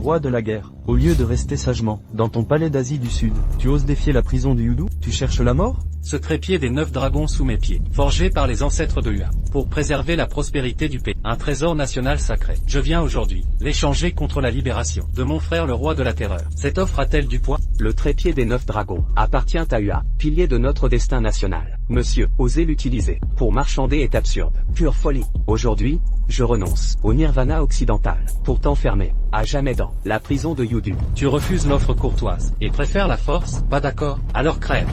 roi de la guerre. Au lieu de rester sagement, dans ton palais d'Asie du Sud, tu oses défier la prison du Yudu? Tu cherches la mort? Ce trépied des 9 dragons sous mes pieds, forgé par les ancêtres de Hua, pour préserver la prospérité du pays, un trésor national sacré. Je viens aujourd'hui, l'échanger contre la libération de mon frère le roi de la terreur. Cette offre a-t-elle du poids? Le trépied des 9 dragons appartient à Hua, pilier de notre destin national. Monsieur, oser l'utiliser pour marchander est absurde, pure folie. Aujourd'hui, je renonce au nirvana occidental, pour t'enfermer, à jamais dans la prison de Yudu. Tu refuses l'offre courtoise, et préfères la force? Pas d'accord? Alors crève.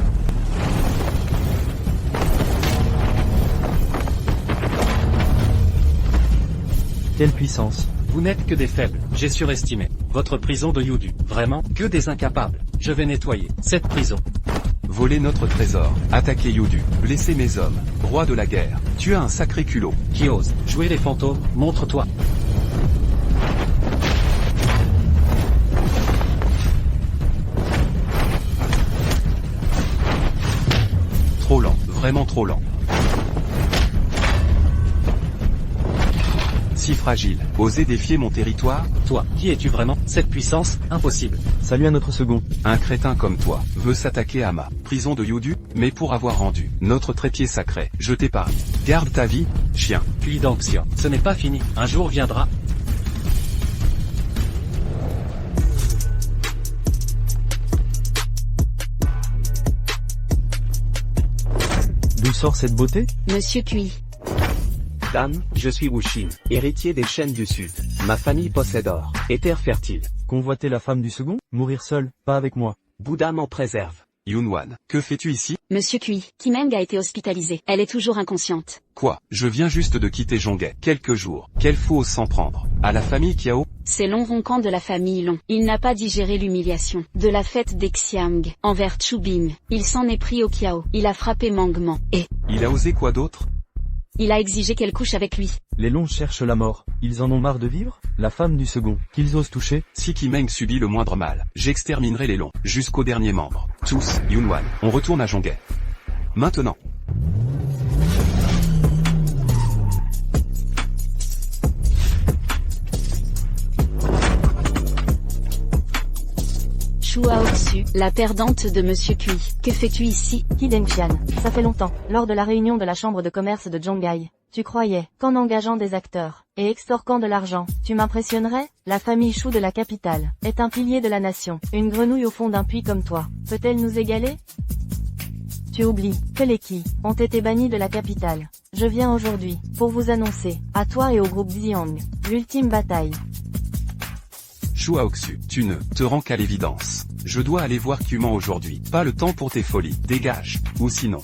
Quelle puissance! Vous n'êtes que des faibles, j'ai surestimé. Votre prison de Yudu, vraiment, que des incapables. Je vais nettoyer cette prison. Voler notre trésor, attaquer Yudu, blesser mes hommes, roi de la guerre. Tu as un sacré culot. Qui ose jouer les fantômes? Montre-toi. Trop lent, vraiment trop lent. Si fragile, oser défier mon territoire? Toi, qui es-tu vraiment? Cette puissance, impossible. Salut à notre second. Un crétin comme toi, veut s'attaquer à ma prison de Yudu, mais pour avoir rendu notre trépied sacré, je t'épargne. Garde ta vie, chien. Puis d'Anxian, ce n'est pas fini, un jour viendra. D'où sort cette beauté? Monsieur Cui. Dame, je suis Wushin, héritier des chaînes du Sud. Ma famille possède or et terre fertile. Convoiter la femme du second? Mourir seul, pas avec moi. Bouddha m'en préserve. Yunwan, que fais-tu ici? Monsieur Cui, Kimeng a été hospitalisée. Elle est toujours inconsciente. Quoi? Je viens juste de quitter Zhonghe. Quelques jours. Quel faux s'en prendre? À la famille Kiao? C'est Long Roncan de la famille Long. Il n'a pas digéré l'humiliation de la fête d'Exiang envers Chubing. Il s'en est pris au Kiao. Il a frappé Mangman. Et Il a osé quoi d'autre? il a exigé qu'elle couche avec lui. Les longs cherchent la mort. Ils en ont marre de vivre? La femme du second, qu'ils osent toucher? Si Kimeng subit le moindre mal, j'exterminerai les longs, jusqu'au dernier membre. Tous, Yunwan, on retourne à Zhonghe. Maintenant. Shua Otsu, la perdante de Monsieur Cui. Que fais-tu ici? Kidenxian, ça fait longtemps, lors de la réunion de la chambre de commerce de Zhonghai. Tu croyais qu'en engageant des acteurs et extorquant de l'argent, tu m'impressionnerais? La famille Shu de la capitale est un pilier de la nation. Une grenouille au fond d'un puits comme toi, peut-elle nous égaler? Tu oublies que les Qi ont été bannis de la capitale. Je viens aujourd'hui pour vous annoncer, à toi et au groupe Xiang, l'ultime bataille. Shua Oxu, tu ne te rends qu'à l'évidence. Je dois aller voir Kuman aujourd'hui. Pas le temps pour tes folies. Dégage. Ou sinon,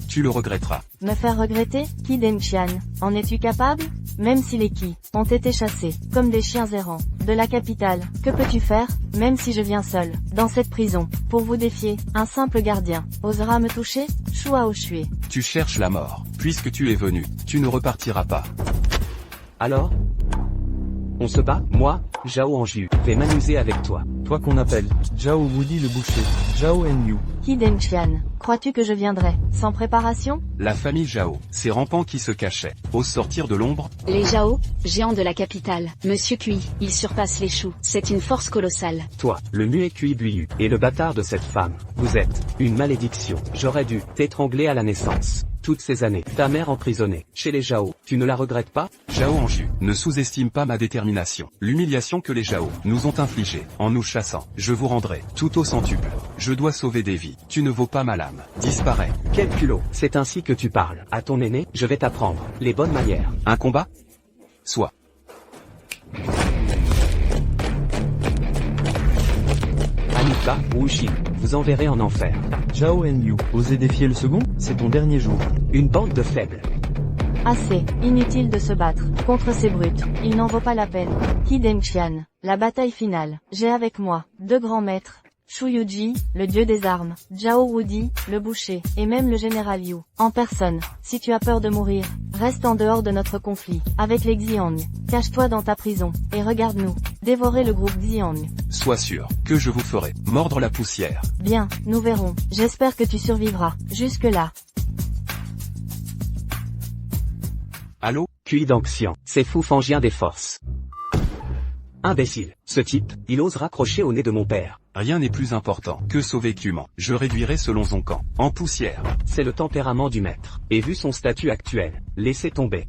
tu le regretteras. Me faire regretter? Kidenxian, en es-tu capable? Même si les Qi ont été chassés, comme des chiens errants, de la capitale, que peux-tu faire? Même si je viens seul, dans cette prison, pour vous défier, un simple gardien, osera me toucher? Shua Oshue. Tu cherches la mort. Puisque tu es venu, tu ne repartiras pas. Alors? On se bat? Moi, Zhao Anju, vais m'amuser avec toi. Toi qu'on appelle Zhao Wudi le boucher, Zhao Enyu. Kidenxian, crois-tu que je viendrai, sans préparation? La famille Zhao, ces rampants qui se cachaient, osent sortir de l'ombre? Les Zhao, géants de la capitale. Monsieur Cui, il surpasse les Shu. C'est une force colossale. Toi, le muet Cui Buyu, et le bâtard de cette femme. Vous êtes une malédiction. J'aurais dû t'étrangler à la naissance. Toutes ces années, ta mère emprisonnée, chez les Zhao, tu ne la regrettes pas? Zhao Anju, ne sous-estime pas ma détermination. L'humiliation que les Zhao nous ont infligée, en nous chassant, je vous rendrai tout au centuple. Je dois sauver des vies. Tu ne vaux pas ma lame. Disparais. Quel culot! C'est ainsi que tu parles. À ton aîné, je vais t'apprendre les bonnes manières. Un combat? Soit. Anita, Wushin, vous enverrez en enfer. Zhao Enyu, oser défier le second? C'est ton dernier jour. Une bande de faibles. Assez, inutile de se battre contre ces brutes, il n'en vaut pas la peine. Kidenxian, la bataille finale. J'ai avec moi deux grands maîtres, Shuyuji, le dieu des armes, Zhao Wudi, le boucher, et même le général Yu, en personne. Si tu as peur de mourir, reste en dehors de notre conflit, avec les Xiang. Cache-toi dans ta prison, et regarde-nous, dévorer le groupe Xiang. Sois sûr que je vous ferai mordre la poussière. Bien, nous verrons. J'espère que tu survivras. Jusque-là. Allô? Cui d'Anxian, c'est fou Fangien des forces. Imbécile. Ce type, il ose raccrocher au nez de mon père. Rien n'est plus important que sauver Cuman. Je réduirai ce Lonzoncan en poussière. C'est le tempérament du maître. Et vu son statut actuel, laissez tomber.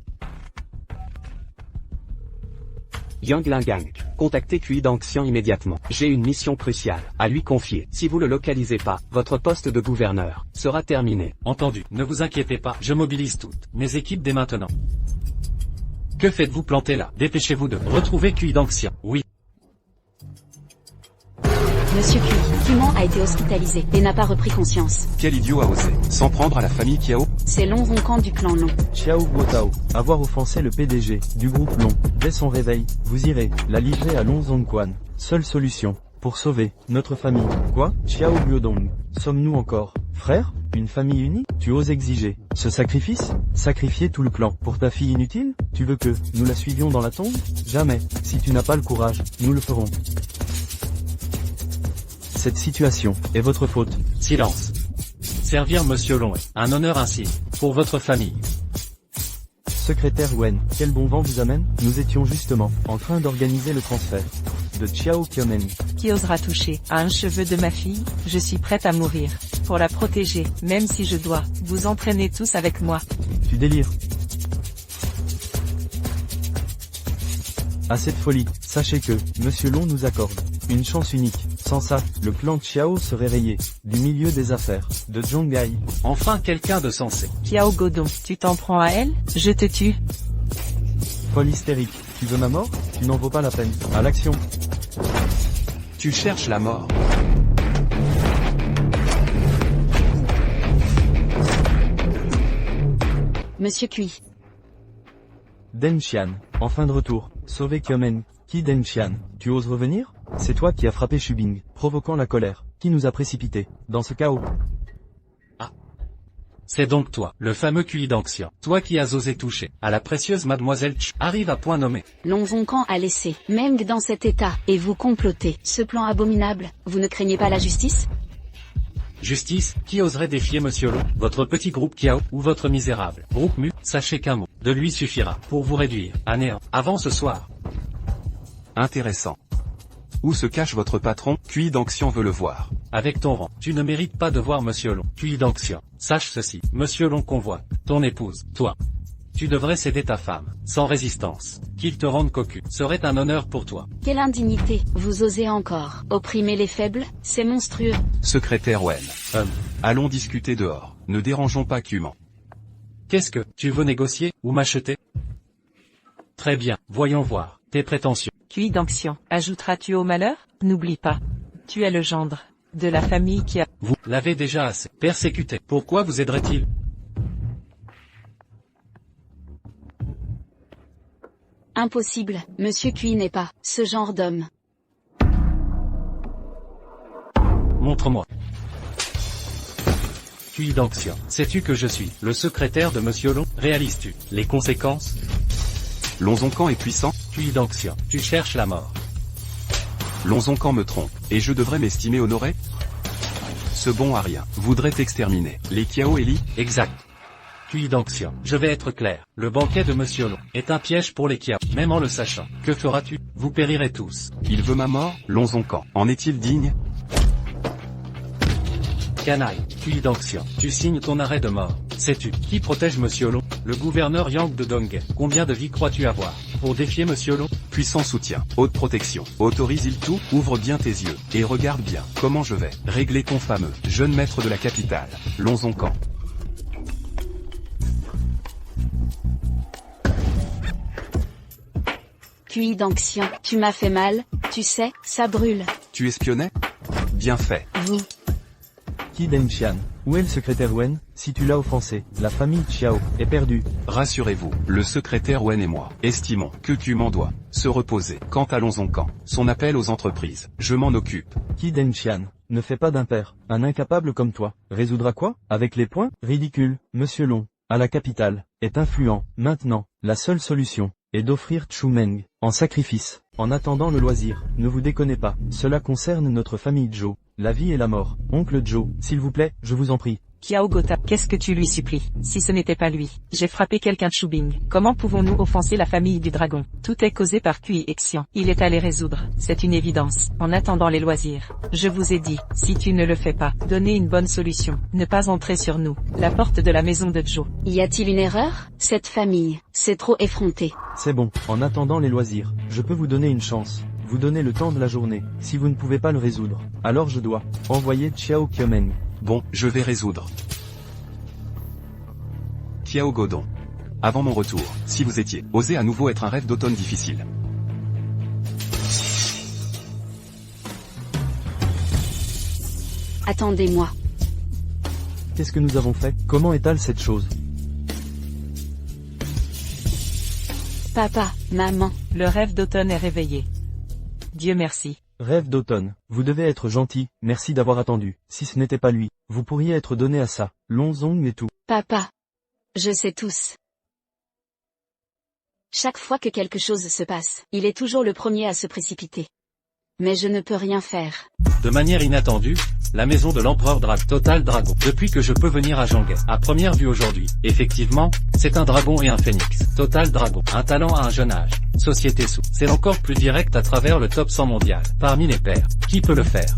Yang Lingang, contactez QI Dangxian immédiatement. J'ai une mission cruciale à lui confier. Si vous le localisez pas, votre poste de gouverneur sera terminé. Entendu, ne vous inquiétez pas, je mobilise toutes mes équipes dès maintenant. Que faites-vous planter là? Dépêchez-vous de retrouver QI Dangxian. Oui. Monsieur Cuman a été hospitalisé et n'a pas repris conscience. Quel idiot a osé s'en prendre à la famille Kiao? C'est Lonzoncan du clan Long. Xiao Guotao, avoir offensé le PDG du groupe Long. Dès son réveil, vous irez la livrer à Lonzongquan. Seule solution pour sauver notre famille. Quoi? Xiao Guodong, sommes-nous encore frères? Une famille unie? Tu oses exiger ce sacrifice? Sacrifier tout le clan pour ta fille inutile? Tu veux que nous la suivions dans la tombe? Jamais. Si tu n'as pas le courage, nous le ferons. Cette situation est votre faute. Silence. Servir Monsieur Long est un honneur ainsi pour votre famille. Secrétaire Wen, quel bon vent vous amène? Nous étions justement en train d'organiser le transfert de Xiao Qiaomeng. Qui osera toucher à un cheveu de ma fille? Je suis prête à mourir pour la protéger, même si je dois vous entraîner tous avec moi. Tu délires. À cette folie, sachez que Monsieur Long nous accorde une chance unique. Sans ça, le clan Xiao serait rayé du milieu des affaires de Zhonggai. Enfin quelqu'un de sensé. Xiao Godong, tu t'en prends à elle? Je te tue. Folle hystérique, tu veux ma mort? Tu n'en vaut pas la peine. À l'action. Tu cherches la mort. Monsieur Cui. Denxian, enfin de retour. Sauver Qiaomeng. Qui Denxian? Tu oses revenir? C'est toi qui as frappé Shubing, provoquant la colère, qui nous a précipités dans ce chaos. Ah. C'est donc toi, le fameux QI Dangxian. Toi qui as osé toucher à la précieuse mademoiselle Ch. Arrive à point nommé. Lonzoncan a laissé Meng dans cet état, et vous complotez ce plan abominable. Vous ne craignez pas la justice? Justice, qui oserait défier Monsieur Long, votre petit groupe Kiao, ou votre misérable groupe Mu? Sachez qu'un mot de lui suffira pour vous réduire à néant avant ce soir. Intéressant. Où se cache votre patron? QI Dangxian veut le voir. Avec ton rang, tu ne mérites pas de voir Monsieur Long. QI Dangxian, sache ceci, Monsieur Long convoite ton épouse, toi. Tu devrais céder ta femme, sans résistance. Qu'il te rende cocu, serait un honneur pour toi. Quelle indignité, vous osez encore opprimer les faibles? C'est monstrueux. Secrétaire Wen. Allons discuter dehors. Ne dérangeons pas Cuman. Qu'est-ce que, tu veux négocier, ou m'acheter? Très bien, voyons voir tes prétentions. QI Dangxian, ajouteras-tu au malheur? N'oublie pas. Tu es le gendre de la famille qui a... Vous l'avez déjà assez persécuté. Pourquoi vous aiderait-il? Impossible, Monsieur Cui n'est pas ce genre d'homme. Montre-moi. QI Dangxian, sais-tu que je suis le secrétaire de Monsieur Long? Réalises-tu les conséquences? Lonzoncan est puissant? QI Dangxian, tu cherches la mort. Lonzoncan me trompe, et je devrais m'estimer honoré? Ce bon à rien voudrait exterminer les Kiao Eli? Exact. QI Dangxian, je vais être clair. Le banquet de Monsieur Long est un piège pour les Kiao. Même en le sachant, que feras-tu? Vous périrez tous. Il veut ma mort? Lonzoncan, en est-il digne? Canaille, QI Dangxian, tu signes ton arrêt de mort. Sais-tu qui protège Monsieur Long? Le gouverneur Yang de Donghae. Combien de vies crois-tu avoir pour défier Monsieur Long? Puissant soutien, haute protection. Autorise-il tout? Ouvre bien tes yeux, et regarde bien comment je vais régler ton fameux jeune maître de la capitale, Lonzoncan. QI Dangxian, tu m'as fait mal, tu sais, ça brûle. Tu espionnais? Bien fait. Vous. Qui Denxian? Où est le secrétaire Wen? Si tu l'as offensé, la famille Xiao est perdue. Rassurez-vous, le secrétaire Wen et moi estimons que Cuman doit se reposer. Quant à Lonzoncan, son appel aux entreprises, je m'en occupe. Qui Denxian? Ne fais pas d'impair. Un incapable comme toi résoudra quoi? Avec les poings? Ridicule. Monsieur Long, à la capitale, est influent. Maintenant, la seule solution est d'offrir Qiaomeng en sacrifice. En attendant le loisir, ne vous déconnez pas. Cela concerne notre famille Zhou. La vie et la mort. Oncle Joe, s'il vous plaît, je vous en prie. Kiao Gota, qu'est-ce que tu lui supplies? Si ce n'était pas lui, j'ai frappé quelqu'un de Shubing. Comment pouvons-nous offenser la famille du dragon? Tout est causé par Kui et Xian. Il est à les résoudre, c'est une évidence. En attendant les loisirs, je vous ai dit, si tu ne le fais pas, donnez une bonne solution. Ne pas entrer sur nous. La porte de la maison de Joe. Y a-t-il une erreur? Cette famille, c'est trop effronté. C'est bon, en attendant les loisirs, je peux vous donner une chance. Vous donnez le temps de la journée. Si vous ne pouvez pas le résoudre, alors je dois envoyer Xiao Qiumeng. Bon, je vais résoudre. Kiao Godon. Avant mon retour, si vous étiez, osez à nouveau être un rêve d'automne difficile. Attendez-moi. Qu'est-ce que nous avons fait? Comment étale cette chose? Papa, maman. Le rêve d'automne est réveillé. Dieu merci. Rêve d'automne, vous devez être gentil, merci d'avoir attendu. Si ce n'était pas lui, vous pourriez être donné à ça, Lonzong et tout. Papa. Je sais tous. Chaque fois que quelque chose se passe, il est toujours le premier à se précipiter. Mais je ne peux rien faire. De manière inattendue, la maison de l'empereur Total Dragon. Depuis que je peux venir à Zhongai, à première vue aujourd'hui, effectivement, c'est un dragon et un phénix. Total Dragon, un talent à un jeune âge. Société sous. C'est encore plus direct à travers le top 100 mondial. Parmi les pairs, qui peut le faire?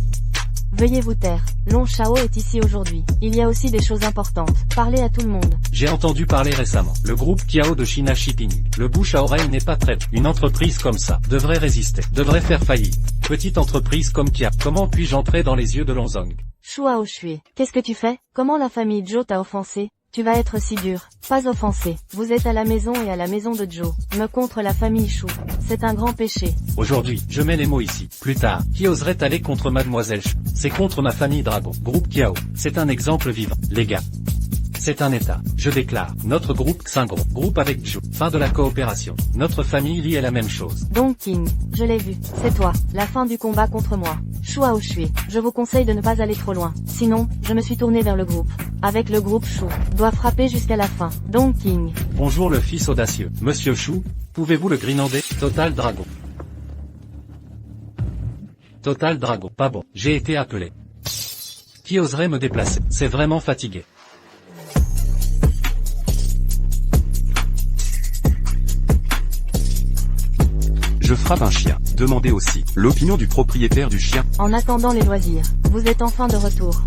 Veuillez vous taire. Long Shao est ici aujourd'hui. Il y a aussi des choses importantes. Parlez à tout le monde. J'ai entendu parler récemment. Le groupe Kiao de China Shipping. Le bouche à oreille n'est pas très bon. Une entreprise comme ça devrait résister, devrait faire faillite. Petite entreprise comme Kia. Comment puis-je entrer dans les yeux de Lonzong? Shuao Shui. Qu'est-ce que tu fais? Comment la famille Zhou t'a offensé? Tu vas être si dur. Pas offensé. Vous êtes à la maison et à la maison de Zhou. Me contre la famille Shu. C'est un grand péché. Aujourd'hui, je mets les mots ici. Plus tard, qui oserait aller contre Mademoiselle Shu? C'est contre ma famille Dragon. Groupe Kiao. C'est un exemple vivant. Les gars. C'est un état. Je déclare. Notre groupe Xingro. Groupe avec Zhou. Fin de la coopération. Notre famille Li est la même chose. Dong King. Je l'ai vu. C'est toi. La fin du combat contre moi. Shuao Shui. Je vous conseille de ne pas aller trop loin. Sinon, je me suis tourné vers le groupe. Avec le groupe Shu. Doit frapper jusqu'à la fin. Dong King. Bonjour le fils audacieux. Monsieur Shu, pouvez-vous le grinander? Total Dragon. Total Dragon. Pas bon. J'ai été appelé. Qui oserait me déplacer? C'est vraiment fatigué. Je frappe un chien. Demandez aussi l'opinion du propriétaire du chien. En attendant les loisirs, vous êtes enfin de retour.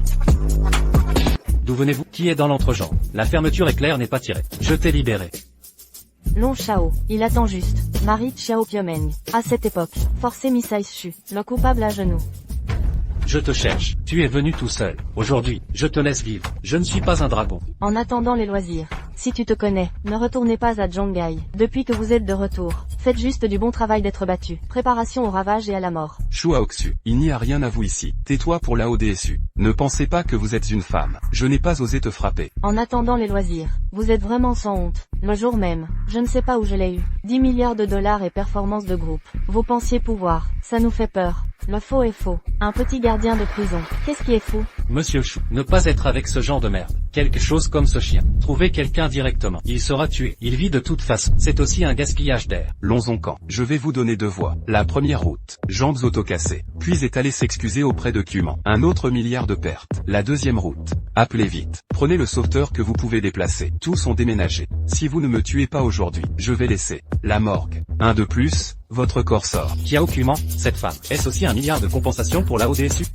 D'où venez-vous? Qui est dans l'entrejambe? La fermeture éclair n'est pas tirée. Je t'ai libéré. Long Shao, il attend juste. Marie Xiao Qiumeng. À cette époque, forcé Misai Shu, le coupable à genoux. Je te cherche. Tu es venu tout seul. Aujourd'hui, je te laisse vivre. Je ne suis pas un dragon. En attendant les loisirs, si tu te connais, ne retournez pas à Zhongai. Depuis que vous êtes de retour, faites juste du bon travail d'être battu. Préparation au ravage et à la mort. Shuaoxu, il n'y a rien à vous ici. Tais-toi pour la ODSU. Ne pensez pas que vous êtes une femme. Je n'ai pas osé te frapper. En attendant les loisirs, vous êtes vraiment sans honte. Le jour même, je ne sais pas où je l'ai eu. 10 milliards de dollars et performance de groupe. Vous pensiez pouvoir, ça nous fait peur. Le faux est faux. Un petit gardien de prison. Qu'est-ce qui est fou? Monsieur Chou, ne pas être avec ce genre de merde. Quelque chose comme ce chien. Trouvez quelqu'un directement. Il sera tué. Il vit de toute façon. C'est aussi un gaspillage d'air. Lonzoncan, je vais vous donner deux voies. La première route, jambes auto-cassées. Puis est allé s'excuser auprès de Cuman. Un autre milliard de pertes. La deuxième route, appelez vite. Prenez le sauveteur que vous pouvez déplacer. Tous ont déménagé. Si vous ne me tuez pas aujourd'hui, je vais laisser la morgue. Un de plus, votre corps sort. Kiao Cuman, cette femme. Est-ce aussi 1 milliard de compensation pour la ODSU?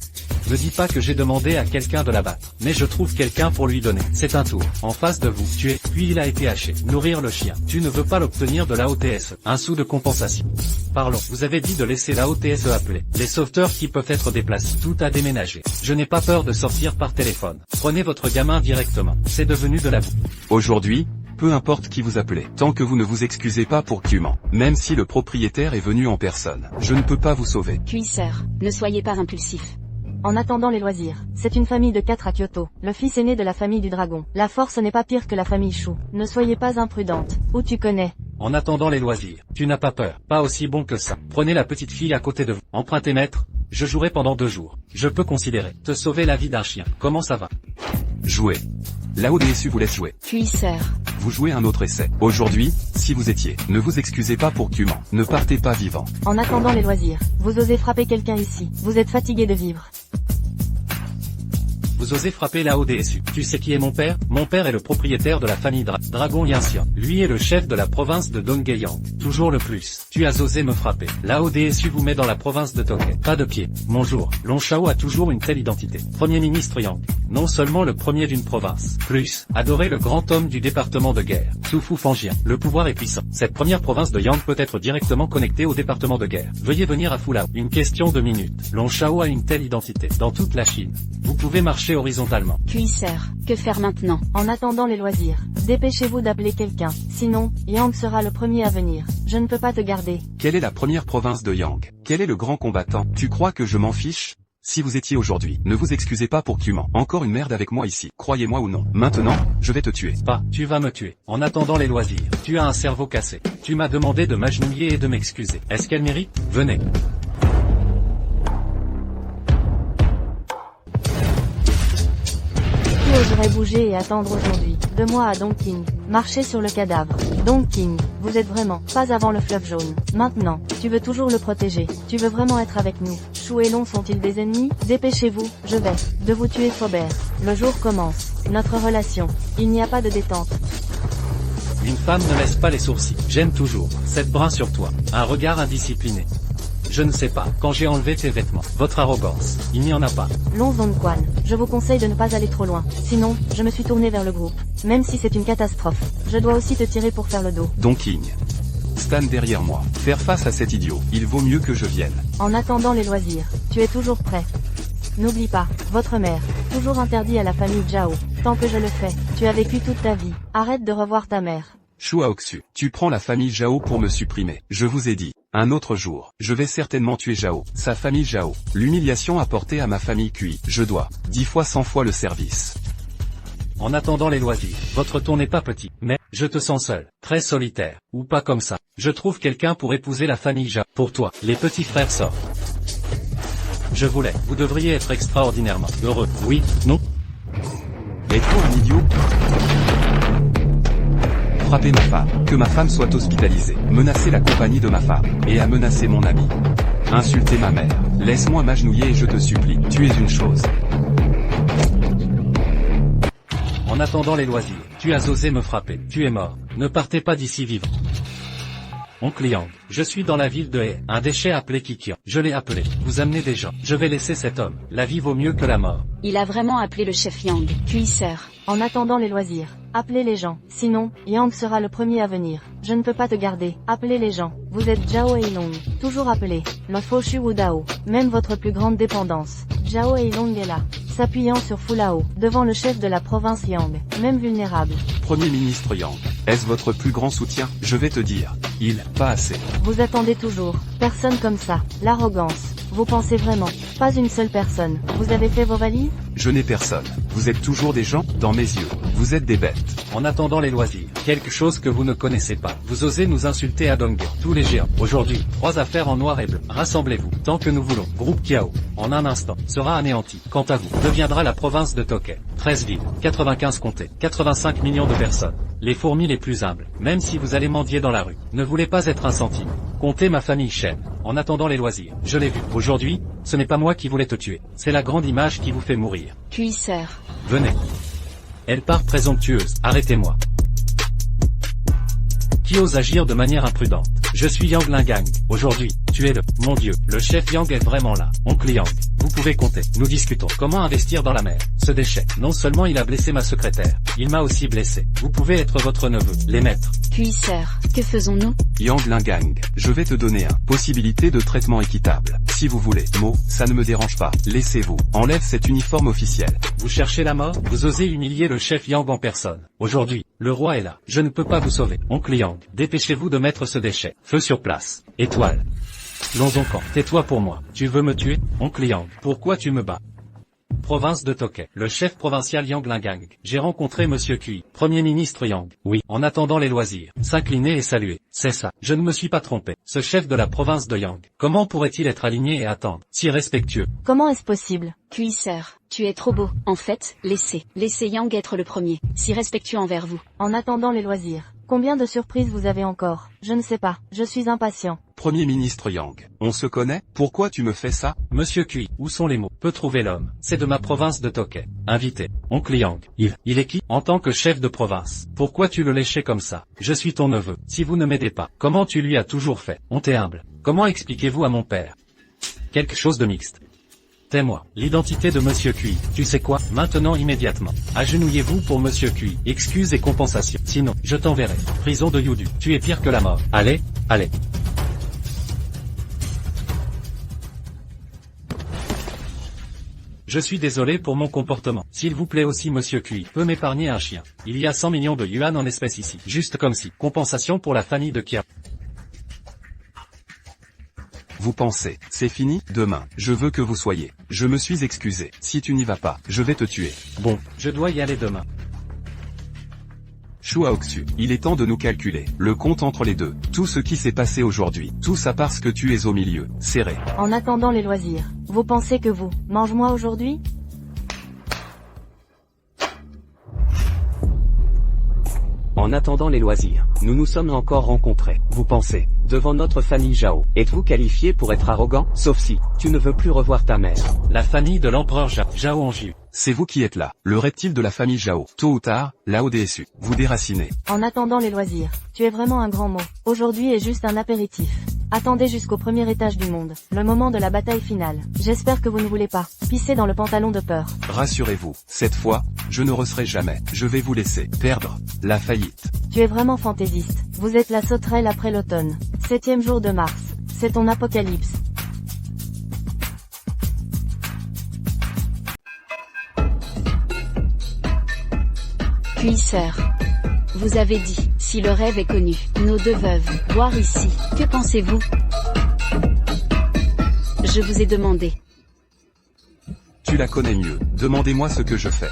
Ne dis pas que j'ai demandé à quelqu'un de la battre. Mais je trouve quelqu'un pour lui donner. C'est un tour. En face de vous, tuer, puis il a été haché. Nourrir le chien. Tu ne veux pas l'obtenir de la OTSE. Un sou de compensation. Parlons. Vous avez dit de laisser la OTSE appeler. Les sauveteurs qui peuvent être déplacés. Tout a déménagé. Je n'ai pas peur de sortir par téléphone. Prenez votre gamin directement. C'est devenu de la boue. Aujourd'hui, peu importe qui vous appelez, tant que vous ne vous excusez pas pour Cuman, même si le propriétaire est venu en personne, je ne peux pas vous sauver. Cuisseur, ne soyez pas impulsif. En attendant les loisirs, c'est une famille de 4 à Kyoto, le fils aîné de la famille du dragon. La force n'est pas pire que la famille Chou. Ne soyez pas imprudente. Où tu connais? En attendant les loisirs, tu n'as pas peur. Pas aussi bon que ça. Prenez la petite fille à côté de vous. Empruntez maître. Je jouerai pendant 2 jours. Je peux considérer te sauver la vie d'un chien. Comment ça va? Jouez. La ODSU vous laisse jouer. Cuisseur. Vous jouez un autre essai. Aujourd'hui, si vous étiez, ne vous excusez pas pour Cuman. Ne partez pas vivant. En attendant les loisirs, vous osez frapper quelqu'un ici. Vous êtes fatigué de vivre. vous osez frapper la ODSU. Tu sais qui est mon père? Mon père est le propriétaire de la famille Dragon Lianxian. Lui est le chef de la province de Donggeyang. Toujours le plus. Tu as osé me frapper. La ODSU vous met dans la province de Tokay. Pas de pied. Bonjour. Long Shao a toujours une telle identité. Premier ministre Yang. Non seulement le premier d'une province. Plus, adoré le grand homme du département de guerre. Soufu Fangien. Le pouvoir est puissant. Cette première province de Yang peut être directement connectée au département de guerre. Veuillez venir à Fulao. Une question de minutes. Long Shao a une telle identité. Dans toute la Chine. Vous pouvez marcher horizontalement. Cuisseur, que faire maintenant? En attendant les loisirs, dépêchez-vous d'appeler quelqu'un. Sinon, Yang sera le premier à venir. Je ne peux pas te garder. Quelle est la première province de Yang? Quel est le grand combattant? Tu crois que je m'en fiche? Si vous étiez aujourd'hui, ne vous excusez pas pour Cuman. Encore une merde avec moi ici, croyez-moi ou non. Maintenant, je vais te tuer. Pas, tu vas me tuer. En attendant les loisirs, tu as un cerveau cassé. Tu m'as demandé de m'agenouiller et de m'excuser. Est-ce qu'elle mérite? Venez. Qui oserait bouger et attendre aujourd'hui? De moi à Dongqing. Marcher sur le cadavre. Dongqing, vous êtes vraiment, pas avant le fleuve jaune. Maintenant, tu veux toujours le protéger. Tu veux vraiment être avec nous. Chou et Long sont-ils des ennemis? Dépêchez-vous, je vais de vous tuer Faubert. Le jour commence. Notre relation. Il n'y a pas de détente. Une femme ne laisse pas les sourcils. J'aime toujours. Cette brun sur toi. Un regard indiscipliné. Je ne sais pas, quand j'ai enlevé tes vêtements, votre arrogance, il n'y en a pas. Long Zongquan, je vous conseille de ne pas aller trop loin. Sinon, je me suis tourné vers le groupe. Même si c'est une catastrophe, je dois aussi te tirer pour faire le dos. Dongqing. Stan derrière moi. Faire face à cet idiot, il vaut mieux que je vienne. En attendant les loisirs, tu es toujours prêt. N'oublie pas, votre mère, toujours interdit à la famille Zhao. Tant que je le fais, tu as vécu toute ta vie. Arrête de revoir ta mère. Shuaoxu, tu prends la famille Zhao pour me supprimer. Je vous ai dit. Un autre jour, je vais certainement tuer Zhao, sa famille Zhao. L'humiliation apportée à ma famille Cui. Je dois 10 fois 100 fois le service. En attendant les loisirs, votre ton n'est pas petit, mais, je te sens seul, très solitaire, ou pas comme ça. Je trouve quelqu'un pour épouser la famille Zhao. Pour toi, les petits frères sortent. Je voulais, vous devriez être extraordinairement heureux. Oui, non? Êtes-vous un idiot? Frapper ma femme, que ma femme soit hospitalisée, menacer la compagnie de ma femme, et à menacer mon ami. Insulter ma mère, laisse-moi m'agenouiller et je te supplie, tu es une chose. En attendant les loisirs, tu as osé me frapper, tu es mort, ne partez pas d'ici vivant. Oncle Yang, je suis dans la ville de He, un déchet appelé Kikian. Je l'ai appelé, vous amenez des gens, je vais laisser cet homme, la vie vaut mieux que la mort. Il a vraiment appelé le chef Yang, cuisseur. En attendant les loisirs, appelez les gens. Sinon, Yang sera le premier à venir. Je ne peux pas te garder. Appelez les gens. Vous êtes Zhao Heilong. Toujours appelé. Le Foshu ou Dao. Même votre plus grande dépendance. Zhao Heilong est là. S'appuyant sur Fulao. Devant le chef de la province Yang. Même vulnérable. Premier ministre Yang. Est-ce votre plus grand soutien? Je vais te dire. Pas assez. Vous attendez toujours. Personne comme ça. L'arrogance. Vous pensez vraiment? Pas une seule personne. Vous avez fait vos valises? Je n'ai personne. Vous êtes toujours des gens, dans mes yeux. Vous êtes des bêtes. En attendant les loisirs, quelque chose que vous ne connaissez pas. Vous osez nous insulter à Dongge, tous les géants. Aujourd'hui, 3 affaires en noir et bleu. Rassemblez-vous, tant que nous voulons. Groupe Kiao, en un instant, sera anéanti. Quant à vous, deviendra la province de Tokay. 13 villes, 95 comtés, 85 millions de personnes. Les fourmis les plus humbles, même si vous allez mendier dans la rue. Ne voulez pas être un centime. Comptez ma famille Shen. En attendant les loisirs, je l'ai vu. Aujourd'hui, ce n'est pas moi qui voulais te tuer. C'est la grande image qui vous fait mourir. Cuisseur. Venez. Elle part présomptueuse, arrêtez-moi. Qui ose agir de manière imprudente? Je suis Yang Lingang. Aujourd'hui, tu es mon dieu. Le chef Yang est vraiment là. Oncle Yang, vous pouvez compter. Nous discutons. Comment investir dans la mer? Ce déchet. Non seulement il a blessé ma secrétaire, il m'a aussi blessé. Vous pouvez être votre neveu. Les maîtres. Cuisseur. Que faisons-nous? Yang Lingang, je vais te donner possibilité de traitement équitable. Si vous voulez. Ça ne me dérange pas. Laissez-vous. Enlève cet uniforme officiel. Vous cherchez la mort? Vous osez humilier le chef Yang en personne. Aujourd'hui, le roi est là. Je ne peux pas vous sauver. Oncle Yang, dépêchez-vous de mettre ce déchet. Feu sur place. Étoile. Lonzoncan, tais-toi pour moi. Tu veux me tuer? Oncle Yang, pourquoi tu me bats? Province de Tokay. Le chef provincial Yang Lingang. J'ai rencontré Monsieur Cui, Premier ministre Yang. Oui, en attendant les loisirs. S'incliner et saluer. C'est ça. Je ne me suis pas trompé. Ce chef de la province de Yang. Comment pourrait-il être aligné et attendre? Si respectueux. Comment est-ce possible? Cuisseur. Tu es trop beau. En fait, laissez Yang être le premier. Si respectueux envers vous. En attendant les loisirs. Combien de surprises vous avez encore? Je ne sais pas. Je suis impatient. Premier ministre Yang. On se connaît? Pourquoi tu me fais ça? Monsieur Kui, où sont les mots? Peut trouver l'homme. C'est de ma province de Tokay. Invité. Oncle Yang. Il est qui? En tant que chef de province. Pourquoi tu le léchais comme ça? Je suis ton neveu. Si vous ne m'aidez pas, comment tu lui as toujours fait? On t'est humble. Comment expliquez-vous à mon père? Quelque chose de mixte. Tais-moi. L'identité de Monsieur Kui. Tu sais quoi? Maintenant immédiatement. Agenouillez-vous pour Monsieur Kui. Excuses et compensation. Sinon, je t'enverrai. Prison de Yudu. Tu es pire que la mort. Allez, allez. Je suis désolé pour mon comportement. S'il vous plaît aussi Monsieur Kui, peut m'épargner un chien. Il y a 100 millions de yuan en espèces ici. Juste comme si. Compensation pour la famille de Kia. Vous pensez, c'est fini? Demain, je veux que vous soyez. Je me suis excusé. Si tu n'y vas pas, je vais te tuer. Bon, je dois y aller demain. Shuaoxu, il est temps de nous calculer. Le compte entre les deux. Tout ce qui s'est passé aujourd'hui. Tout ça parce que tu es au milieu. Serré. En attendant les loisirs, vous pensez que vous, mange-moi aujourd'hui? En attendant les loisirs, nous nous sommes encore rencontrés. Vous pensez, devant notre famille Zhao, êtes-vous qualifié pour être arrogant? Sauf si, tu ne veux plus revoir ta mère. La famille de l'empereur Zhao Anjiu. C'est vous qui êtes là, le reptile de la famille Zhao. Tôt ou tard, Lao DSU, vous déracinez. En attendant les loisirs, tu es vraiment un grand mot. Aujourd'hui est juste un apéritif. Attendez jusqu'au premier étage du monde, le moment de la bataille finale. J'espère que vous ne voulez pas pisser dans le pantalon de peur. Rassurez-vous, cette fois, je ne resserai jamais. Je vais vous laisser perdre la faillite. Tu es vraiment fantaisiste. Vous êtes la sauterelle après l'automne. 7e jour de mars. C'est ton apocalypse. Cuisseur. Vous avez dit, si le rêve est connu, nos deux veuves, voir ici, que pensez-vous? Je vous ai demandé. Tu la connais mieux, demandez-moi ce que je fais.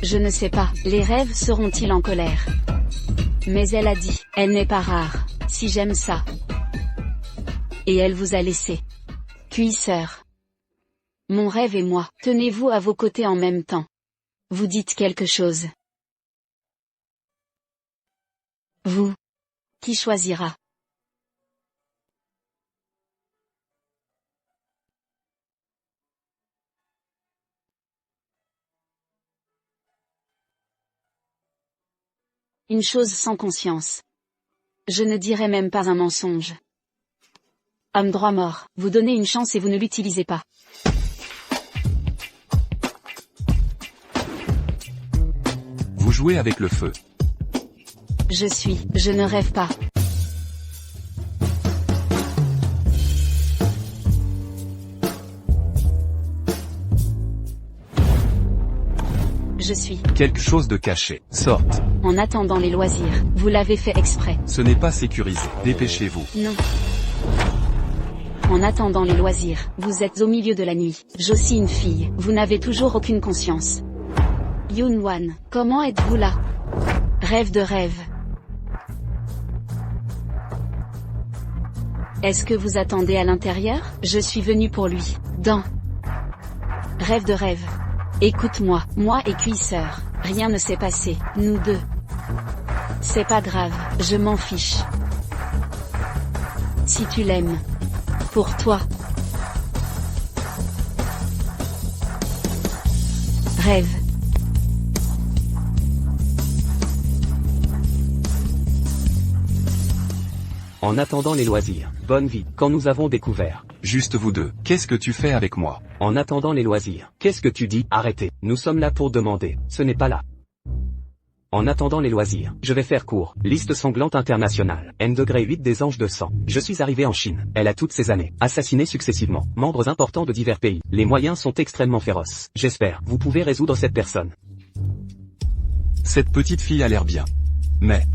Je ne sais pas, les rêves seront-ils en colère? Mais elle a dit, elle n'est pas rare, si j'aime ça. Et elle vous a laissé. Cuisseur. Mon rêve et moi, tenez-vous à vos côtés en même temps. Vous dites quelque chose. Vous. Qui choisira? Une chose sans conscience. Je ne dirais même pas un mensonge. Homme droit mort, vous donnez une chance et vous ne l'utilisez pas. Vous jouez avec le feu. Je ne rêve pas. Je suis. Quelque chose de caché. Sorte. En attendant les loisirs, vous l'avez fait exprès. Ce n'est pas sécurisé. Dépêchez-vous. Non. En attendant les loisirs, vous êtes au milieu de la nuit. J'aussi une fille, vous n'avez toujours aucune conscience. Yunwan, comment êtes-vous là? Rêve de rêve. Est-ce que vous attendez à l'intérieur? Je suis venu pour lui. Dans. Rêve de rêve. Écoute-moi, moi et Cuisseur. Rien ne s'est passé, nous deux. C'est pas grave, je m'en fiche. Si tu l'aimes. Pour toi. Rêve. En attendant les loisirs, bonne vie, quand nous avons découvert. Juste vous deux, qu'est-ce que tu fais avec moi? En attendant les loisirs, qu'est-ce que tu dis? Arrêtez, nous sommes là pour demander, ce n'est pas là. En attendant les loisirs, je vais faire court. Liste sanglante internationale. N-8 des anges de sang. Je suis arrivé en Chine. Elle a toutes ces années. Assassiné successivement. Membres importants de divers pays. Les moyens sont extrêmement féroces. J'espère, vous pouvez résoudre cette personne. Cette petite fille a l'air bien. Mais...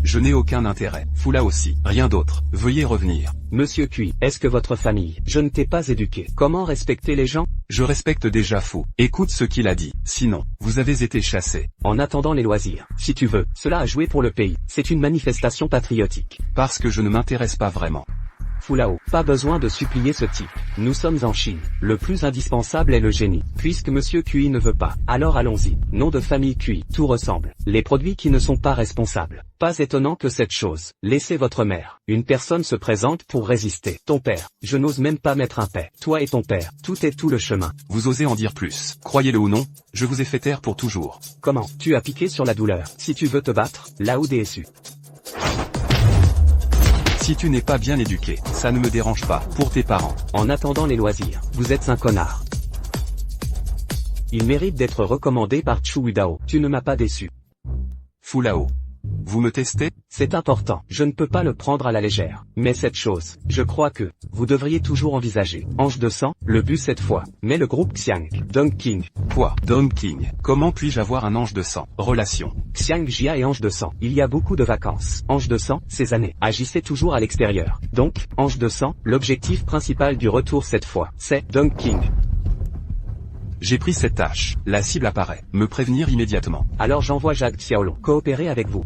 je n'ai aucun intérêt. Fula aussi. Rien d'autre. Veuillez revenir. Monsieur Kui, est-ce que votre famille, je ne t'ai pas éduqué. Comment respecter les gens? Je respecte déjà Fou. Écoute ce qu'il a dit. Sinon, vous avez été chassé. En attendant les loisirs, si tu veux, cela a joué pour le pays. C'est une manifestation patriotique. Parce que je ne m'intéresse pas vraiment. Fulao, pas besoin de supplier ce type. Nous sommes en Chine. Le plus indispensable est le génie. Puisque Monsieur QI ne veut pas, alors allons-y. Nom de famille QI, tout ressemble. Les produits qui ne sont pas responsables. Pas étonnant que cette chose. Laissez votre mère. Une personne se présente pour résister. Ton père. Je n'ose même pas mettre un paix. Toi et ton père. Tout est tout le chemin. Vous osez en dire plus. Croyez-le ou non, je vous ai fait taire pour toujours. Comment? Tu as piqué sur la douleur. Si tu veux te battre, là où DSU. Si tu n'es pas bien éduqué, ça ne me dérange pas, pour tes parents. En attendant les loisirs, vous êtes un connard. Il mérite d'être recommandé par Chu Udao. Tu ne m'as pas déçu. Fulao. Vous me testez? C'est important. Je ne peux pas le prendre à la légère. Mais cette chose, je crois que, vous devriez toujours envisager. Ange de sang, le but cette fois. Mais le groupe Xiang, Dong King. Quoi? Dong King. Comment puis-je avoir un ange de sang? Relation. Xiang Jia et Ange de sang. Il y a beaucoup de vacances. Ange de sang, ces années. Agissez toujours à l'extérieur. Donc, Ange de sang, l'objectif principal du retour cette fois, c'est Dong King. J'ai pris cette tâche. La cible apparaît. Me prévenir immédiatement. Alors j'envoie Jade Xiaolong coopérer avec vous.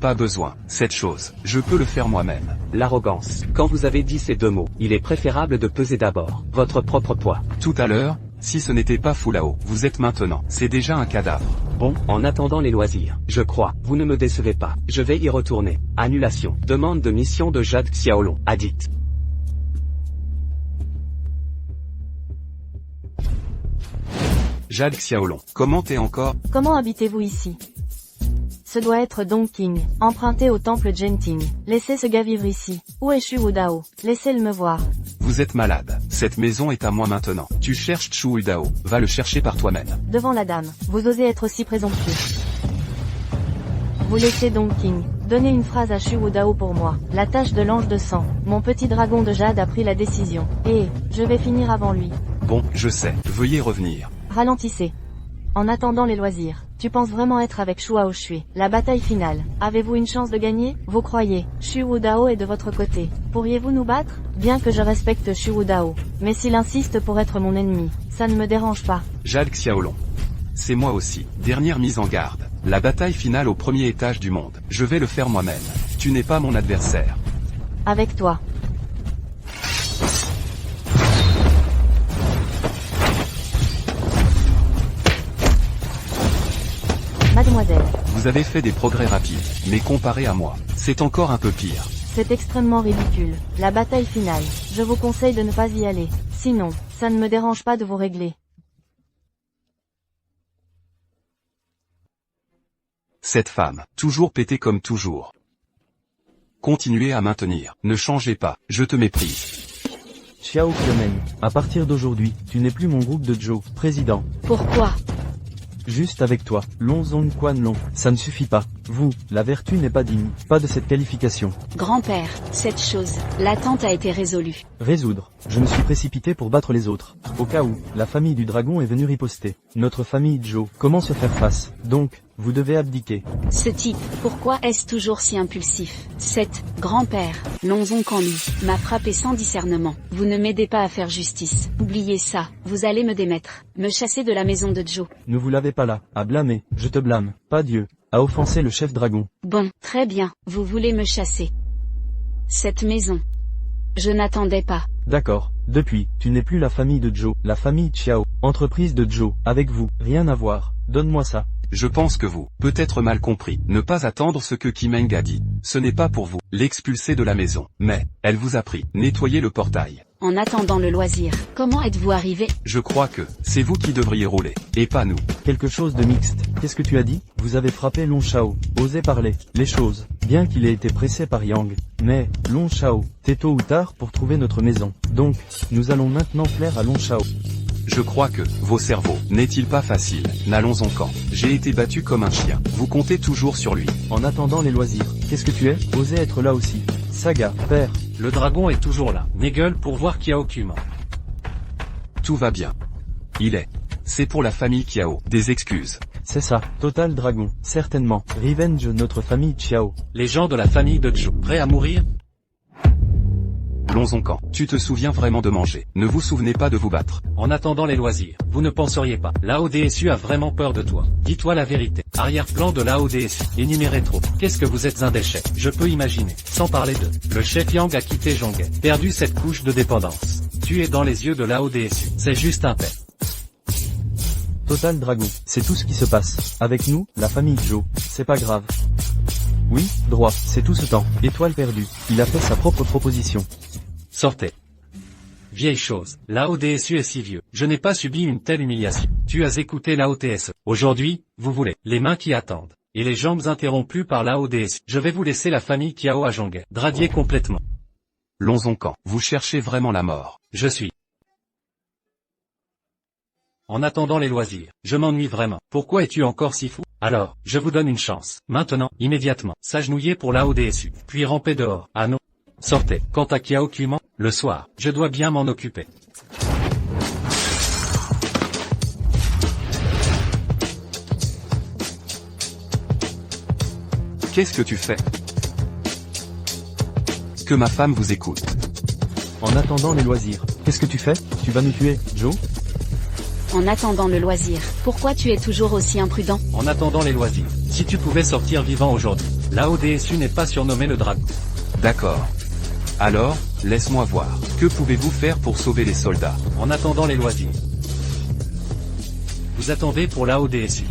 Pas besoin. Cette chose, je peux le faire moi-même. L'arrogance. Quand vous avez dit ces deux mots, il est préférable de peser d'abord votre propre poids. Tout à l'heure, si ce n'était pas Fulao, vous êtes maintenant. C'est déjà un cadavre. Bon, en attendant les loisirs, je crois, vous ne me décevez pas. Je vais y retourner. Annulation. Demande de mission de Jade Xiaolong. Adit. Jade Xiaolong, comment t'es encore? Comment habitez-vous ici? Ce doit être Dong King, emprunté au temple Genting. Laissez ce gars vivre ici. Où est Chu Udao? Laissez-le me voir. Vous êtes malade. Cette maison est à moi maintenant. Tu cherches Chu Udao. Va le chercher par toi-même. Devant la dame, vous osez être aussi présomptueux. Vous laissez Dong King. Donnez une phrase à Chu Udao pour moi. La tâche de l'ange de sang. Mon petit dragon de jade a pris la décision. Et, je vais finir avant lui. Bon, je sais. Veuillez revenir. Ralentissez. En attendant les loisirs, tu penses vraiment être avec Shuao Shui. La bataille finale. Avez-vous une chance de gagner? Vous croyez? Chu Udao est de votre côté. Pourriez-vous nous battre? Bien que je respecte Chu Udao. Mais s'il insiste pour être mon ennemi, ça ne me dérange pas. Jade Xiaolong. C'est moi aussi. Dernière mise en garde. La bataille finale au premier étage du monde. Je vais le faire moi-même. Tu n'es pas mon adversaire. Avec toi. Mademoiselle. Vous avez fait des progrès rapides, mais comparé à moi, c'est encore un peu pire. C'est extrêmement ridicule. La bataille finale. Je vous conseille de ne pas y aller. Sinon, ça ne me dérange pas de vous régler. Cette femme, toujours pétée comme toujours. Continuez à maintenir, ne changez pas, je te méprise. Xiao Qianmeng, à partir d'aujourd'hui, tu n'es plus mon groupe de Zhou, président. Pourquoi? Juste avec toi, Long Zong Quan Long, ça ne suffit pas. Vous, la vertu n'est pas digne, pas de cette qualification. Grand-père, cette chose, l'attente a été résolue. Résoudre. Je me suis précipité pour battre les autres. Au cas où, la famille du dragon est venue riposter. Notre famille Zhou, comment se faire face? Donc, vous devez abdiquer. Ce type, pourquoi est-ce toujours si impulsif? 7. Grand-père, Lonzon Kanli, m'a frappé sans discernement. Vous ne m'aidez pas à faire justice. Oubliez ça, vous allez me démettre, me chasser de la maison de Zhou. Ne vous l'avez pas là, à blâmer, je te blâme, pas Dieu, à offenser le chef dragon. Bon, très bien, vous voulez me chasser. Cette maison. Je n'attendais pas. D'accord, depuis, tu n'es plus la famille de Zhou, la famille Xiao, entreprise de Zhou, avec vous, rien à voir, donne-moi ça. Je pense que vous, peut-être mal compris, ne pas attendre ce que Qimeng a dit. Ce n'est pas pour vous, l'expulser de la maison, mais, elle vous a pris, nettoyer le portail. En attendant le loisir, comment êtes-vous arrivé? Je crois que, c'est vous qui devriez rouler, et pas nous. Quelque chose de mixte, qu'est-ce que tu as dit? Vous avez frappé Long Shao, osez parler, les choses, bien qu'il ait été pressé par Yang. Mais, Long Shao, t'es tôt ou tard pour trouver notre maison. Donc, nous allons maintenant plaire à Long Shao. Je crois que, vos cerveaux, n'est-il pas facile? N'allons en camp. J'ai été battu comme un chien. Vous comptez toujours sur lui. En attendant les loisirs, qu'est-ce que tu es? Osez être là aussi. Saga, père. Le dragon est toujours là. Nigel pour voir Kiao Kuma. Tout va bien. Il est. C'est pour la famille Kiao. Des excuses. C'est ça, Total Dragon, certainement. Revenge notre famille Xiao. Les gens de la famille de Zhou, prêts à mourir? Lonzoncan, tu te souviens vraiment de manger. Ne vous souvenez pas de vous battre. En attendant les loisirs, vous ne penseriez pas. La ODSU a vraiment peur de toi. Dis-toi la vérité. Arrière-plan de l'AODSU. Énumérez trop. Qu'est-ce que vous êtes un déchet. Je peux imaginer. Sans parler de. Le chef Yang a quitté Zhonghe. Perdu cette couche de dépendance. Tu es dans les yeux de l'AODSU. C'est juste un pet. Total Dragon, c'est tout ce qui se passe. Avec nous, la famille Joe, c'est pas grave. Oui, droit, c'est tout ce temps. Étoile perdue, il a fait sa propre proposition. Sortez. Vieille chose, l'AODSU est si vieux. Je n'ai pas subi une telle humiliation. Tu as écouté l'AOTSE. Aujourd'hui, vous voulez. Les mains qui attendent. Et les jambes interrompues par l'AODSU. Je vais vous laisser la famille Kiao à Zhonghe. Dradier complètement. Lonzoncan, vous cherchez vraiment la mort. Je suis. En attendant les loisirs, je m'ennuie vraiment. Pourquoi es-tu encore si fou? Alors, je vous donne une chance. Maintenant, immédiatement, s'agenouiller pour l'AODSU, puis ramper dehors. Ah non. Sortez. Quant à Kiao Kuman, le soir, je dois bien m'en occuper. Qu'est-ce que tu fais? Que ma femme vous écoute. En attendant les loisirs, qu'est-ce que tu fais? Tu vas nous tuer, Joe? En attendant le loisir, pourquoi tu es toujours aussi imprudent? En attendant les loisirs, si tu pouvais sortir vivant aujourd'hui, l'AODSU n'est pas surnommé le dragon. D'accord. Alors, laisse-moi voir. Que pouvez-vous faire pour sauver les soldats? En attendant les loisirs. Vous attendez pour l'AODSU.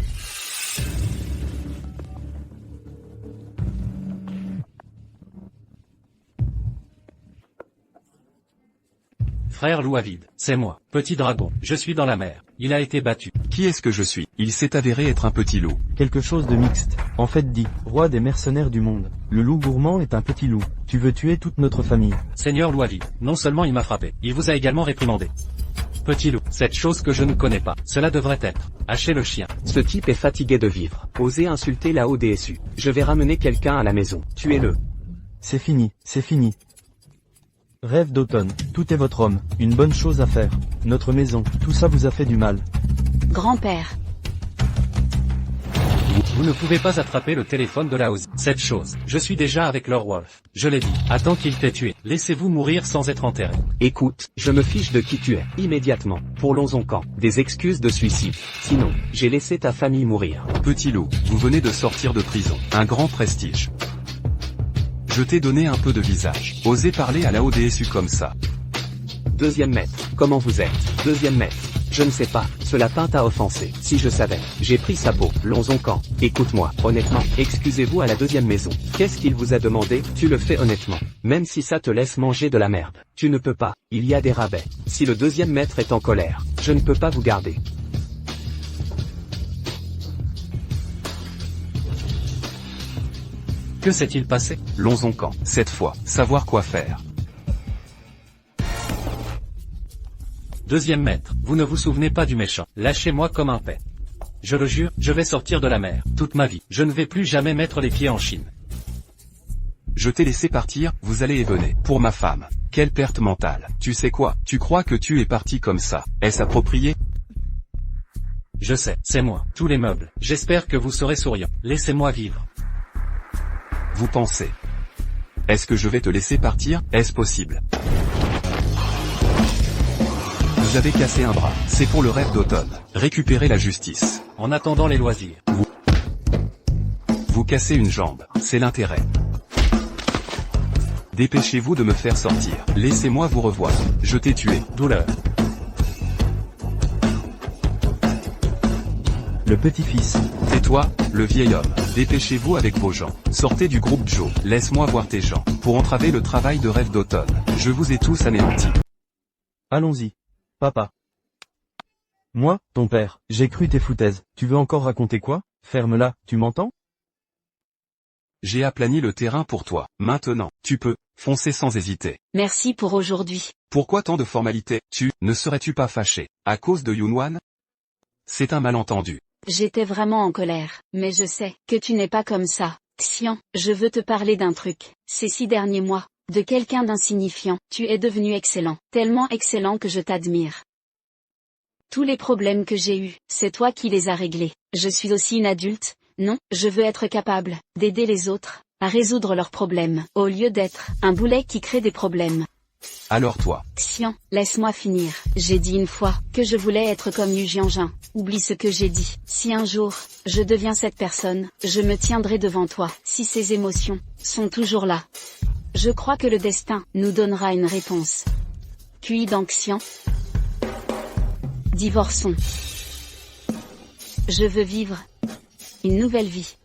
Frère Louavide, c'est moi, petit dragon, je suis dans la mer, il a été battu. Qui est-ce que je suis? Il s'est avéré être un petit loup. Quelque chose de mixte. En fait dit, roi des mercenaires du monde. Le loup gourmand est un petit loup. Tu veux tuer toute notre famille. Seigneur Louavide, non seulement il m'a frappé, il vous a également réprimandé. Petit loup, cette chose que je ne connais pas, cela devrait être. Hachez le chien. Ce type est fatigué de vivre. Osez insulter la ODSU. Je vais ramener quelqu'un à la maison. Tuez-le. C'est fini, c'est fini. Rêve d'automne, tout est votre homme, une bonne chose à faire. Notre maison, tout ça vous a fait du mal. Grand-père. Vous ne pouvez pas attraper le téléphone de la OSI. Cette chose, je suis déjà avec Lord Wolf. Je l'ai dit, attends qu'il t'ait tué. Laissez-vous mourir sans être enterré. Écoute, je me fiche de qui tu es. Immédiatement. Pour Lonzoncan. Des excuses de suicide. Sinon, j'ai laissé ta famille mourir. Petit loup, vous venez de sortir de prison. Un grand prestige. Je t'ai donné un peu de visage. Osez parler à la ODSU comme ça. Deuxième maître. Comment vous êtes? Deuxième maître. Je ne sais pas, ce lapin t'a offensé. Si je savais, j'ai pris sa peau. Lonzoncan, écoute-moi, honnêtement, excusez-vous à la deuxième maison. Qu'est-ce qu'il vous a demandé? Tu le fais honnêtement. Même si ça te laisse manger de la merde. Tu ne peux pas, il y a des rabais. Si le deuxième maître est en colère, je ne peux pas vous garder. Que s'est-il passé? Lonzoncan, cette fois, savoir quoi faire. Deuxième maître, vous ne vous souvenez pas du méchant. Lâchez-moi comme un pet. Je le jure, je vais sortir de la mer. Toute ma vie, je ne vais plus jamais mettre les pieds en Chine. Je t'ai laissé partir, vous allez et venez. Pour ma femme. Quelle perte mentale. Tu sais quoi? Tu crois que tu es parti comme ça? Est-ce approprié? Je sais, c'est moi. Tous les meubles. J'espère que vous serez souriant. Laissez-moi vivre. Vous pensez? Est-ce que je vais te laisser partir? Est-ce possible? Vous avez cassé un bras. C'est pour le rêve d'automne. Récupérez la justice. En attendant les loisirs. Vous cassez une jambe. C'est l'intérêt. Dépêchez-vous de me faire sortir. Laissez-moi vous revoir. Je t'ai tué. Douleur. Le petit-fils. Tais-toi, le vieil homme. Dépêchez-vous avec vos gens. Sortez du groupe Joe. Laisse-moi voir tes gens. Pour entraver le travail de rêve d'automne. Je vous ai tous anéantis. Allons-y. Papa. Moi, ton père, j'ai cru tes foutaises. Tu veux encore raconter quoi? Ferme-la, tu m'entends? J'ai aplani le terrain pour toi. Maintenant, tu peux foncer sans hésiter. Merci pour aujourd'hui. Pourquoi tant de formalités? Ne serais-tu pas fâché à cause de Yunwan? C'est un malentendu. J'étais vraiment en colère, mais je sais que tu n'es pas comme ça. Xian, je veux te parler d'un truc. Ces 6 derniers mois, de quelqu'un d'insignifiant, tu es devenu excellent, tellement excellent que je t'admire. Tous les problèmes que j'ai eus, c'est toi qui les as réglés. Je suis aussi une adulte, non, je veux être capable d'aider les autres à résoudre leurs problèmes, au lieu d'être un boulet qui crée des problèmes. Alors toi, Xian, laisse-moi finir. J'ai dit une fois que je voulais être comme Yu Jianjin. Oublie ce que j'ai dit. Si un jour, je deviens cette personne, je me tiendrai devant toi. Si ces émotions sont toujours là, je crois que le destin nous donnera une réponse. Puis dans Xian, divorçons. Je veux vivre une nouvelle vie.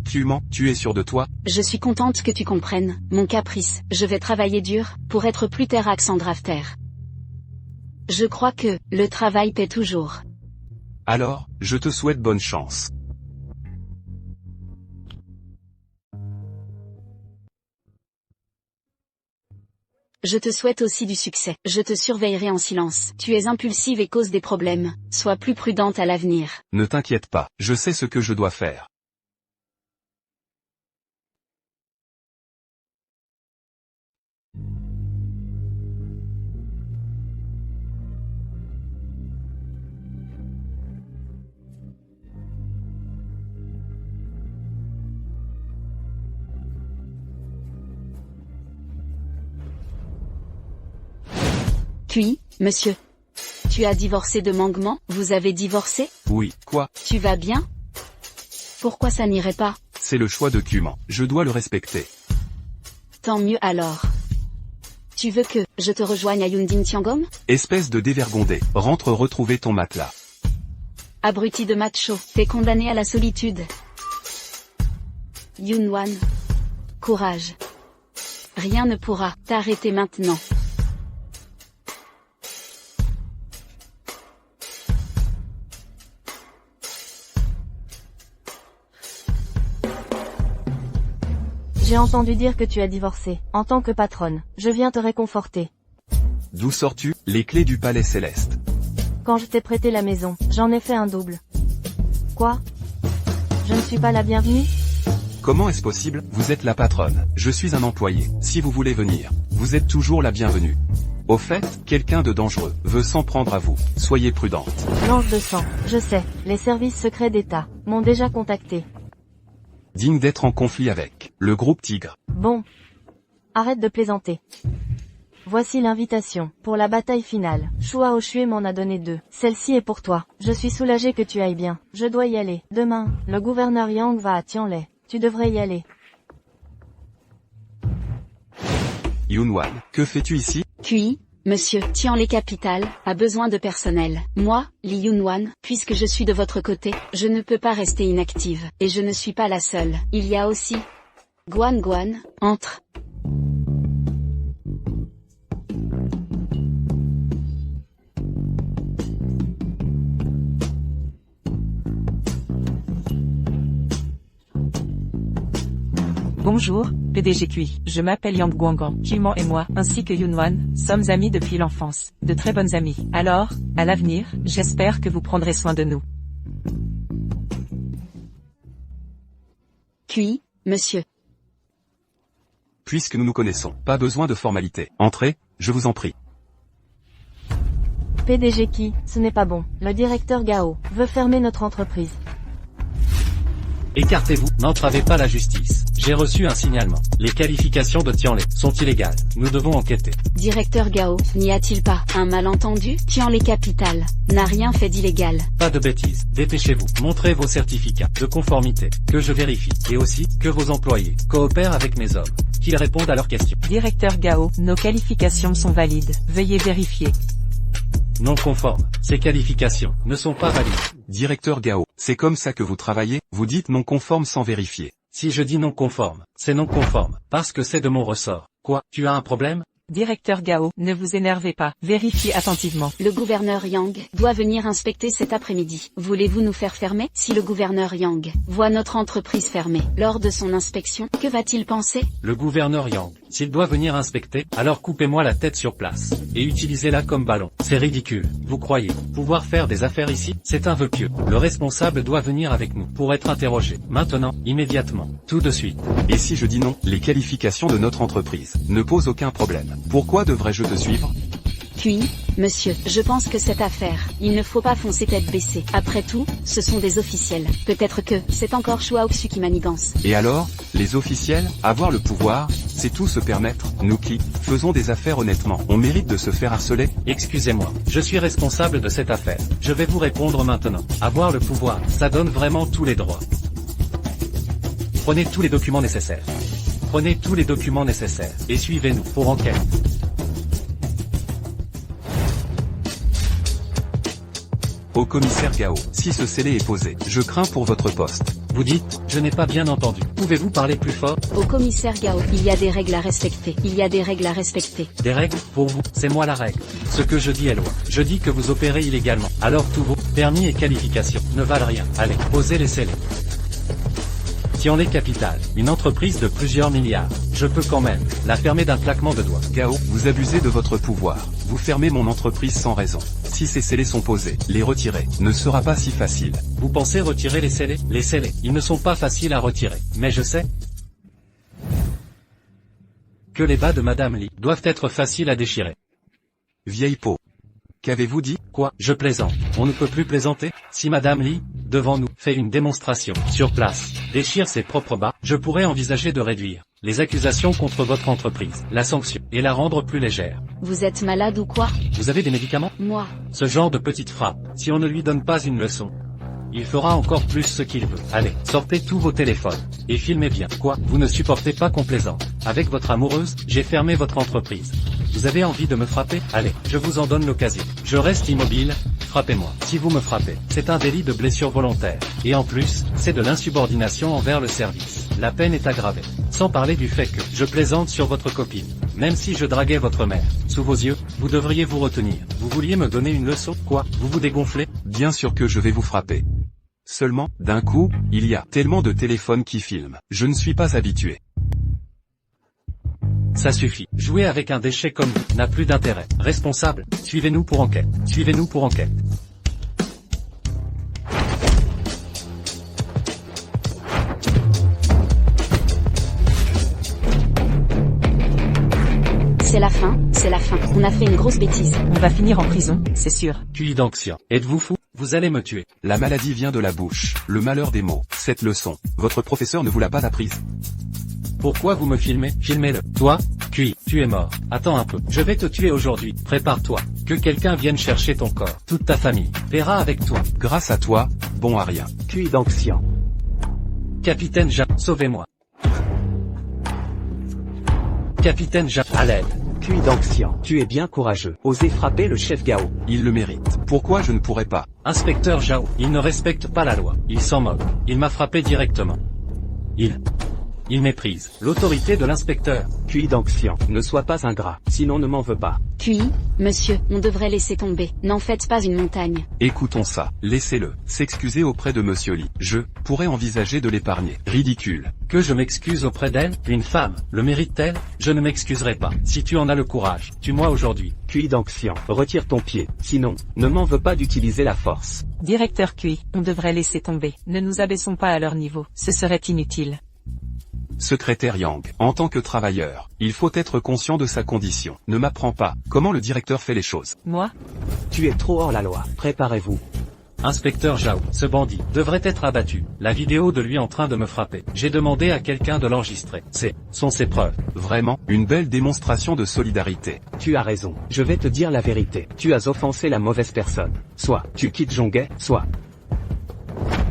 Cuman, tu es sûr de toi? Je suis contente que tu comprennes mon caprice. Je vais travailler dur pour être plus terrax en drafter. Je crois que le travail paie toujours. Alors, je te souhaite bonne chance. Je te souhaite aussi du succès. Je te surveillerai en silence. Tu es impulsive et cause des problèmes. Sois plus prudente à l'avenir. Ne t'inquiète pas, je sais ce que je dois faire. Puis, monsieur. Tu as divorcé de Mangman? Vous avez divorcé? Oui, quoi? Tu vas bien? Pourquoi ça n'irait pas? C'est le choix de Cuman, je dois le respecter. Tant mieux alors. Tu veux que je te rejoigne à Yundin Tiangong? Espèce de dévergondé, rentre retrouver ton matelas. Abruti de macho, t'es condamné à la solitude. Yunwan. Courage. Rien ne pourra t'arrêter maintenant. J'ai entendu dire que tu as divorcé. En tant que patronne, je viens te réconforter. D'où sors-tu? Les clés du palais céleste. Quand je t'ai prêté la maison, j'en ai fait un double. Quoi? Je ne suis pas la bienvenue? Comment est-ce possible? Vous êtes la patronne, je suis un employé. Si vous voulez venir, vous êtes toujours la bienvenue. Au fait, quelqu'un de dangereux veut s'en prendre à vous. Soyez prudente. Blanche de sang, je sais. Les services secrets d'État m'ont déjà contacté. Digne d'être en conflit avec le groupe Tigre. Bon. Arrête de plaisanter. Voici l'invitation, pour la bataille finale. Shua Oshue m'en a donné 2. Celle-ci est pour toi. Je suis soulagée que tu ailles bien. Je dois y aller. Demain, le gouverneur Yang va à Tianlai. Tu devrais y aller. Yunwan, que fais-tu ici? Puis, monsieur Tianlai Capital a besoin de personnel. Moi, Li Yunwan, puisque je suis de votre côté, je ne peux pas rester inactive. Et je ne suis pas la seule. Il y a aussi Guan Guan, entre. Bonjour, PDG QI. Je m'appelle Yang Guangguang. Cuman et moi, ainsi que Yunwan, sommes amis depuis l'enfance. De très bonnes amies. Alors, à l'avenir, j'espère que vous prendrez soin de nous. Puis, monsieur. Puisque nous nous connaissons, pas besoin de formalité. Entrez, je vous en prie. PDG qui, ce n'est pas bon. Le directeur Gao veut fermer notre entreprise. Écartez-vous, n'entravez pas la justice. J'ai reçu un signalement. Les qualifications de Tianlai sont illégales. Nous devons enquêter. Directeur Gao, n'y a-t-il pas un malentendu? Tianlai Capital n'a rien fait d'illégal. Pas de bêtises. Dépêchez-vous. Montrez vos certificats de conformité, que je vérifie. Et aussi, que vos employés coopèrent avec mes hommes, qu'ils répondent à leurs questions. Directeur Gao, nos qualifications sont valides. Veuillez vérifier. Non conforme. Ces qualifications ne sont pas valides. Directeur Gao, c'est comme ça que vous travaillez? Vous dites non conforme sans vérifier. Si je dis non conforme, c'est non conforme, parce que c'est de mon ressort. Quoi, tu as un problème? Directeur Gao, ne vous énervez pas. Vérifiez attentivement. Le gouverneur Yang doit venir inspecter cet après-midi. Voulez-vous nous faire fermer? Si le gouverneur Yang voit notre entreprise fermée lors de son inspection, que va-t-il penser? Le gouverneur Yang, s'il doit venir inspecter, alors coupez-moi la tête sur place, et utilisez-la comme ballon. C'est ridicule. Vous croyez pouvoir faire des affaires ici? C'est un vœu pieux. Le responsable doit venir avec nous, pour être interrogé. Maintenant, immédiatement, tout de suite. Et si je dis non? Les qualifications de notre entreprise ne posent aucun problème. Pourquoi devrais-je te suivre? Puis, monsieur, je pense que cette affaire, il ne faut pas foncer tête baissée. Après tout, ce sont des officiels. Peut-être que, c'est encore Chua Oxu qui manigance. Et alors, les officiels, avoir le pouvoir, c'est tout se permettre. Nous qui faisons des affaires honnêtement, on mérite de se faire harceler? Excusez-moi, je suis responsable de cette affaire. Je vais vous répondre maintenant. Avoir le pouvoir, ça donne vraiment tous les droits. Prenez tous les documents nécessaires. Prenez tous les documents nécessaires, et suivez-nous pour enquête. Au commissaire Gao, si ce scellé est posé, je crains pour votre poste. Vous dites, je n'ai pas bien entendu. Pouvez-vous parler plus fort? Au commissaire Gao, il y a des règles à respecter. Il y a des règles à respecter. Des règles, pour vous, c'est moi la règle. Ce que je dis est loi. Je dis que vous opérez illégalement. Alors tous vos permis et qualifications ne valent rien. Allez, posez les scellés. Si on est capital, une entreprise de plusieurs milliards, je peux quand même la fermer d'un claquement de doigts. Gao, vous abusez de votre pouvoir. Vous fermez mon entreprise sans raison. Si ces scellés sont posés, les retirer ne sera pas si facile. Vous pensez retirer les scellés? Les scellés, ils ne sont pas faciles à retirer. Mais je sais que les bas de Madame Li doivent être faciles à déchirer. Vieille peau. Qu'avez-vous dit? Quoi? Je plaisante. On ne peut plus plaisanter? Si Madame Li, devant nous, fait une démonstration, sur place, déchire ses propres bas, je pourrais envisager de réduire les accusations contre votre entreprise, la sanction, et la rendre plus légère. Vous êtes malade ou quoi? Vous avez des médicaments? Moi. Ce genre de petite frappe, si on ne lui donne pas une leçon, il fera encore plus ce qu'il veut. Allez, sortez tous vos téléphones, et filmez bien. Quoi? Vous ne supportez pas qu'on plaisante? Avec votre amoureuse, j'ai fermé votre entreprise. Vous avez envie de me frapper? Allez, je vous en donne l'occasion. Je reste immobile, frappez-moi. Si vous me frappez, c'est un délit de blessure volontaire. Et en plus, c'est de l'insubordination envers le service. La peine est aggravée. Sans parler du fait que je plaisante sur votre copine. Même si je draguais votre mère, sous vos yeux, vous devriez vous retenir. Vous vouliez me donner une leçon? Quoi? Vous vous dégonflez? Bien sûr que je vais vous frapper. Seulement, d'un coup, il y a tellement de téléphones qui filment. Je ne suis pas habitué. Ça suffit. Jouer avec un déchet comme vous n'a plus d'intérêt. Responsable, suivez-nous pour enquête. Suivez-nous pour enquête. C'est la fin, c'est la fin. On a fait une grosse bêtise. On va finir en prison, c'est sûr. QI d'anxien. Êtes-vous fou? Vous allez me tuer. La maladie vient de la bouche, le malheur des mots. Cette leçon, votre professeur ne vous l'a pas apprise? Pourquoi vous me filmez? Filmez-le. Toi, QI, tu es mort. Attends un peu. Je vais te tuer aujourd'hui. Prépare-toi. Que quelqu'un vienne chercher ton corps. Toute ta famille paiera avec toi. Grâce à toi, bon à rien. QI d'anxien. Capitaine Ja, sauvez-moi. Capitaine Ja, à l'aide. QI d'anxien. Tu es bien courageux. Osez frapper le chef Gao. Il le mérite. Pourquoi je ne pourrais pas? Inspecteur Zhao, il ne respecte pas la loi. Il s'en moque. Il m'a frappé directement. Il méprise l'autorité de l'inspecteur. QI d'anxien. Ne sois pas ingrat, sinon ne m'en veux pas. QI, monsieur, on devrait laisser tomber. N'en faites pas une montagne. Écoutons ça. Laissez-le s'excuser auprès de Monsieur Li. Je pourrais envisager de l'épargner. Ridicule. Que je m'excuse auprès d'elle? Une femme, le mérite-t-elle? Je ne m'excuserai pas. Si tu en as le courage, tue-moi aujourd'hui. QI d'anxien. Retire ton pied. Sinon, ne m'en veux pas d'utiliser la force. Directeur QI, on devrait laisser tomber. Ne nous abaissons pas à leur niveau. Ce serait inutile. Secrétaire Yang, en tant que travailleur, il faut être conscient de sa condition. Ne m'apprends pas comment le directeur fait les choses. Moi? Tu es trop hors la loi. Préparez-vous. Inspecteur Zhao, ce bandit devrait être abattu. La vidéo de lui en train de me frapper. J'ai demandé à quelqu'un de l'enregistrer. Sont ses preuves. Vraiment, une belle démonstration de solidarité. Tu as raison. Je vais te dire la vérité. Tu as offensé la mauvaise personne. Soit tu quittes Zhonghe, soit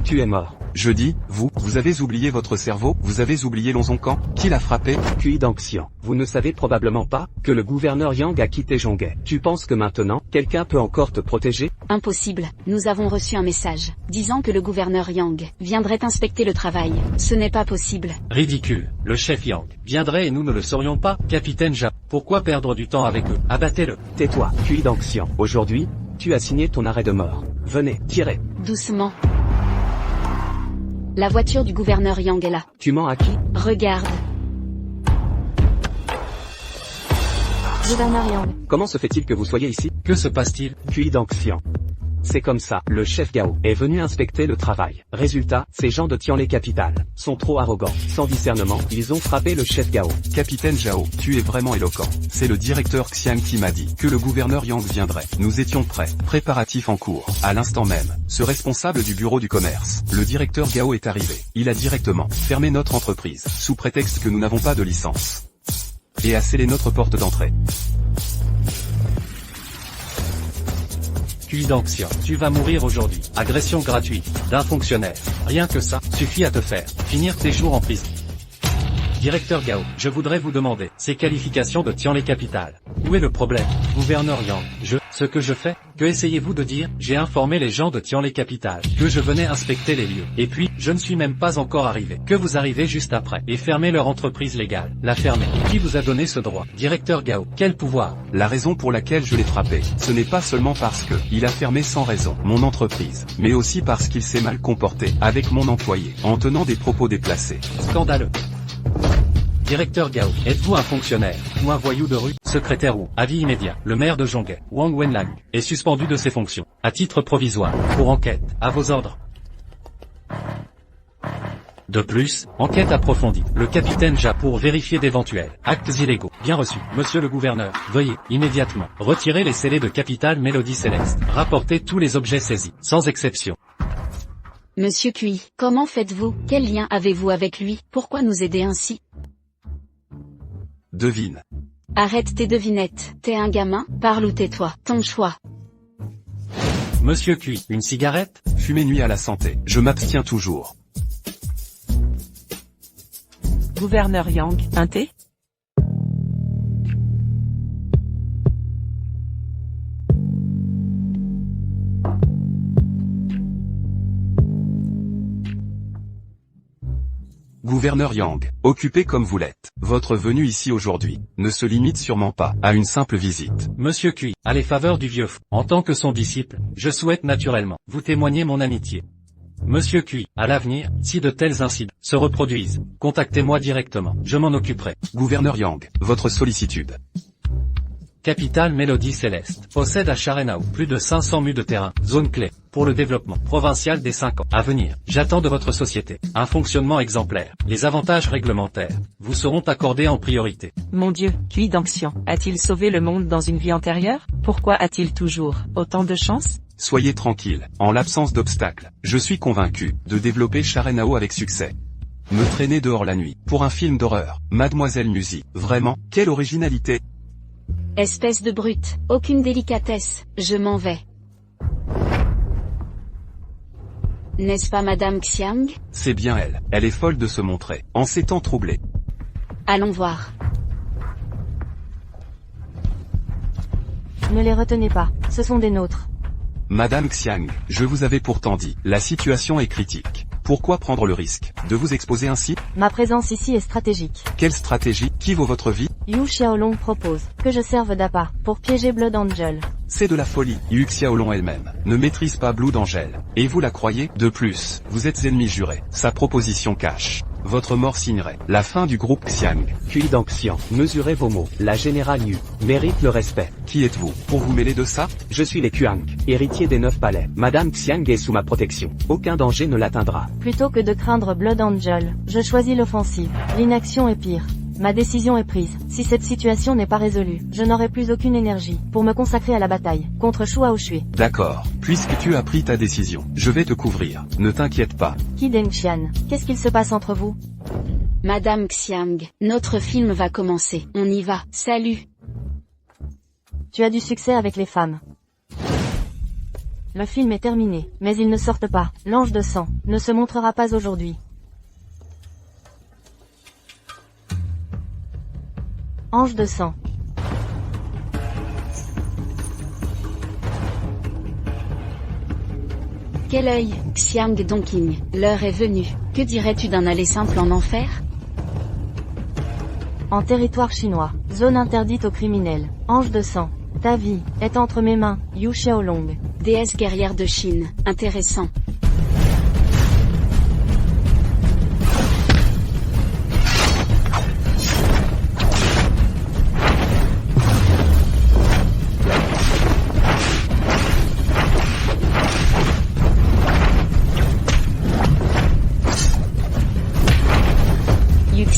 tu es mort. Je dis, vous avez oublié votre cerveau, vous avez oublié Lonzonkan, qui l'a frappé? QI d'anxien. Vous ne savez probablement pas que le gouverneur Yang a quitté Zhonghe. Tu penses que maintenant, quelqu'un peut encore te protéger? Impossible. Nous avons reçu un message disant que le gouverneur Yang viendrait inspecter le travail. Ce n'est pas possible. Ridicule. Le chef Yang viendrait et nous ne le saurions pas? Capitaine Ja, pourquoi perdre du temps avec eux? Abattez-le. Tais-toi, QI d'anxien. Aujourd'hui, tu as signé ton arrêt de mort. Venez, tirez. Doucement. La voiture du gouverneur Yang est là. Tu mens à qui? Regarde. Gouverneur Yang. Comment se fait-il que vous soyez ici? Que se passe-t-il? QI d'anxien. C'est comme ça, le chef Gao est venu inspecter le travail. Résultat, ces gens de Tianlai-Capitale sont trop arrogants. Sans discernement, ils ont frappé le chef Gao. Capitaine Zhao, tu es vraiment éloquent. C'est le directeur Xiang qui m'a dit que le gouverneur Yang viendrait. Nous étions prêts. Préparatifs en cours. À l'instant même, ce responsable du bureau du commerce, le directeur Gao est arrivé. Il a directement fermé notre entreprise, sous prétexte que nous n'avons pas de licence. Et a scellé notre porte d'entrée. Cui d'Anxian, tu vas mourir aujourd'hui. Agression gratuite d'un fonctionnaire. Rien que ça suffit à te faire finir tes jours en prison. Directeur Gao, je voudrais vous demander ces qualifications de Tianlai-Capitale. Où est le problème, gouverneur Yang? Ce que je fais, que essayez-vous de dire? J'ai informé les gens de Tianlai-Capitale que je venais inspecter les lieux. Et puis, je ne suis même pas encore arrivé. Que vous arrivez juste après et fermez leur entreprise légale. La fermer. Qui vous a donné ce droit? Directeur Gao, quel pouvoir? La raison pour laquelle je l'ai frappé, ce n'est pas seulement parce que il a fermé sans raison mon entreprise, mais aussi parce qu'il s'est mal comporté avec mon employé, en tenant des propos déplacés. Scandaleux. Directeur Gao, êtes-vous un fonctionnaire, ou un voyou de rue? Secrétaire Wu, avis immédiat, le maire de Zhonghe, Wang Wenlang, est suspendu de ses fonctions, à titre provisoire, pour enquête, à vos ordres. De plus, enquête approfondie, le capitaine Ja pour vérifier d'éventuels actes illégaux. Bien reçu, monsieur le gouverneur, veuillez, immédiatement, retirer les scellés de Capitale Mélodie Céleste, rapporter tous les objets saisis, sans exception. Monsieur Cui, comment faites-vous? Quel lien avez-vous avec lui? Pourquoi nous aider ainsi? Devine. Arrête tes devinettes. T'es un gamin? Parle ou tais-toi. Ton choix. Monsieur Cui, une cigarette? Fumer nuit à la santé. Je m'abstiens toujours. Gouverneur Yang, un thé? Gouverneur Yang, occupé comme vous l'êtes, votre venue ici aujourd'hui ne se limite sûrement pas à une simple visite. Monsieur Cui, à les faveurs du vieux fou, en tant que son disciple, je souhaite naturellement vous témoigner mon amitié. Monsieur Cui, à l'avenir, si de tels incidents se reproduisent, contactez-moi directement, je m'en occuperai. Gouverneur Yang, votre sollicitude. Capitale Mélodie Céleste possède à Charenao plus de 500 mu de terrain, zone clé, pour le développement provincial des 5 ans à venir. J'attends de votre société un fonctionnement exemplaire. Les avantages réglementaires vous seront accordés en priorité. Mon Dieu, Cui d'Anxian, a-t-il sauvé le monde dans une vie antérieure? Pourquoi a-t-il toujours autant de chance? Soyez tranquille, en l'absence d'obstacles, je suis convaincu de développer Charenao avec succès. Me traîner dehors la nuit, pour un film d'horreur, Mademoiselle Musi, vraiment, quelle originalité! Espèce de brute, aucune délicatesse, je m'en vais. N'est-ce pas Madame Xiang? C'est bien elle est folle de se montrer, en ces temps troublés. Allons voir. Ne les retenez pas, ce sont des nôtres. Madame Xiang, je vous avais pourtant dit, la situation est critique. Pourquoi prendre le risque de vous exposer ainsi? Ma présence ici est stratégique. Quelle stratégie? Qui vaut votre vie? Yu Xiaolong propose que je serve d'appât pour piéger Blood Angel. C'est de la folie. Yu Xiaolong elle-même ne maîtrise pas Blood Angel. Et vous la croyez? De plus, vous êtes ennemi juré. Sa proposition cache votre mort signerait la fin du groupe Xiang. Cui d'Anxian, mesurez vos mots. La générale Yu mérite le respect. Qui êtes-vous pour vous mêler de ça? Je suis les Kuang, héritier des 9 palais. Madame Xiang est sous ma protection. Aucun danger ne l'atteindra. Plutôt que de craindre Blood Angel, je choisis l'offensive. L'inaction est pire. Ma décision est prise. Si cette situation n'est pas résolue, je n'aurai plus aucune énergie pour me consacrer à la bataille contre Shuao Shui. D'accord. Puisque tu as pris ta décision, je vais te couvrir. Ne t'inquiète pas. Qi Dengxian, qu'est-ce qu'il se passe entre vous? Madame Xiang, notre film va commencer. On y va. Salut. Tu as du succès avec les femmes. Le film est terminé, mais ils ne sortent pas. L'ange de sang ne se montrera pas aujourd'hui. Ange de sang. Quel œil, Xiang Dongqing, l'heure est venue. Que dirais-tu d'un aller simple en enfer? En territoire chinois, zone interdite aux criminels. Ange de sang. Ta vie est entre mes mains, Yu Xiaolong. Déesse guerrière de Chine, intéressant.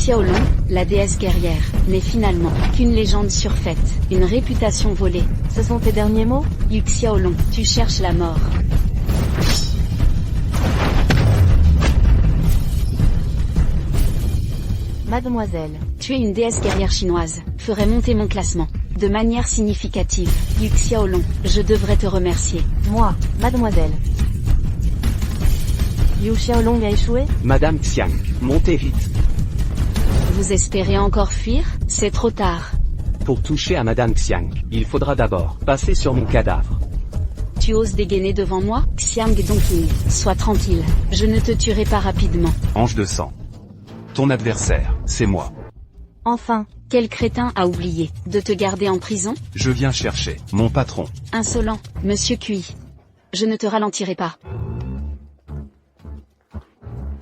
Xiaolong, la déesse guerrière, n'est finalement qu'une légende surfaite, une réputation volée. Ce sont tes derniers mots? Yu Xiaolong, tu cherches la mort. Mademoiselle. Tu es une déesse guerrière chinoise, ferais monter mon classement. De manière significative. Yu Xiaolong, je devrais te remercier. Moi, mademoiselle. Yu Xiaolong a échoué? Madame Xiang, montez vite. Vous espérez encore fuir? C'est trop tard. Pour toucher à Madame Xiang, il faudra d'abord passer sur mon cadavre. Tu oses dégainer devant moi? Xiang Dongqing, sois tranquille. Je ne te tuerai pas rapidement. Ange de sang. Ton adversaire, c'est moi. Enfin. Quel crétin a oublié de te garder en prison? Je viens chercher mon patron. Insolent, Monsieur Cui. Je ne te ralentirai pas.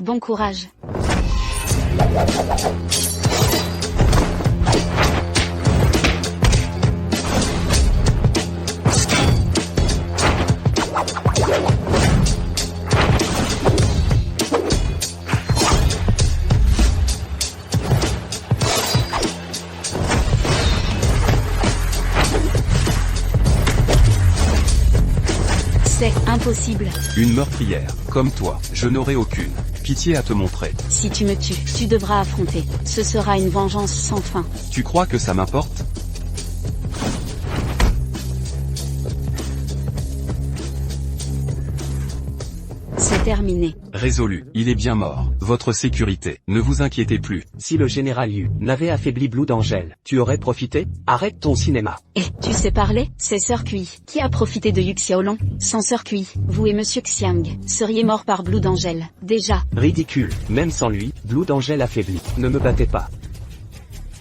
Bon courage. C'est impossible. Une meurtrière, comme toi, je n'aurai aucune pitié à te montrer. Si tu me tues, tu devras affronter. Ce sera une vengeance sans fin. Tu crois que ça m'importe? C'est terminé. Résolu, il est bien mort. Votre sécurité, ne vous inquiétez plus. Si le général Yu n'avait affaibli Blood Angel, tu aurais profité? Arrête ton cinéma. Et, tu sais parler? C'est Sœur Cui. Qui a profité de Yu Xiaolong? Sans Sœur Cui, vous et Monsieur Xiang seriez morts par Blood Angel. Déjà. Ridicule, même sans lui, Blood Angel affaibli. Ne me battez pas.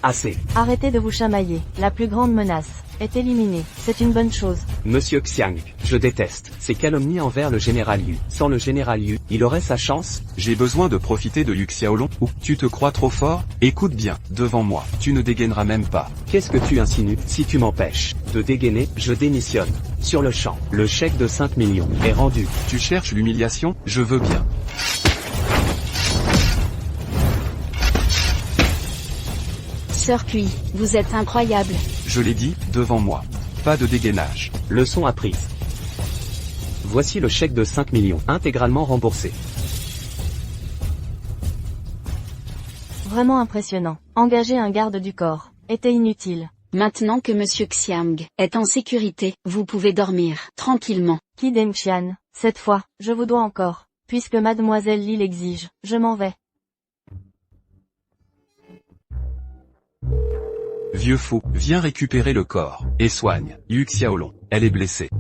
Assez. Arrêtez de vous chamailler. La plus grande menace est éliminée. C'est une bonne chose. Monsieur Xiang, je déteste ces calomnies envers le général Yu. Sans le général Yu, il aurait sa chance? J'ai besoin de profiter de Yu Xiaolong, ou tu te crois trop fort? Écoute bien, devant moi, tu ne dégaineras même pas. Qu'est-ce que tu insinues? Si tu m'empêches de dégainer, je démissionne. Sur le champ, le chèque de 5 millions est rendu. Tu cherches l'humiliation? Je veux bien. Sœur Cui, vous êtes incroyable. Je l'ai dit, devant moi. Pas de dégainage. Leçon apprise. Voici le chèque de 5 millions, intégralement remboursé. Vraiment impressionnant. Engager un garde du corps était inutile. Maintenant que Monsieur Xiang est en sécurité, vous pouvez dormir tranquillement. Qi Dengxian, cette fois, je vous dois encore. Puisque Mademoiselle Li l'exige, je m'en vais. Vieux fou, viens récupérer le corps, et soigne Yu Xiaolong, elle est blessée.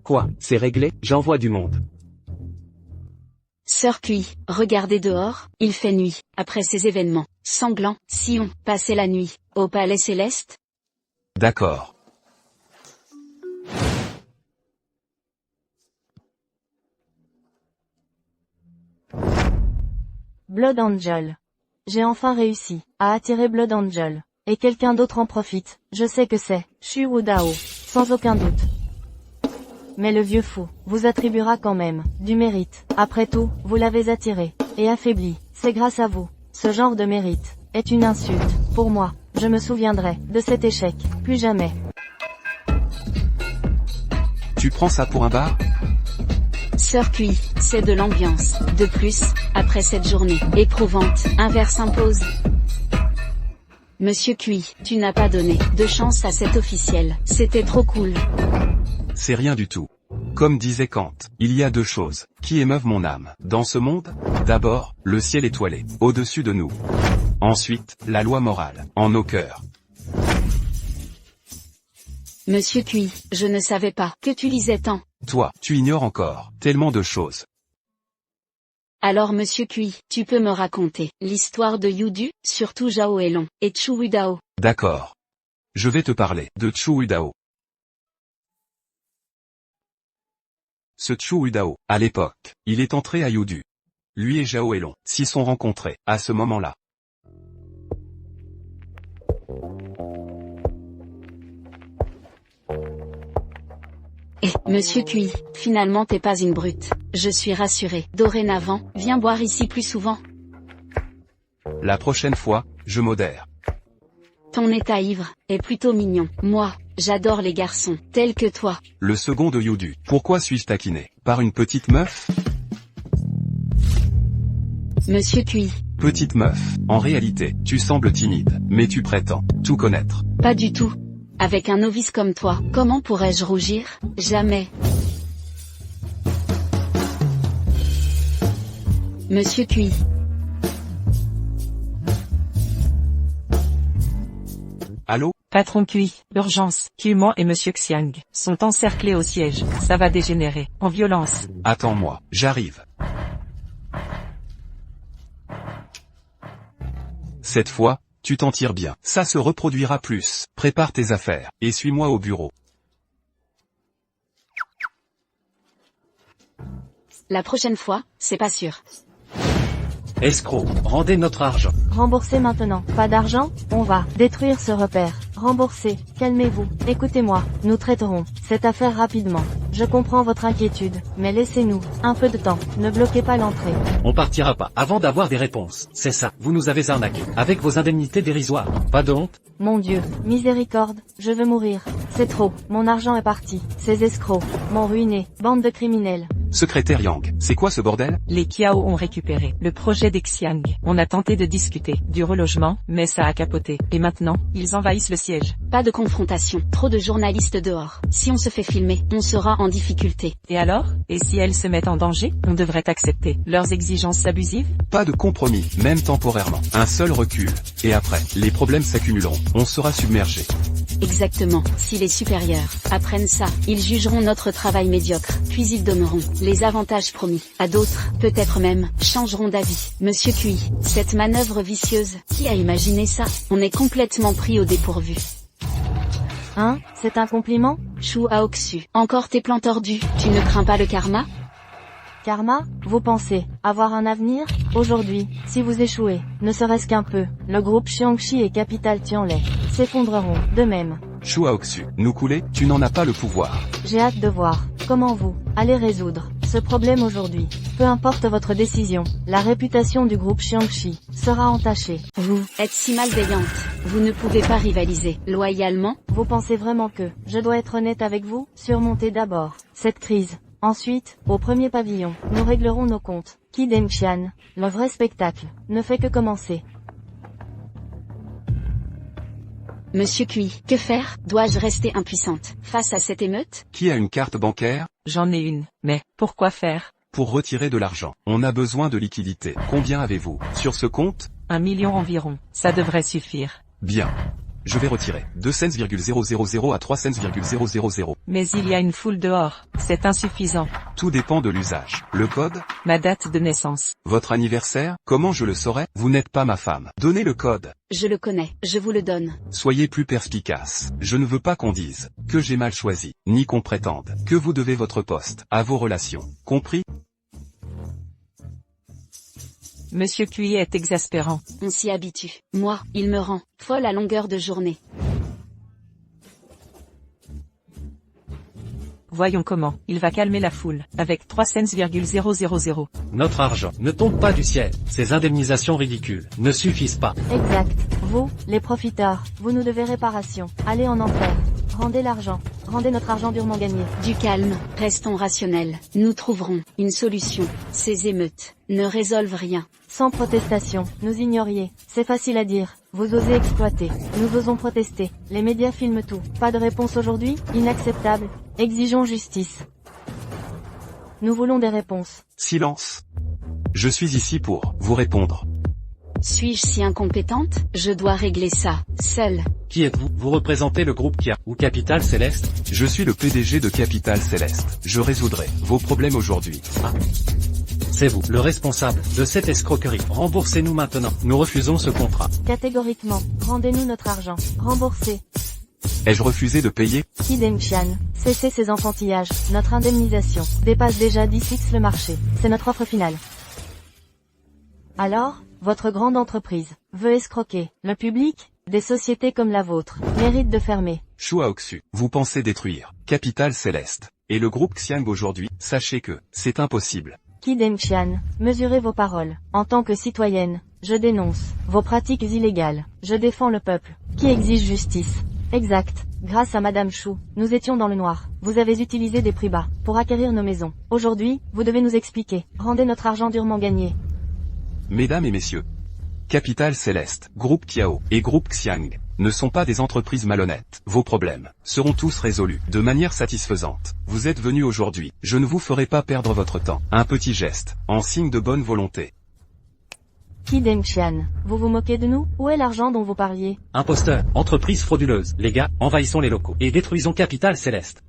Quoi, c'est réglé? J'envoie du monde. Sœur Cui, regardez dehors, il fait nuit. Après ces événements sanglants, si on passait la nuit au Palais Céleste? D'accord. Blood Angel. J'ai enfin réussi à attirer Blood Angel. Et quelqu'un d'autre en profite. Je sais que c'est Xu Wudao, sans aucun doute. Mais le vieux fou vous attribuera quand même du mérite. Après tout, vous l'avez attiré et affaibli. C'est grâce à vous. Ce genre de mérite est une insulte. Pour moi, je me souviendrai de cet échec. Plus jamais. Tu prends ça pour un bar? Sœur Cui, c'est de l'ambiance. De plus, après cette journée éprouvante, un verre s'impose. Monsieur Cui, tu n'as pas donné de chance à cet officiel. C'était trop cool. C'est rien du tout. Comme disait Kant, il y a deux choses qui émeuvent mon âme dans ce monde. D'abord, le ciel étoilé, au-dessus de nous. Ensuite, la loi morale, en nos cœurs. Monsieur Cui, je ne savais pas que tu lisais tant. Toi, tu ignores encore tellement de choses. Alors Monsieur Cui, tu peux me raconter l'histoire de Yudu, surtout Zhao Elong, et Chu Wudao. D'accord. Je vais te parler de Chu Wudao. Ce Chu Wudao, à l'époque, il est entré à Yudu. Lui et Zhao Elong s'y sont rencontrés, à ce moment-là. Eh, Monsieur Cui, finalement t'es pas une brute. Je suis rassuré. Dorénavant, viens boire ici plus souvent. La prochaine fois, je modère. Ton état ivre est plutôt mignon. Moi, j'adore les garçons, tels que toi. Le second de Yudu. Pourquoi suis-je taquiné? Par une petite meuf? Monsieur Cui, Petite meuf. En réalité, tu sembles timide, mais tu prétends tout connaître. pas du tout. Avec un novice comme toi, comment pourrais-je rougir? Jamais. Monsieur Cui, Allô? Patron Cui, urgence, Cuman et Monsieur Xiang sont encerclés au siège. Ça va dégénérer en violence. Attends-moi, j'arrive. Cette fois, tu t'en tires bien. Ça se reproduira plus. Prépare tes affaires, et suis-moi au bureau. la prochaine fois, c'est pas sûr. Escroc, rendez notre argent. Remboursez maintenant. Pas d'argent? On va détruire ce repère. Remboursez. Calmez-vous. Écoutez-moi. Nous traiterons cette affaire rapidement. Je comprends votre inquiétude, mais laissez-nous un peu de temps. Ne bloquez pas l'entrée. On partira pas avant d'avoir des réponses. C'est ça, vous nous avez arnaqués. Avec vos indemnités dérisoires. Pas de honte? Mon Dieu, miséricorde, je veux mourir. C'est trop. Mon argent est parti. Ces escrocs m'ont ruiné. Bande de criminels. Secrétaire Yang, c'est quoi ce bordel? Les Kiao ont récupéré le projet des Xiang. On a tenté de discuter du relogement, mais ça a capoté. Et maintenant, ils envahissent le siège. Pas de confrontation. Trop de journalistes dehors. Si on se fait filmer, on sera en difficulté. Et alors? Et si elles se mettent en danger? On devrait accepter leurs exigences abusives? Pas de compromis, même temporairement. Un seul recul. Et après, les problèmes s'accumuleront. On sera submergé. Exactement. Si les supérieurs apprennent ça, ils jugeront notre travail médiocre, puis ils donneront les avantages promis à d'autres, peut-être même, changeront d'avis. Monsieur Cui, cette manœuvre vicieuse, qui a imaginé ça? On est complètement pris au dépourvu. Hein? C'est un compliment? Chou Aoksu, encore tes plans tordus, tu ne crains pas le karma? Karma? Vous pensez avoir un avenir? Aujourd'hui, si vous échouez, ne serait-ce qu'un peu, le groupe Xiangxi et Capital Tianlai s'effondreront de même. Chou Aoksu, nous couler, tu n'en as pas le pouvoir. J'ai hâte de voir comment vous allez résoudre ce problème aujourd'hui. Peu importe votre décision, la réputation du groupe Xiangxi sera entachée. Vous êtes si malveillante, vous ne pouvez pas rivaliser loyalement? Vous pensez vraiment que je dois être honnête avec vous? Surmontez d'abord cette crise. Ensuite, au premier pavillon, nous réglerons nos comptes. Qi Dengxian, le vrai spectacle, ne fait que commencer. Monsieur Cui, que faire? Dois-je rester impuissante face à cette émeute? Qui a une carte bancaire? J'en ai une. Mais, pourquoi faire? Pour retirer de l'argent, on a besoin de liquidité. Combien avez-vous sur ce compte? 1 million environ. Ça devrait suffire. Bien. Je vais retirer de cents,000 à 300,000. Mais il y a une foule dehors. C'est insuffisant. Tout dépend de l'usage. Le code? Ma date de naissance. Votre anniversaire? Comment je le saurais? Vous n'êtes pas ma femme. Donnez le code. Je le connais, je vous le donne. Soyez plus perspicace. Je ne veux pas qu'on dise que j'ai mal choisi, ni qu'on prétende que vous devez votre poste à vos relations. Compris? Monsieur Cui est exaspérant. On s'y habitue. Moi, il me rend folle à longueur de journée. Voyons comment il va calmer la foule, avec 300,000. Notre argent ne tombe pas du ciel. Ces indemnisations ridicules ne suffisent pas. Exact. Vous, les profiteurs, vous nous devez réparation. Allez en enfer. Rendez l'argent. Rendez notre argent durement gagné. Du calme, restons rationnels. Nous trouverons une solution. Ces émeutes ne résolvent rien. Sans protestation, nous ignoriez. C'est facile à dire. Vous osez exploiter. Nous osons protester. Les médias filment tout. Pas de réponse aujourd'hui? Inacceptable. Exigeons justice. Nous voulons des réponses. Silence. Je suis ici pour vous répondre. Suis-je si incompétente? Je dois régler ça, seule. Qui êtes-vous? Vous représentez le groupe Kia, ou Capital Céleste? Je suis le PDG de Capital Céleste. Je résoudrai vos problèmes aujourd'hui. C'est vous, le responsable de cette escroquerie. Remboursez-nous maintenant. Nous refusons ce contrat. Catégoriquement, rendez-nous notre argent. Remboursez. Ai-je refusé de payer? Qi Dengxian, cessez ces enfantillages. Notre indemnisation dépasse déjà 10x le marché. C'est notre offre finale. Alors, votre grande entreprise veut escroquer le public? Des sociétés comme la vôtre méritent de fermer. Chou Aoksu, vous pensez détruire Capital Céleste et le groupe Xiang aujourd'hui? Sachez que c'est impossible. Qi Dengxian, mesurez vos paroles. En tant que citoyenne, Je dénonce vos pratiques illégales. Je défends le peuple, qui exige justice. Exact. Grâce à Madame Chou, nous étions dans le noir. Vous avez utilisé des prix bas pour acquérir nos maisons. Aujourd'hui, vous devez nous expliquer. Rendez notre argent durement gagné. Mesdames et messieurs, Capital Céleste, Groupe Kiao et Groupe Xiang ne sont pas des entreprises malhonnêtes. Vos problèmes seront tous résolus de manière satisfaisante. Vous êtes venus aujourd'hui, je ne vous ferai pas perdre votre temps. Un petit geste, en signe de bonne volonté. Qui Deng-Xian, vous vous moquez de nous? Où est l'argent dont vous parliez? Imposteur, entreprise frauduleuse. Les gars, envahissons les locaux et détruisons Capital Céleste.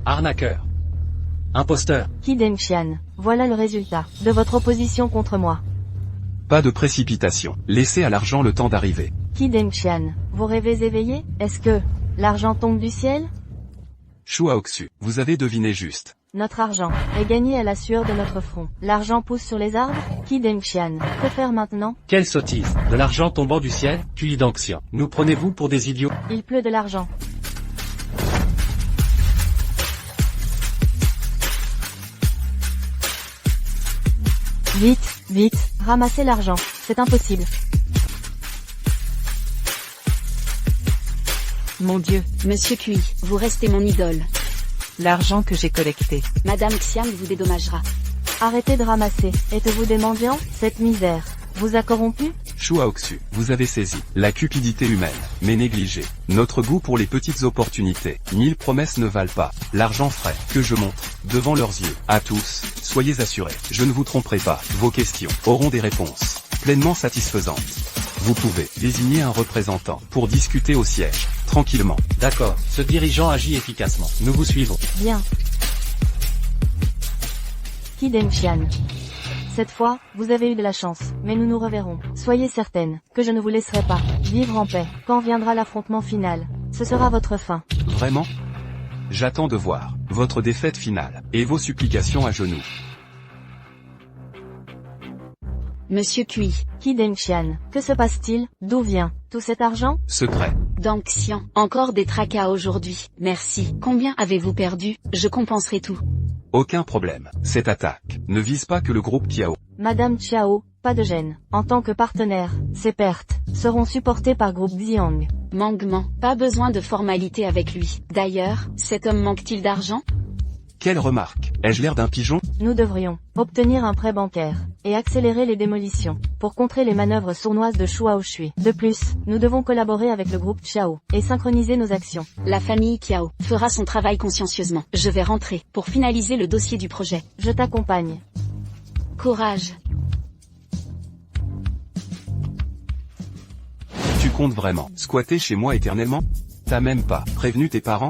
Arnaqueur. Imposteur. Qui Deng-Xian, voilà le résultat de votre opposition contre moi. Pas de précipitation, laissez à l'argent le temps d'arriver. Qui Deng-Xian, vous rêvez éveillé? Est-ce que l'argent tombe du ciel? Shu Aoxu, vous avez deviné juste. Notre argent est gagné à la sueur de notre front. L'argent pousse sur les arbres? Qui Deng-Xian, que faire maintenant? Quelle sottise. De l'argent tombant du ciel, Qui Deng-Xian. Nous prenez-vous pour des idiots? Il pleut de l'argent. Vite, vite, ramassez l'argent. C'est impossible. Mon Dieu, Monsieur Cui, vous restez mon idole. l'argent que j'ai collecté. Madame Xiang vous dédommagera. Arrêtez de ramasser. Êtes-vous des mendiants? Cette misère vous a corrompu? Shu Aoxu, vous avez saisi la cupidité humaine, mais négligée notre goût pour les petites opportunités. 1000 promesses ne valent pas l'argent frais que je montre devant leurs yeux. À tous, soyez assurés, je ne vous tromperai pas. Vos questions auront des réponses pleinement satisfaisantes. Vous pouvez désigner un représentant pour discuter au siège, tranquillement. D'accord, ce dirigeant agit efficacement. Nous vous suivons. Bien. Qui Deng-Xian. Cette fois, vous avez eu de la chance, mais nous nous reverrons. Soyez certaine que je ne vous laisserai pas vivre en paix. Quand viendra l'affrontement final, ce sera votre fin. Vraiment? J'attends de voir votre défaite finale et vos supplications à genoux. Monsieur Cui. Qui Deng-Xian, que se passe-t-il? D'où vient tout cet argent? Secret. Deng Xian. Encore des tracas aujourd'hui. Merci. Combien avez-vous perdu? Je compenserai tout. Aucun problème. Cette attaque ne vise pas que le groupe Kiao. Madame Chiao, pas de gêne. En tant que partenaire, ces pertes seront supportées par groupe Xiang. Mangement. Pas besoin de formalité avec lui. D'ailleurs, cet homme manque-t-il d'argent? Quelle remarque. Ai-je l'air d'un pigeon? Nous devrions obtenir un prêt bancaire et accélérer les démolitions pour contrer les manœuvres sournoises de Shu Aoshui. De plus, nous devons collaborer avec le groupe Chiao et synchroniser nos actions. La famille Kiao fera son travail consciencieusement. Je vais rentrer pour finaliser le dossier du projet. Je t'accompagne. Courage. Tu comptes vraiment squatter chez moi éternellement? T'as même pas prévenu tes parents?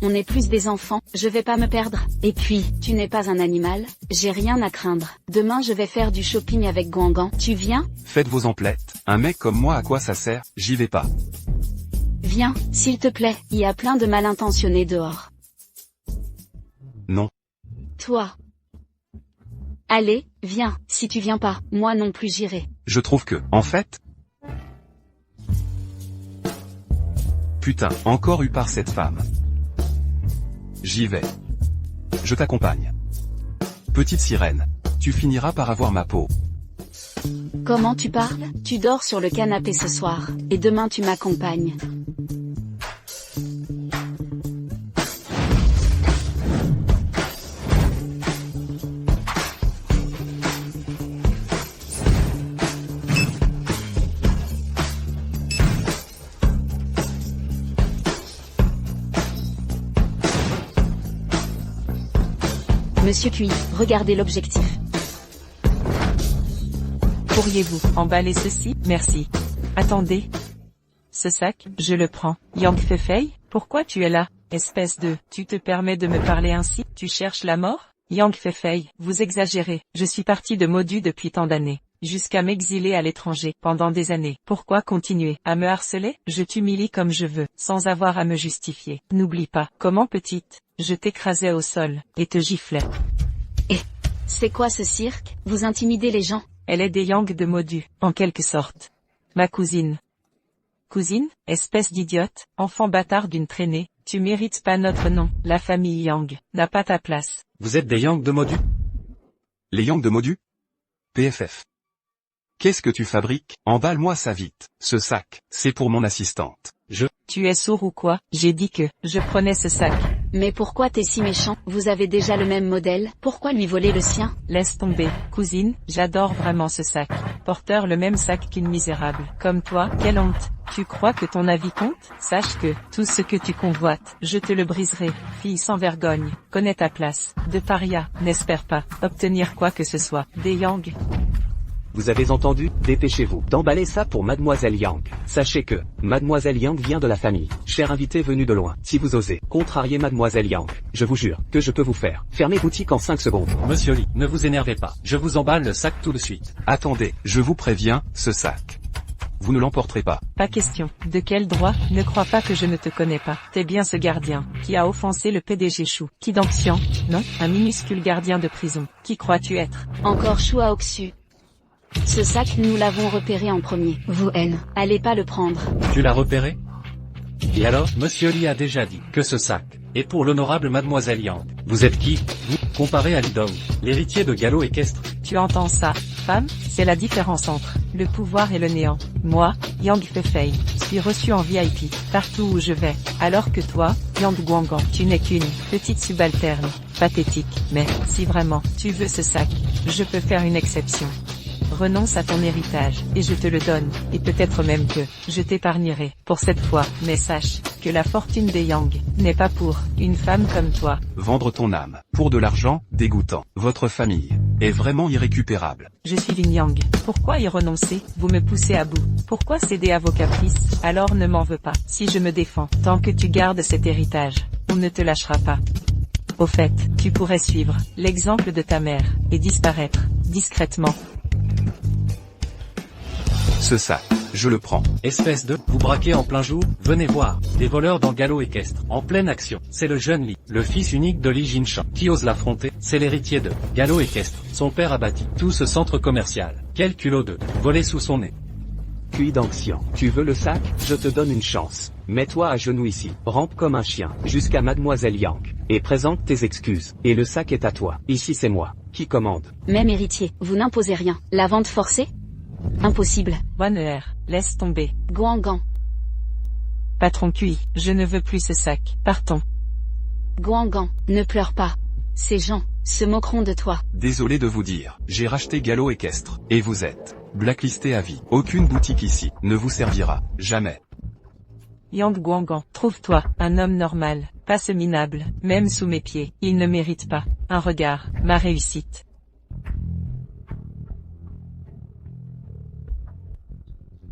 On est plus des enfants, je vais pas me perdre. Et puis, tu n'es pas un animal, j'ai rien à craindre. Demain je vais faire du shopping avec Guangan. Tu viens? Faites vos emplettes. Un mec comme moi à quoi ça sert? J'y vais pas. Viens, s'il te plaît, il y a plein de mal intentionnés dehors. Non. Toi. Allez, viens, si tu viens pas, moi non plus j'irai. Je trouve que, en fait... Putain, encore eu par cette femme. J'y vais. Je t'accompagne. Petite sirène, tu finiras par avoir ma peau. Comment tu parles? Tu dors sur le canapé ce soir, et demain tu m'accompagnes. Monsieur Cui, regardez l'objectif. Pourriez-vous emballer ceci? Merci. Attendez. Ce sac, je le prends. Yang Feifei, pourquoi tu es là? Espèce de, tu te permets de me parler ainsi? Tu cherches la mort? Yang Feifei, vous exagérez. Je suis parti de Modu depuis tant d'années. Jusqu'à m'exiler à l'étranger, pendant des années. Pourquoi continuer à me harceler? Je t'humilie comme je veux, sans avoir à me justifier. N'oublie pas, comment petite, je t'écrasais au sol, et te giflais. Et, c'est quoi ce cirque? Vous intimidez les gens? Elle est des Yang de Modu, en quelque sorte. Ma cousine. Cousine, espèce d'idiote, enfant bâtard d'une traînée, Tu mérites pas notre nom. La famille Yang n'a pas ta place. Vous êtes des Yang de Modu? Les Yang de Modu? PFF. Qu'est-ce que tu fabriques? Emballe-moi ça vite. Ce sac, c'est pour mon assistante. Tu es sourd ou quoi? J'ai dit que je prenais ce sac. Mais pourquoi t'es si méchant? Vous avez déjà le même modèle, pourquoi lui voler le sien? Laisse tomber, cousine, j'adore vraiment ce sac. Porteur le même sac qu'une misérable. Comme toi, quelle honte. Tu crois que ton avis compte? Sache que, tout ce que tu convoites, je te le briserai. Fille sans vergogne, connais ta place. De paria, n'espère pas obtenir quoi que ce soit. Des Yang. Vous avez entendu? Dépêchez-vous d'emballer ça pour Mademoiselle Yang. Sachez que, Mademoiselle Yang vient de la famille. Cher invité venu de loin, si vous osez contrarier Mademoiselle Yang, je vous jure que je peux vous faire fermer boutique en 5 secondes. Monsieur Lee, ne vous énervez pas. Je vous emballe le sac tout de suite. Attendez, je vous préviens, ce sac. Vous ne l'emporterez pas. Pas question. De quel droit? Ne crois pas que je ne te connais pas. T'es bien ce gardien, qui a offensé le PDG Chou. Qui donc Xian? Non, un minuscule gardien de prison. Qui crois-tu être? Encore Chou à Oxu. Ce sac nous l'avons repéré en premier. Vous haine, allez pas le prendre. Tu l'as repéré? Et alors, Monsieur Lee a déjà dit que ce sac est pour l'honorable Mademoiselle Yang. Vous êtes qui, vous, comparé à Li Dong, l'héritier de galop équestre? Tu entends ça, femme? C'est la différence entre le pouvoir et le néant. Moi, Yang Fefei, suis reçu en VIP, partout où je vais, alors que toi, Yang Guangguang, tu n'es qu'une petite subalterne. Pathétique, mais, si vraiment, tu veux ce sac, je peux faire une exception. Renonce à ton héritage, et je te le donne, et peut-être même que, je t'épargnerai, pour cette fois, mais sache, que la fortune des Yang, n'est pas pour, une femme comme toi. Vendre ton âme, pour de l'argent, dégoûtant. Votre famille, est vraiment irrécupérable. Je suis une Yang. Pourquoi y renoncer? Vous me poussez à bout. Pourquoi céder à vos caprices? Alors ne m'en veux pas. Si je me défends, tant que tu gardes cet héritage, on ne te lâchera pas. Au fait, tu pourrais suivre, l'exemple de ta mère, et disparaître, discrètement. Ce sac, je le prends. Espèce de, vous braquez en plein jour, venez voir, des voleurs dans galop équestre, en pleine action. C'est le jeune Li, le fils unique de Li Jinshan, qui ose l'affronter, c'est l'héritier de galop équestre. Son père a bâti tout ce centre commercial. Quel culot de voler sous son nez. Cui d'Anxian, tu veux le sac? Je te donne une chance. Mets-toi à genoux ici, rampe comme un chien, jusqu'à Mademoiselle Yang, et présente tes excuses. Et le sac est à toi. Ici c'est moi, qui commande. Même héritier, vous n'imposez rien. La vente forcée? Impossible. Wanner, laisse tomber. Guangguang. Patron Cui, je ne veux plus ce sac. Partons. Guangguang, ne pleure pas. Ces gens se moqueront de toi. Désolé de vous dire, j'ai racheté galop équestre, et vous êtes blacklisté à vie. Aucune boutique ici ne vous servira, jamais. Yang Guangguang, trouve-toi un homme normal, pas ce minable, même sous mes pieds. Il ne mérite pas un regard, ma réussite.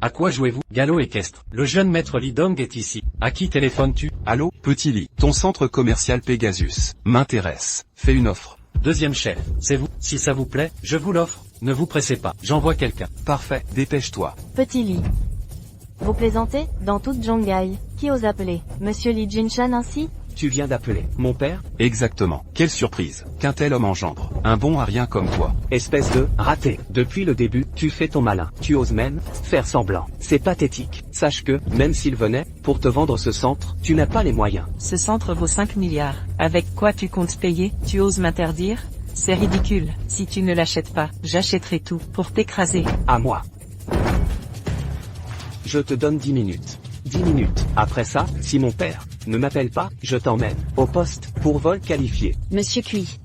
À quoi jouez-vous? Galop équestre. Le jeune maître Li Dong est ici. À qui téléphones-tu? Allô, petit Li, ton centre commercial Pegasus m'intéresse. Fais une offre. Deuxième chef, c'est vous. Si ça vous plaît, je vous l'offre. Ne vous pressez pas, j'envoie quelqu'un. Parfait, dépêche-toi. Petit Li. Vous plaisantez? Dans toute Zhonghai, qui ose appeler Monsieur Li Jinshan ainsi? Tu viens d'appeler mon père? Exactement. Quelle surprise. Qu'un tel homme engendre. Un bon à rien comme toi. Espèce de raté. Depuis le début, tu fais ton malin. Tu oses même faire semblant. C'est pathétique. Sache que, même s'il venait, pour te vendre ce centre, tu n'as pas les moyens. Ce centre vaut 5 milliards. Avec quoi tu comptes payer? Tu oses m'interdire? C'est ridicule. Si tu ne l'achètes pas, j'achèterai tout, pour t'écraser. À moi. Je te donne 10 minutes. 10 minutes. Après ça, si mon père ne m'appelle pas, je t'emmène au poste pour vol qualifié. Monsieur Cui.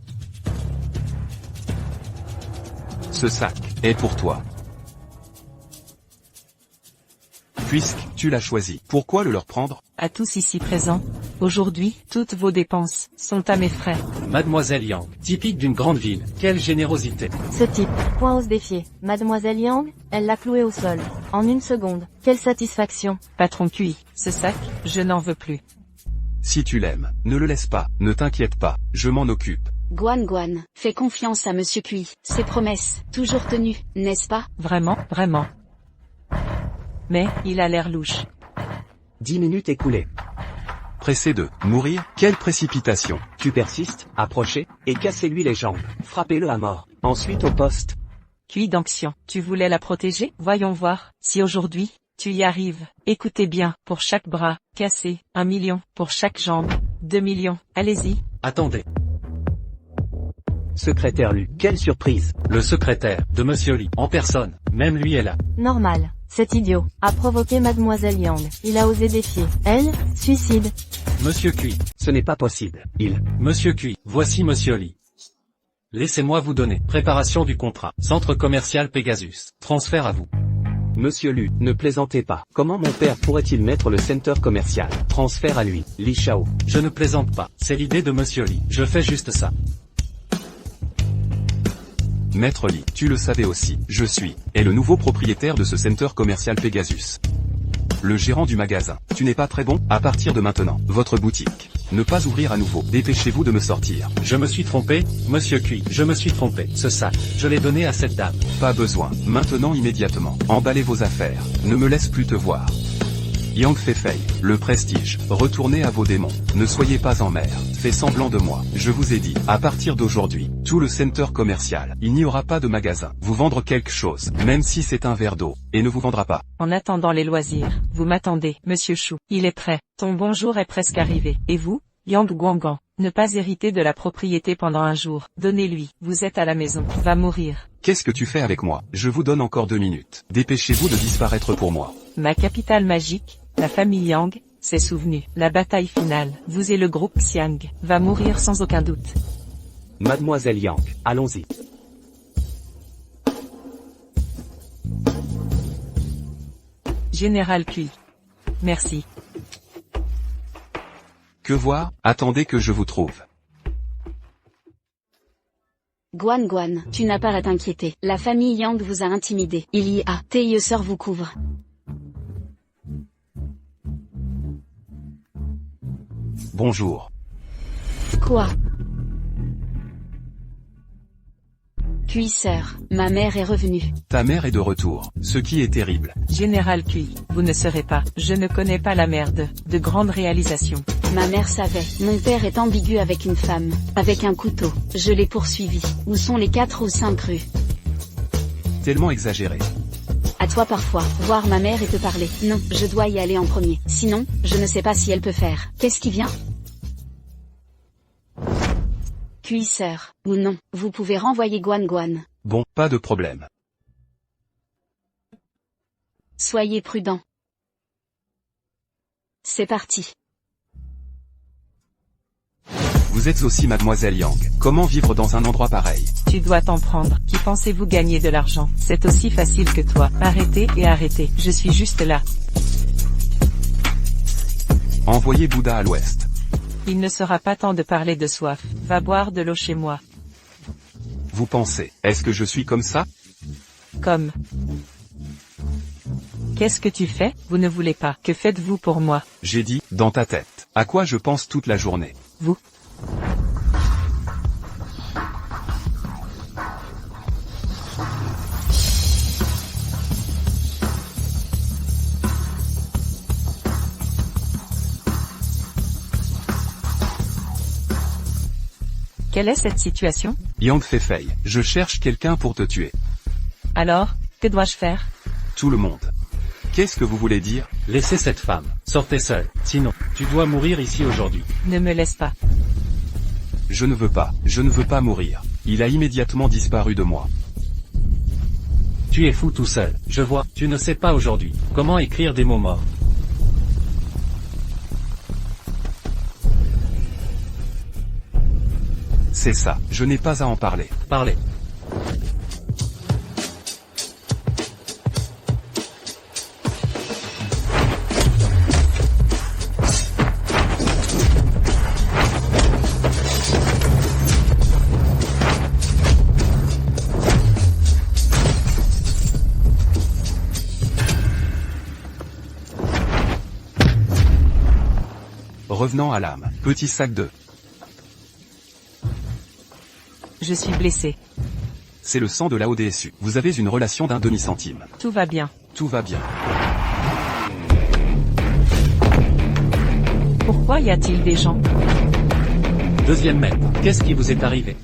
Ce sac est pour toi. Puisque tu l'as choisi, pourquoi le leur prendre? À tous ici présents, aujourd'hui, toutes vos dépenses sont à mes frais. Mademoiselle Yang, typique d'une grande ville. Quelle générosité. Ce type, point ose défier. Mademoiselle Yang, elle l'a cloué au sol. En 1 seconde. Quelle satisfaction. Patron Cui, ce sac, je n'en veux plus. Si tu l'aimes, ne le laisse pas, ne t'inquiète pas, je m'en occupe. Guan, fais confiance à Monsieur Cui. Ses promesses, toujours tenues, n'est-ce pas? Vraiment, vraiment. Mais, il a l'air louche. 10 minutes écoulées. Pressé de mourir? Quelle précipitation. Tu persistes, approchez, et cassez-lui les jambes. Frappez-le à mort. Ensuite au poste. Cui d'Anxian, tu voulais la protéger? Voyons voir, si aujourd'hui, Tu y arrives. Écoutez bien, pour chaque bras cassé, 1 million, pour chaque jambe, 2 millions. Allez-y. Attendez. Secrétaire Lu, quelle surprise. Le secrétaire de Monsieur Lee, en personne, même lui est là. Normal. Cet idiot a provoqué Mademoiselle Yang. Il a osé défier. Elle, suicide. Monsieur Cui. Ce n'est pas possible. Monsieur Cui, voici Monsieur Lee. Laissez-moi vous donner. Préparation du contrat. Centre commercial Pegasus. Transfert à vous. Monsieur Lu, ne plaisantez pas. Comment mon père pourrait-il mettre le center commercial? Transfert à lui, Li Shao. Je ne plaisante pas. C'est l'idée de Monsieur Lee. Je fais juste ça. Maître Lee, tu le savais aussi, je suis, est le nouveau propriétaire de ce center commercial Pegasus. Le gérant du magasin. Tu n'es pas très bon? À partir de maintenant, votre boutique. Ne pas ouvrir à nouveau. Dépêchez-vous de me sortir. Je me suis trompé, Monsieur Cui. Je me suis trompé. Ce sac, je l'ai donné à cette dame. Pas besoin. Maintenant immédiatement. Emballez vos affaires. Ne me laisse plus te voir. Yang Feifei, le prestige. Retournez à vos démons. Ne soyez pas en mer. Fais semblant de moi. Je vous ai dit, à partir d'aujourd'hui, tout le center commercial, il n'y aura pas de magasin. Vous vendre quelque chose, même si c'est un verre d'eau, et ne vous vendra pas. En attendant les loisirs, vous m'attendez, Monsieur Chou. Il est prêt. Ton bonjour est presque arrivé. Et vous, Yang Guanggan, ne pas hériter de la propriété pendant un jour. Donnez-lui. Vous êtes à la maison. Va mourir. Qu'est-ce que tu fais avec moi? Je vous donne encore 2 minutes. Dépêchez-vous de disparaître pour moi. Ma capitale magique, la famille Yang, s'est souvenue. La bataille finale, vous et le groupe Xiang, va mourir sans aucun doute. Mademoiselle Yang, allons-y. Général Cui. Merci. Que voir? Attendez que je vous trouve. Guan Guan, tu n'as pas à t'inquiéter. La famille Yang vous a intimidé. Il y a, Tes sœurs vous couvre. Bonjour. Quoi? Cuisseur, ma mère est revenue. Ta mère est de retour, ce qui est terrible. Général Cui, vous ne serez pas. Je ne connais pas la merde. De grandes réalisations. Ma mère savait. Mon père est ambigu avec une femme. Avec un couteau. Je l'ai poursuivi. Où sont les 4 ou 5 rues? Tellement exagéré. À toi parfois, voir ma mère et te parler. Non, je dois y aller en premier. Sinon, je ne sais pas si elle peut faire. Qu'est-ce qui vient? Cuisseur, ou non, vous pouvez renvoyer Guan Guan. Bon, pas de problème. Soyez prudent. C'est parti. Vous êtes aussi Mademoiselle Yang. Comment vivre dans un endroit pareil? Tu dois t'en prendre. Qui pensez-vous gagner de l'argent? C'est aussi facile que toi. Arrêtez et arrêtez. Je suis juste là. Envoyez Bouddha à l'ouest. Il ne sera pas temps de parler de soif. Va boire de l'eau chez moi. Vous pensez, est-ce que je suis comme ça? Comme. Qu'est-ce que tu fais? Vous ne voulez pas. Que faites-vous pour moi? J'ai dit, dans ta tête. À quoi je pense toute la journée? Vous. Quelle est cette situation? Yang Feifei, je cherche quelqu'un pour te tuer. Alors, que dois-je faire? Tout le monde. Qu'est-ce que vous voulez dire? Laissez cette femme. Sortez seule. Sinon, tu dois mourir ici aujourd'hui. Ne me laisse pas. Je ne veux pas mourir. Il a immédiatement disparu de moi. Tu es fou tout seul. Je vois, tu ne sais pas aujourd'hui comment écrire des mots morts. C'est ça, je n'ai pas à en parler. Parlez. Revenant à l'âme, petit sac de... Je suis blessé. C'est le sang de la ODSU. Vous avez une relation d'un demi-centime. Tout va bien. Tout va bien. Pourquoi y a-t-il des gens? Deuxième maître, qu'est-ce qui vous est arrivé?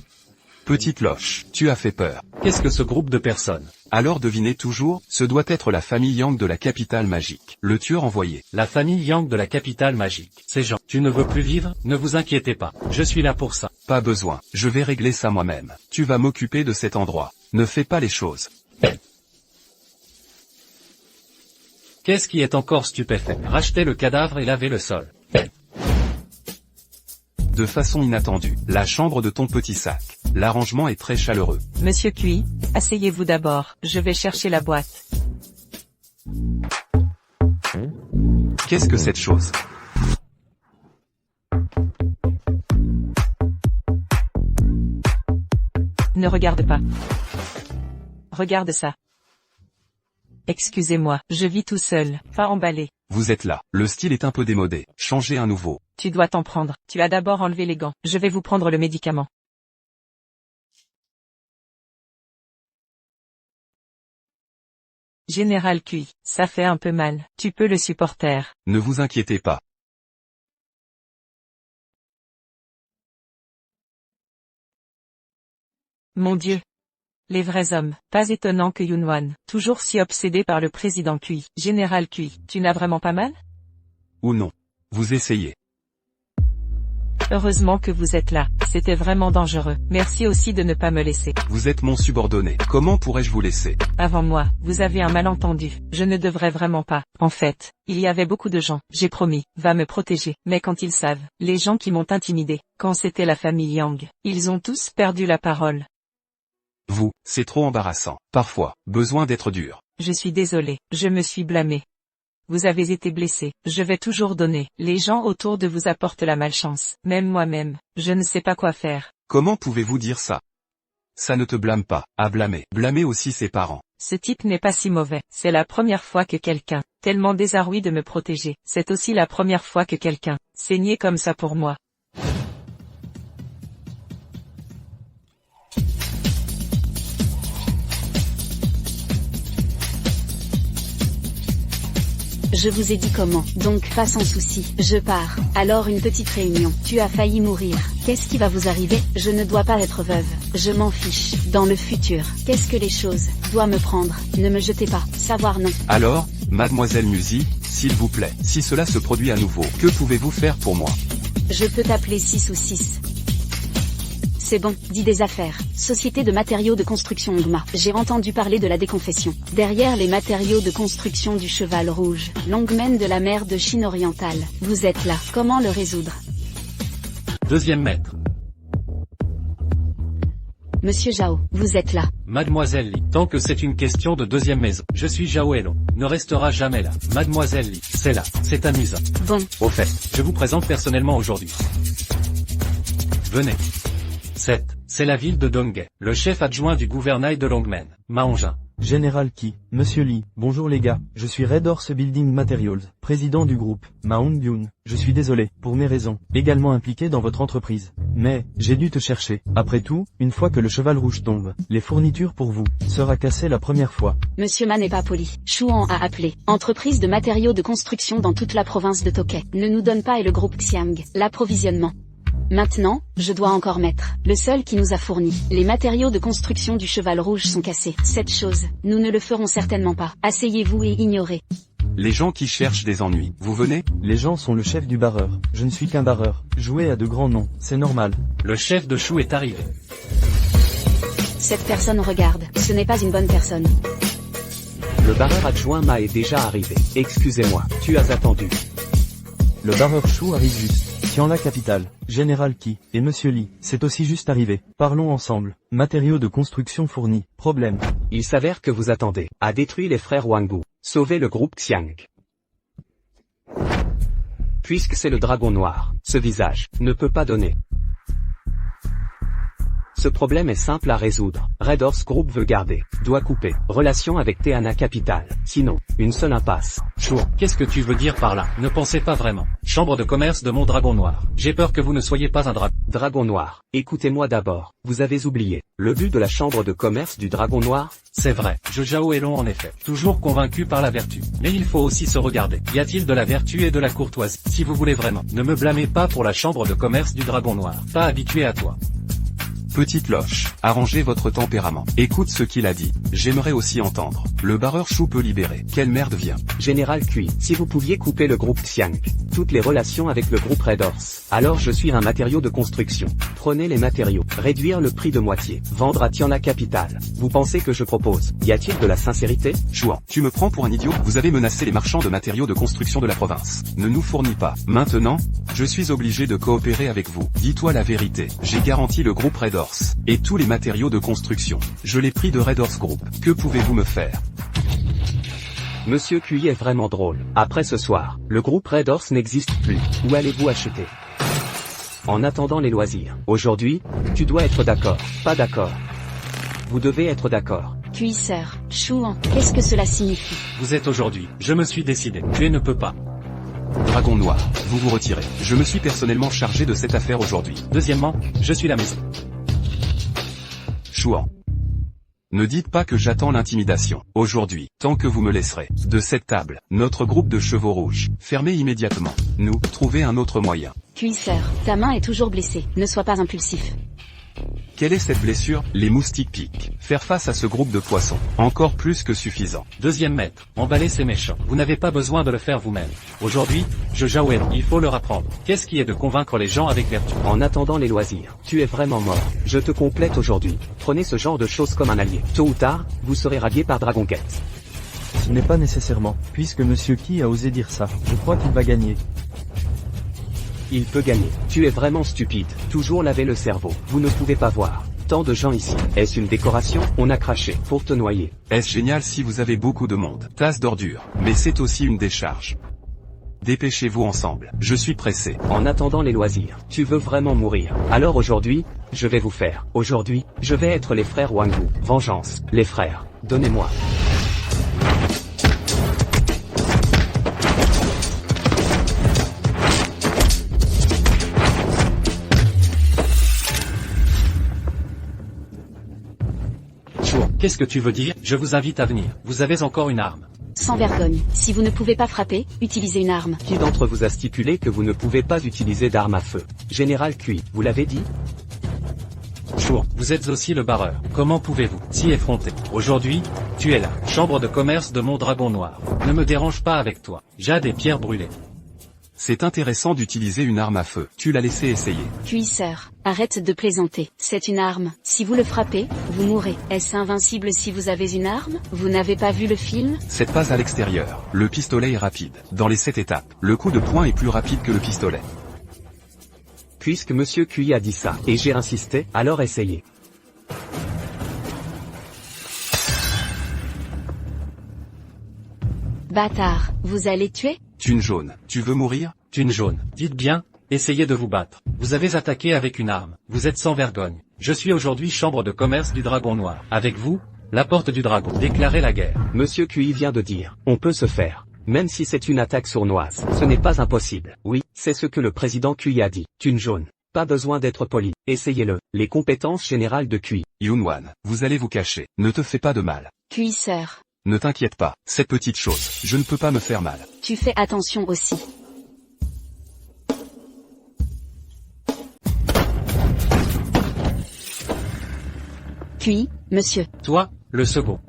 Petite loche, tu as fait peur. Qu'est-ce que ce groupe de personnes? Alors devinez toujours, ce doit être la famille Yang de la capitale magique. Le tueur envoyé. La famille Yang de la capitale magique. Ces gens, tu ne veux plus vivre? Ne vous inquiétez pas, je suis là pour ça. Pas besoin, je vais régler ça moi-même. Tu vas m'occuper de cet endroit. Ne fais pas les choses. Qu'est-ce qui est encore stupéfait? Racheter le cadavre et laver le sol. De façon inattendue, la chambre de ton petit sac. L'arrangement est très chaleureux. Monsieur Cui, asseyez-vous d'abord, je vais chercher la boîte. Qu'est-ce que cette chose? Ne regarde pas. Regarde ça. Excusez-moi, je vis tout seul, pas emballé. Vous êtes là. Le style est un peu démodé. Changez un nouveau. Tu dois t'en prendre. Tu as d'abord enlevé les gants. Je vais vous prendre le médicament. Général Cui, ça fait un peu mal. Tu peux le supporter. Ne vous inquiétez pas. Mon Dieu. Les vrais hommes. Pas étonnant que Yunwan, toujours si obsédé par le président Cui. Général Cui, tu n'as vraiment pas mal? Ou non. Vous essayez. Heureusement que vous êtes là. C'était vraiment dangereux. Merci aussi de ne pas me laisser. Vous êtes mon subordonné. Comment pourrais-je vous laisser? Avant moi, vous avez un malentendu. Je ne devrais vraiment pas. En fait, il y avait beaucoup de gens. J'ai promis, va me protéger. Mais quand ils savent, les gens qui m'ont intimidé, quand c'était la famille Yang, ils ont tous perdu la parole. Vous, c'est trop embarrassant. Parfois, besoin d'être dur. Je suis désolé, je me suis blâmé. Vous avez été blessé, je vais toujours donner. Les gens autour de vous apportent la malchance. Même moi-même, je ne sais pas quoi faire. Comment pouvez-vous dire ça? Ça ne te blâme pas, à blâmer. Blâmer aussi ses parents. Ce type n'est pas si mauvais. C'est la première fois que quelqu'un, tellement désarroi de me protéger. C'est aussi la première fois que quelqu'un, saignait comme ça pour moi. Je vous ai dit comment, donc pas sans souci, je pars. Alors une petite réunion, tu as failli mourir. Qu'est-ce qui va vous arriver? Je ne dois pas être veuve. Je m'en fiche. Dans le futur, qu'est-ce que les choses doivent me prendre? Ne me jetez pas, savoir non. Alors, mademoiselle Musi, s'il vous plaît, si cela se produit à nouveau, que pouvez-vous faire pour moi? Je peux t'appeler 6 ou 6. C'est bon, dis des affaires. Société de matériaux de construction Longma. J'ai entendu parler de la déconfession. Derrière les matériaux de construction du Cheval Rouge, Longmen de la mer de Chine orientale. Vous êtes là. Comment le résoudre? Deuxième maître. Monsieur Zhao, vous êtes là. Mademoiselle Li, tant que c'est une question de deuxième maison, je suis Zhao Elon, ne restera jamais là. Mademoiselle Li, c'est là, c'est amusant. Bon. Au fait, je vous présente personnellement aujourd'hui. Venez. 7. C'est la ville de Donghae, le chef adjoint du gouvernail de Longmen, Maongin. Général Ki, Monsieur Lee, bonjour les gars, je suis Red Horse Building Materials, président du groupe, Maong Byun. Je suis désolé, pour mes raisons, également impliqué dans votre entreprise. Mais, j'ai dû te chercher. Après tout, une fois que le cheval rouge tombe, les fournitures pour vous, sera cassée la première fois. Monsieur Ma n'est pas poli. Chouan a appelé. Entreprise de matériaux de construction dans toute la province de Tokay. Ne nous donne pas et le groupe Xiang, l'approvisionnement. Maintenant, je dois encore mettre, le seul qui nous a fourni, les matériaux de construction du Cheval Rouge sont cassés. Cette chose, nous ne le ferons certainement pas. Asseyez-vous et ignorez. Les gens qui cherchent des ennuis, vous venez? Les gens sont le chef du barreur. Je ne suis qu'un barreur. Jouer à de grands noms, c'est normal. Le chef de Chou est arrivé. Cette personne regarde, ce n'est pas une bonne personne. Le barreur adjoint Ma est déjà arrivé. Excusez-moi, tu as attendu. Le barreur Chou arrive juste. Tiens la capitale, Général Ki, et Monsieur Lee, c'est aussi juste arrivé. Parlons ensemble. Matériaux de construction fournis. Problème. Il s'avère que vous attendez, a détruit les frères Wangbu. Sauvez le groupe Xiang. Puisque c'est le dragon noir, ce visage ne peut pas donner. Ce problème est simple à résoudre. Red Horse Group veut garder, doit couper, relation avec Teana Capital. Sinon, une seule impasse. Chou, qu'est-ce que tu veux dire par là? Ne pensez pas vraiment. Chambre de commerce de mon dragon noir. J'ai peur que vous ne soyez pas un dragon. Dragon noir, écoutez-moi d'abord. Vous avez oublié. Le but de la chambre de commerce du dragon noir? C'est vrai, je Zhao Elon en effet. Toujours convaincu par la vertu. Mais il faut aussi se regarder. Y a-t-il de la vertu et de la courtoisie? Si vous voulez vraiment, ne me blâmez pas pour la chambre de commerce du dragon noir. Pas habitué à toi. Petite loche, arrangez votre tempérament. Écoute ce qu'il a dit. J'aimerais aussi entendre. Le barreur Chou peut libérer. Quelle merde vient? Général Cui, si vous pouviez couper le groupe Xiang, toutes les relations avec le groupe Red Horse, alors je suis un matériau de construction. Prenez les matériaux, réduire le prix de moitié, vendre à Tian la capitale. Vous pensez que je propose? Y a-t-il de la sincérité? Chouan, tu me prends pour un idiot? Vous avez menacé les marchands de matériaux de construction de la province. Ne nous fournit pas. Maintenant, je suis obligé de coopérer avec vous. Dis-toi la vérité. J'ai garanti le groupe Red Horse et tous les matériaux de construction. Je l'ai pris de Red Horse Group. Que pouvez-vous me faire? Monsieur Cui est vraiment drôle. Après ce soir, le groupe Red Horse n'existe plus. Où allez-vous acheter? En attendant les loisirs. Aujourd'hui, tu dois être d'accord. Pas d'accord. Vous devez être d'accord. Cuisseur, Chouan, qu'est-ce que cela signifie? Vous êtes aujourd'hui. Je me suis décidé. Tu ne peux pas. Dragon Noir, vous vous retirez. Je me suis personnellement chargé de cette affaire aujourd'hui. Deuxièmement, je suis la maison. Chouan. Ne dites pas que j'attends l'intimidation. Aujourd'hui, tant que vous me laisserez. De cette table, notre groupe de chevaux rouges. Fermez immédiatement. Nous, trouvez un autre moyen. Cuisseur, ta main est toujours blessée. Ne sois pas impulsif. Quelle est cette blessure? Les moustiques piquent. Faire face à ce groupe de poissons. Encore plus que suffisant. Deuxième maître, emballer ces méchants. Vous n'avez pas besoin de le faire vous-même. Aujourd'hui, je Jaouélan. Il faut leur apprendre. Qu'est-ce qui est de convaincre les gens avec vertu? En attendant les loisirs, tu es vraiment mort. Je te complète aujourd'hui. Prenez ce genre de choses comme un allié. Tôt ou tard, vous serez radié par Dragon Quête. Ce n'est pas nécessairement, puisque Monsieur Qui a osé dire ça. Je crois qu'il va gagner. Il peut gagner. Tu es vraiment stupide. Toujours laver le cerveau. Vous ne pouvez pas voir. Tant de gens ici. Est-ce une décoration? On a craché pour te noyer. Est-ce génial si vous avez beaucoup de monde? Tasse d'ordures. Mais c'est aussi une décharge. Dépêchez-vous ensemble. Je suis pressé. En attendant les loisirs, tu veux vraiment mourir. Alors aujourd'hui, je vais vous faire. Aujourd'hui, je vais être les frères Wangu. Vengeance. Les frères. Donnez-moi. Qu'est-ce que tu veux dire? Je vous invite à venir. Vous avez encore une arme. Sans vergogne. Si vous ne pouvez pas frapper, utilisez une arme. Qui d'entre vous a stipulé que vous ne pouvez pas utiliser d'armes à feu? Général Cui, vous l'avez dit? Chouan, vous êtes aussi le barreur. Comment pouvez-vous s'y effronter? Aujourd'hui, tu es là. Chambre de commerce de mon Dragon Noir. Ne me dérange pas avec toi. J'ai des pierres brûlées. C'est intéressant d'utiliser une arme à feu. Tu l'as laissé essayer. Cuisseur, arrête de plaisanter. C'est une arme. Si vous le frappez, vous mourrez. Est-ce invincible si vous avez une arme? Vous n'avez pas vu le film? C'est pas à l'extérieur. Le pistolet est rapide. Dans les 7 étapes, le coup de poing est plus rapide que le pistolet. Puisque Monsieur Cui a dit ça, et j'ai insisté, alors essayez. Bâtard, vous allez tuer? Thune jaune, tu veux mourir? Thune jaune, dites bien, essayez de vous battre. Vous avez attaqué avec une arme. Vous êtes sans vergogne. Je suis aujourd'hui chambre de commerce du Dragon Noir. Avec vous, la porte du dragon. Déclarez la guerre. Monsieur Cui vient de dire, on peut se faire. Même si c'est une attaque sournoise, ce n'est pas impossible. Oui, c'est ce que le président Cui a dit. Thune jaune. Pas besoin d'être poli. Essayez-le. Les compétences générales de Cui. Yunwan, vous allez vous cacher. Ne te fais pas de mal. Cuisseur. Ne t'inquiète pas, cette petite chose, je ne peux pas me faire mal. Tu fais attention aussi. Cui, monsieur. Toi, le second.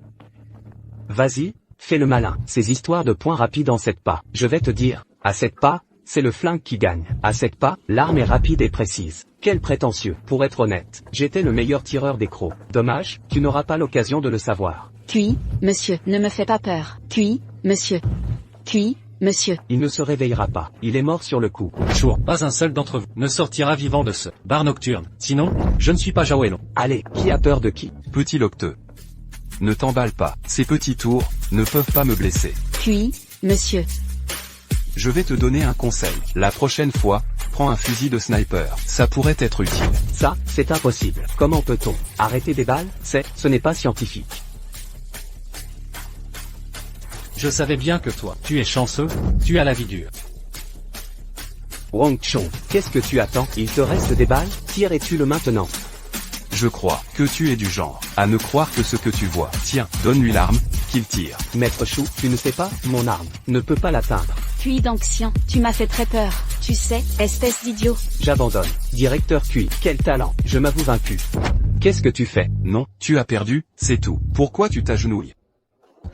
Vas-y, fais le malin. Ces histoires de points rapides en 7 pas. Je vais te dire, à 7 pas, c'est le flingue qui gagne. À 7 pas, l'arme est rapide et précise. Quel prétentieux. Pour être honnête, j'étais le meilleur tireur des crocs. Dommage, tu n'auras pas l'occasion de le savoir. Cui, monsieur, ne me fais pas peur. Cui, monsieur. Cui, monsieur. Il ne se réveillera pas. Il est mort sur le coup. Chouan, pas un seul d'entre vous ne sortira vivant de ce bar nocturne. Sinon, je ne suis pas Jaouélan. Allez, qui a peur de qui? Petit locteux. Ne t'emballe pas. Ces petits tours ne peuvent pas me blesser. Cui, monsieur. Je vais te donner un conseil. La prochaine fois, prends un fusil de sniper. Ça pourrait être utile. Ça, c'est impossible. Comment peut-on arrêter des balles? Ce n'est pas scientifique. Je savais bien que toi, tu es chanceux, tu as la vie dure. Wang Chong, qu'est-ce que tu attends? Il te reste des balles? Tire et tue-le maintenant. Je crois que tu es du genre à ne croire que ce que tu vois. Tiens, donne-lui l'arme, qu'il tire. Maître Chou, tu ne sais pas, mon arme ne peut pas l'atteindre. Cui d'Anxian, tu m'as fait très peur. Tu sais, espèce d'idiot. J'abandonne. Directeur Cui, quel talent. Je m'avoue vaincu. Qu'est-ce que tu fais? Non, tu as perdu, c'est tout. Pourquoi tu t'agenouilles?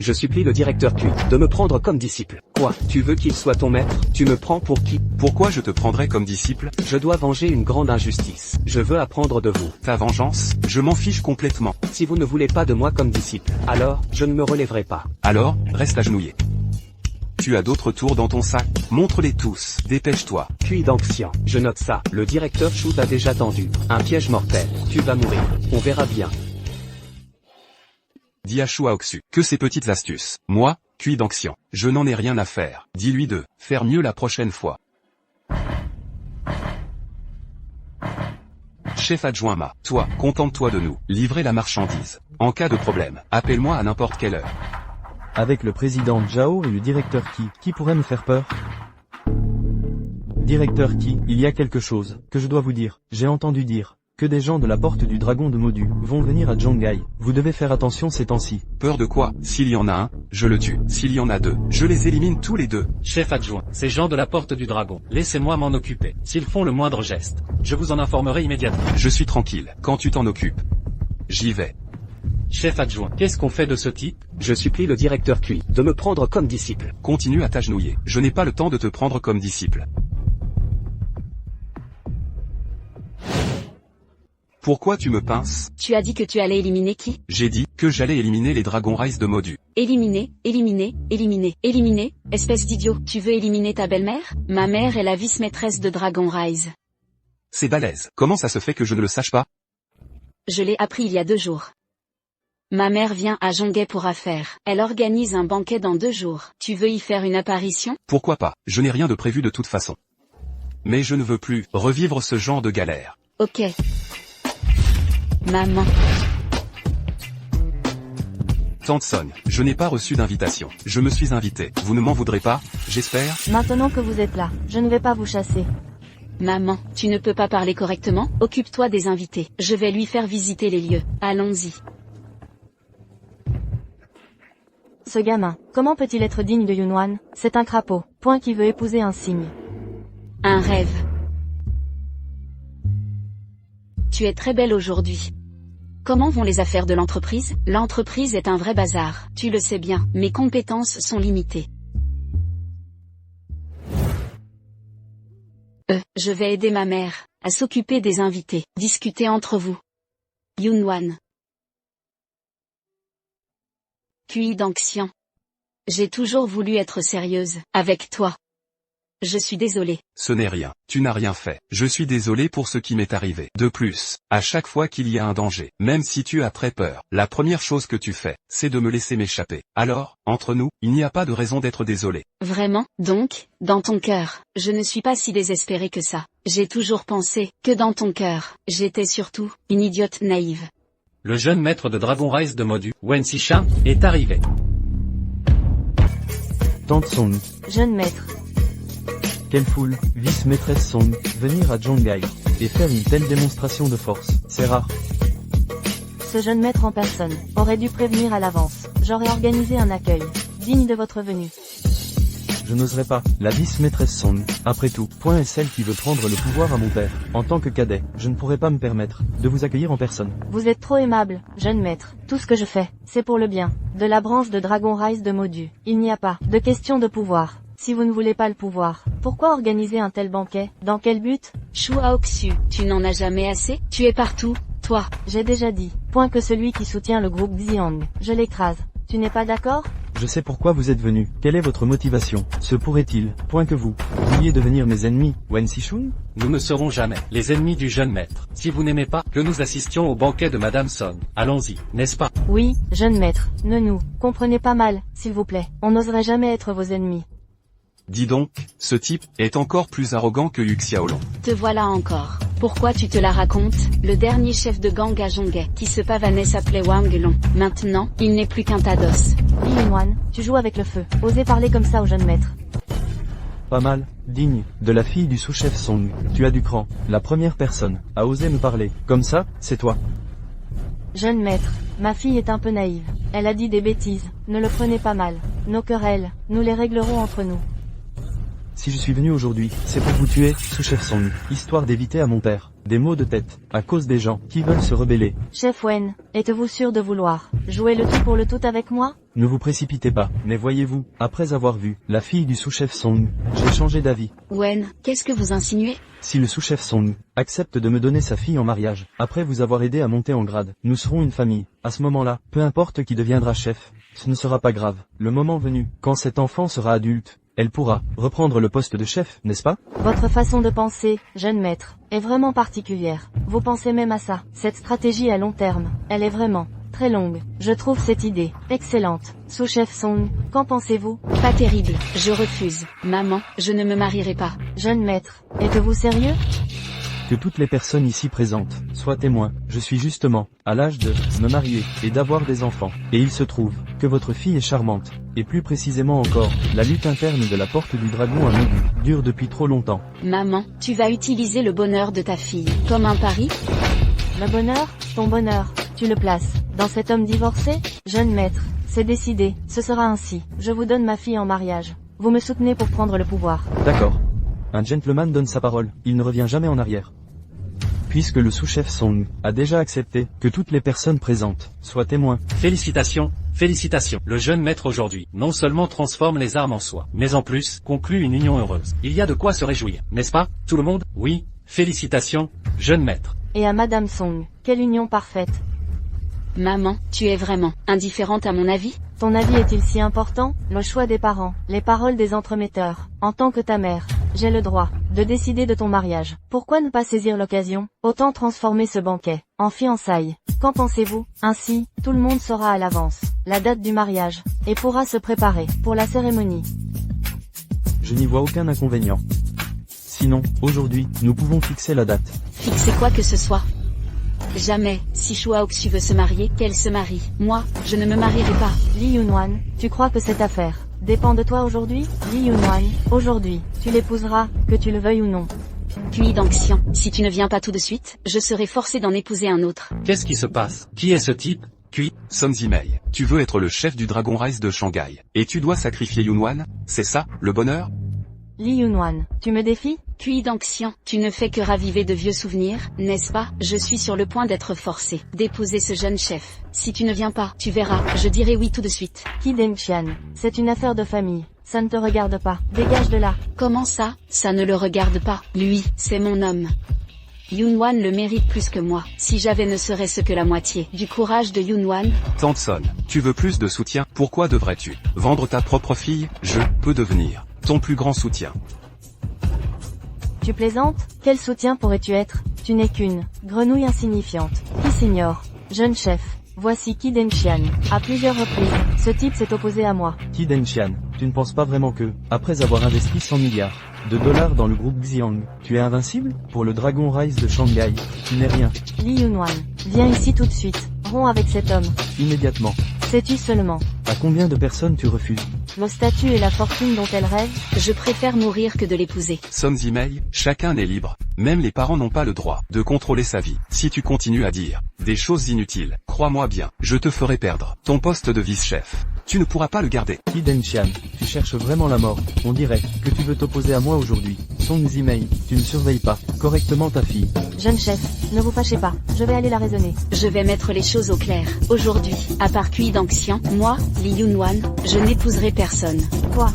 Je supplie le directeur Q de me prendre comme disciple. Quoi? Tu veux qu'il soit ton maître? Tu me prends pour qui? Pourquoi je te prendrais comme disciple? Je dois venger une grande injustice. Je veux apprendre de vous. Ta vengeance? Je m'en fiche complètement. Si vous ne voulez pas de moi comme disciple, alors, je ne me relèverai pas. Alors, reste agenouillé. Tu as d'autres tours dans ton sac? Montre-les tous, dépêche-toi. Puis d'Anxian. Je note ça. Le directeur Chou t'a déjà tendu. Un piège mortel. Tu vas mourir. On verra bien. Dis à Chou Aoxu que ces petites astuces. Moi, Cui d'Anxian, je n'en ai rien à faire. Dis-lui de faire mieux la prochaine fois. Chef adjoint Ma, toi, contente-toi de nous, livrer la marchandise. En cas de problème, appelle-moi à n'importe quelle heure. Avec le président Zhao et le directeur qui pourrait me faire peur? Directeur Qi, il y a quelque chose que je dois vous dire. J'ai entendu dire que des gens de la porte du dragon de Modu vont venir à Zhongai. Vous devez faire attention ces temps-ci. Peur de quoi? S'il y en a un, je le tue. S'il y en a deux, je les élimine tous les deux. Chef adjoint, ces gens de la porte du dragon, laissez-moi m'en occuper. S'ils font le moindre geste, je vous en informerai immédiatement. Je suis tranquille, quand tu t'en occupes. J'y vais. Chef adjoint, qu'est-ce qu'on fait de ce type? Je supplie le directeur Q de me prendre comme disciple. Continue à t'agenouiller. Je n'ai pas le temps de te prendre comme disciple. Pourquoi tu me pinces? Tu as dit que tu allais éliminer qui? J'ai dit que j'allais éliminer les Dragon Rise de Modu. Éliminer, éliminer, éliminer, éliminer, espèce d'idiot. Tu veux éliminer ta belle-mère? Ma mère est la vice-maîtresse de Dragon Rise. C'est balèze. Comment ça se fait que je ne le sache pas? Je l'ai appris il y a 2 jours. Ma mère vient à Zhongai pour affaires. Elle organise un banquet dans 2 jours. Tu veux y faire une apparition? Pourquoi pas? Je n'ai rien de prévu de toute façon. Mais je ne veux plus revivre ce genre de galère. Ok. Maman. Tante Son, je n'ai pas reçu d'invitation. Je me suis invité. Vous ne m'en voudrez pas, j'espère? Maintenant que vous êtes là, je ne vais pas vous chasser. Maman, tu ne peux pas parler correctement? Occupe-toi des invités. Je vais lui faire visiter les lieux. Allons-y. Ce gamin, comment peut-il être digne de Yunwan? C'est un crapaud, point qui veut épouser un cygne. Un rêve. Tu es très belle aujourd'hui. Comment vont les affaires de l'entreprise? L'entreprise est un vrai bazar, tu le sais bien, mes compétences sont limitées. Je vais aider ma mère à s'occuper des invités. Discutez entre vous. Yunwan. Cui d'Anxian. J'ai toujours voulu être sérieuse avec toi. Je suis désolée. Ce n'est rien. Tu n'as rien fait. Je suis désolé pour ce qui m'est arrivé. De plus, à chaque fois qu'il y a un danger, même si tu as très peur, la première chose que tu fais, c'est de me laisser m'échapper. Alors, entre nous, il n'y a pas de raison d'être désolé. Vraiment? Donc, dans ton cœur, je ne suis pas si désespérée que ça. J'ai toujours pensé que dans ton cœur, j'étais surtout une idiote naïve. Le jeune maître de Dragon Rise de Modu, Wen Xisha, est arrivé. Tante Song. Jeune maître. Quelle foule, vice-maîtresse Song, venir à Zhongai et faire une telle démonstration de force, c'est rare. Ce jeune maître en personne aurait dû prévenir à l'avance. J'aurais organisé un accueil digne de votre venue. Je n'oserais pas. La vice-maîtresse Song, après tout, point est celle qui veut prendre le pouvoir à mon père. En tant que cadet, je ne pourrais pas me permettre de vous accueillir en personne. Vous êtes trop aimable, jeune maître. Tout ce que je fais, c'est pour le bien de la branche de Dragon Rise de Modu. Il n'y a pas de question de pouvoir. Si vous ne voulez pas le pouvoir, pourquoi organiser un tel banquet? Dans quel but? Chou Aoxu, tu n'en as jamais assez? Tu es partout, toi. J'ai déjà dit, point que celui qui soutient le groupe Xiang, je l'écrase. Tu n'es pas d'accord? Je sais pourquoi vous êtes venu. Quelle est votre motivation? Se pourrait-il, point que vous vouliez devenir mes ennemis, Wen Xishun? Nous ne serons jamais les ennemis du jeune maître. Si vous n'aimez pas que nous assistions au banquet de Madame Son, allons-y, n'est-ce pas? Oui, jeune maître, ne nous comprenez pas mal, s'il vous plaît. On n'oserait jamais être vos ennemis. Dis donc, ce type est encore plus arrogant que Yu Xiaolong. Te voilà encore. Pourquoi tu te la racontes? Le dernier chef de gang à Zhongai qui se pavanait s'appelait Wang Long. Maintenant, il n'est plus qu'un tas d'os. Li Yunwan, tu joues avec le feu. Osez parler comme ça au jeune maître. Pas mal, digne de la fille du sous-chef Song. Tu as du cran. La première personne à oser me parler comme ça, c'est toi. Jeune maître, ma fille est un peu naïve. Elle a dit des bêtises. Ne le prenez pas mal. Nos querelles, nous les réglerons entre nous. Si je suis venu aujourd'hui, c'est pour vous tuer, sous-chef Song, histoire d'éviter à mon père des maux de tête, à cause des gens qui veulent se rebeller. Chef Wen, êtes-vous sûr de vouloir jouer le tout pour le tout avec moi? Ne vous précipitez pas, mais voyez-vous, après avoir vu la fille du sous-chef Song, j'ai changé d'avis. Wen, qu'est-ce que vous insinuez? Si le sous-chef Song accepte de me donner sa fille en mariage, après vous avoir aidé à monter en grade, nous serons une famille. À ce moment-là, peu importe qui deviendra chef, ce ne sera pas grave. Le moment venu, quand cet enfant sera adulte, elle pourra reprendre le poste de chef, n'est-ce pas? Votre façon de penser, jeune maître, est vraiment particulière. Vous pensez même à ça. Cette stratégie à long terme, elle est vraiment très longue. Je trouve cette idée excellente. Sous-chef Song, qu'en pensez-vous? Pas terrible, je refuse. Maman, je ne me marierai pas. Jeune maître, êtes-vous sérieux? Que toutes les personnes ici présentes soient témoins, je suis justement à l'âge de me marier et d'avoir des enfants. Et il se trouve que votre fille est charmante. Et plus précisément encore, la lutte interne de la porte du dragon à Mogu dure depuis trop longtemps. Maman, tu vas utiliser le bonheur de ta fille comme un pari? Le bonheur, ton bonheur, tu le places dans cet homme divorcé? Jeune maître, c'est décidé, ce sera ainsi. Je vous donne ma fille en mariage. Vous me soutenez pour prendre le pouvoir. D'accord. Un gentleman donne sa parole, il ne revient jamais en arrière. Puisque le sous-chef Song a déjà accepté que toutes les personnes présentes soient témoins. Félicitations, félicitations. Le jeune maître aujourd'hui, non seulement transforme les armes en soi, mais en plus, conclut une union heureuse. Il y a de quoi se réjouir, n'est-ce pas, tout le monde? Oui, félicitations, jeune maître. Et à Madame Song, quelle union parfaite. Maman, tu es vraiment indifférente à mon avis? Ton avis est-il si important? Le choix des parents, les paroles des entremetteurs. En tant que ta mère, j'ai le droit de décider de ton mariage. Pourquoi ne pas saisir l'occasion? Autant transformer ce banquet en fiançailles. Qu'en pensez-vous? Ainsi, tout le monde saura à l'avance la date du mariage et pourra se préparer pour la cérémonie. Je n'y vois aucun inconvénient. Sinon, aujourd'hui, nous pouvons fixer la date. Fixer quoi que ce soit. Jamais, si Shua Oxu veut se marier, qu'elle se marie. Moi, je ne me marierai pas. Li Yunwan, tu crois que cette affaire dépend de toi aujourd'hui? Li Yunwan, aujourd'hui, tu l'épouseras, que tu le veuilles ou non. Puis Danxian, si tu ne viens pas tout de suite, je serai forcé d'en épouser un autre. Qu'est-ce qui se passe? Qui est ce type? Qui? Sun Zimei, tu veux être le chef du Dragon Rise de Shanghai, et tu dois sacrifier Yunwan, c'est ça, le bonheur? Li Yunwan, tu me défies? Puis Danxian, tu ne fais que raviver de vieux souvenirs, n'est-ce pas? Je suis sur le point d'être forcé d'épouser ce jeune chef. Si tu ne viens pas, tu verras, je dirai oui tout de suite. Qi Dengxian, c'est une affaire de famille. Ça ne te regarde pas. Dégage de là. Comment ça? Ça ne le regarde pas. Lui, c'est mon homme. Yunwan le mérite plus que moi. Si j'avais ne serait-ce que la moitié du courage de Yunwan. Tante Son, tu veux plus de soutien? Pourquoi devrais-tu vendre ta propre fille? Je peux devenir ton plus grand soutien. Tu plaisantes? Quel soutien pourrais-tu être? Tu n'es qu'une grenouille insignifiante. Qui s'ignore? Jeune chef, voici Qi Dengxian. À plusieurs reprises, ce type s'est opposé à moi. Qi Dengxian, tu ne penses pas vraiment que, après avoir investi 100 milliards de dollars dans le groupe Xiang, tu es invincible? Pour le Dragon Rise de Shanghai, tu n'es rien. Li Yunwan, viens ici tout de suite. Romps avec cet homme. Immédiatement. Sais-tu seulement À combien de personnes tu refuses? le statut et la fortune dont elle rêve? Je préfère mourir que de l'épouser. Sun Zimei, chacun est libre. Même les parents n'ont pas le droit de contrôler sa vie. Si tu continues à dire des choses inutiles, crois-moi bien, je te ferai perdre ton poste de vice-chef. Tu ne pourras pas le garder. Qi Dengxian, tu cherches vraiment la mort. On dirait que tu veux t'opposer à moi aujourd'hui. Song Zimei, tu ne surveilles pas correctement ta fille. Jeune chef, ne vous fâchez pas, je vais aller la raisonner. Je vais mettre les choses au clair. Aujourd'hui, à part Qi Dengxian, moi, Li Yunwan, je n'épouserai personne. Quoi?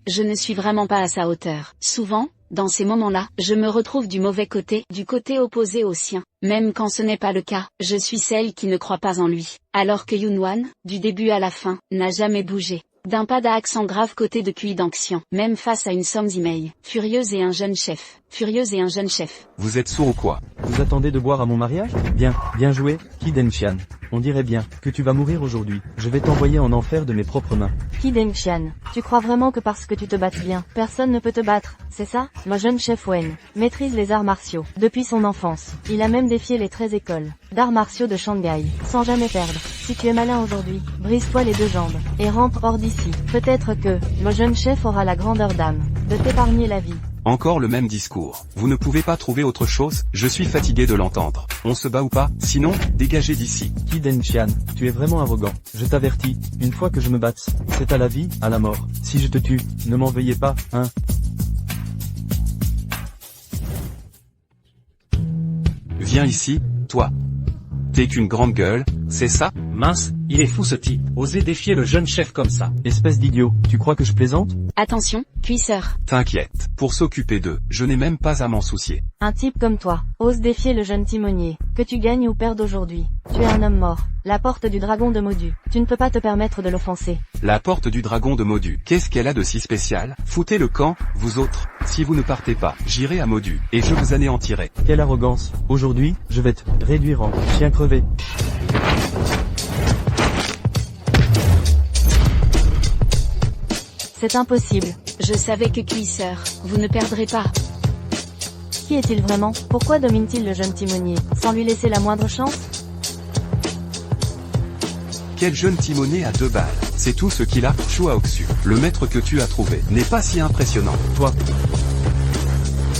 Je ne suis vraiment pas à sa hauteur. Souvent, dans ces moments-là, je me retrouve du mauvais côté, du côté opposé au sien. Même quand ce n'est pas le cas, je suis celle qui ne croit pas en lui. Alors que Yunwan, du début à la fin, n'a jamais bougé. D'un pas d'accent grave côté de Qi Dengxian, même face à une Sun Zimei, furieuse et un jeune chef. Furieuse et un jeune chef. Vous êtes sourd ou quoi? Vous attendez de boire à mon mariage? Bien, bien joué, Qi Dengxian. On dirait bien que tu vas mourir aujourd'hui. Je vais t'envoyer en enfer de mes propres mains. Qi Dengxian, tu crois vraiment que parce que tu te battes bien, personne ne peut te battre, c'est ça? Le jeune chef Wen maîtrise les arts martiaux depuis son enfance. Il a même défié les 13 écoles d'arts martiaux de Shanghai, sans jamais perdre. Si tu es malin aujourd'hui, brise-toi les 2 jambes et rampe hors d'ici. Peut-être que le jeune chef aura la grandeur d'âme de t'épargner la vie. Encore le même discours. Vous ne pouvez pas trouver autre chose? Je suis fatigué de l'entendre. On se bat ou pas? Sinon, dégagez d'ici. Qi Denqian, tu es vraiment arrogant. Je t'avertis, une fois que je me batte, c'est à la vie, à la mort. Si je te tue, ne m'en veuillez pas, hein. Viens ici, toi. T'es qu'une grande gueule, c'est ça? Mince, il est fou ce type. Oser défier le jeune chef comme ça. Espèce d'idiot, tu crois que je plaisante? Attention, cuisseur. T'inquiète, pour s'occuper d'eux, je n'ai même pas à m'en soucier. Un type comme toi, ose défier le jeune timonier. Que tu gagnes ou perdes aujourd'hui. Tu es un homme mort. La porte du dragon de Modu. Tu ne peux pas te permettre de l'offenser. La porte du dragon de Modu. Qu'est-ce qu'elle a de si spécial? Foutez le camp, vous autres. Si vous ne partez pas, j'irai à Modu, et je vous anéantirai. Quelle arrogance. Aujourd'hui, je vais te réduire en chien crevé. C'est impossible. Je savais que cuisseur, vous ne perdrez pas. Qui est-il vraiment? Pourquoi domine-t-il le jeune timonier, sans lui laisser la moindre chance? Quel jeune timonier à 2 balles. C'est tout ce qu'il a, Shuaoxu. Le maître que tu as trouvé n'est pas si impressionnant. Toi,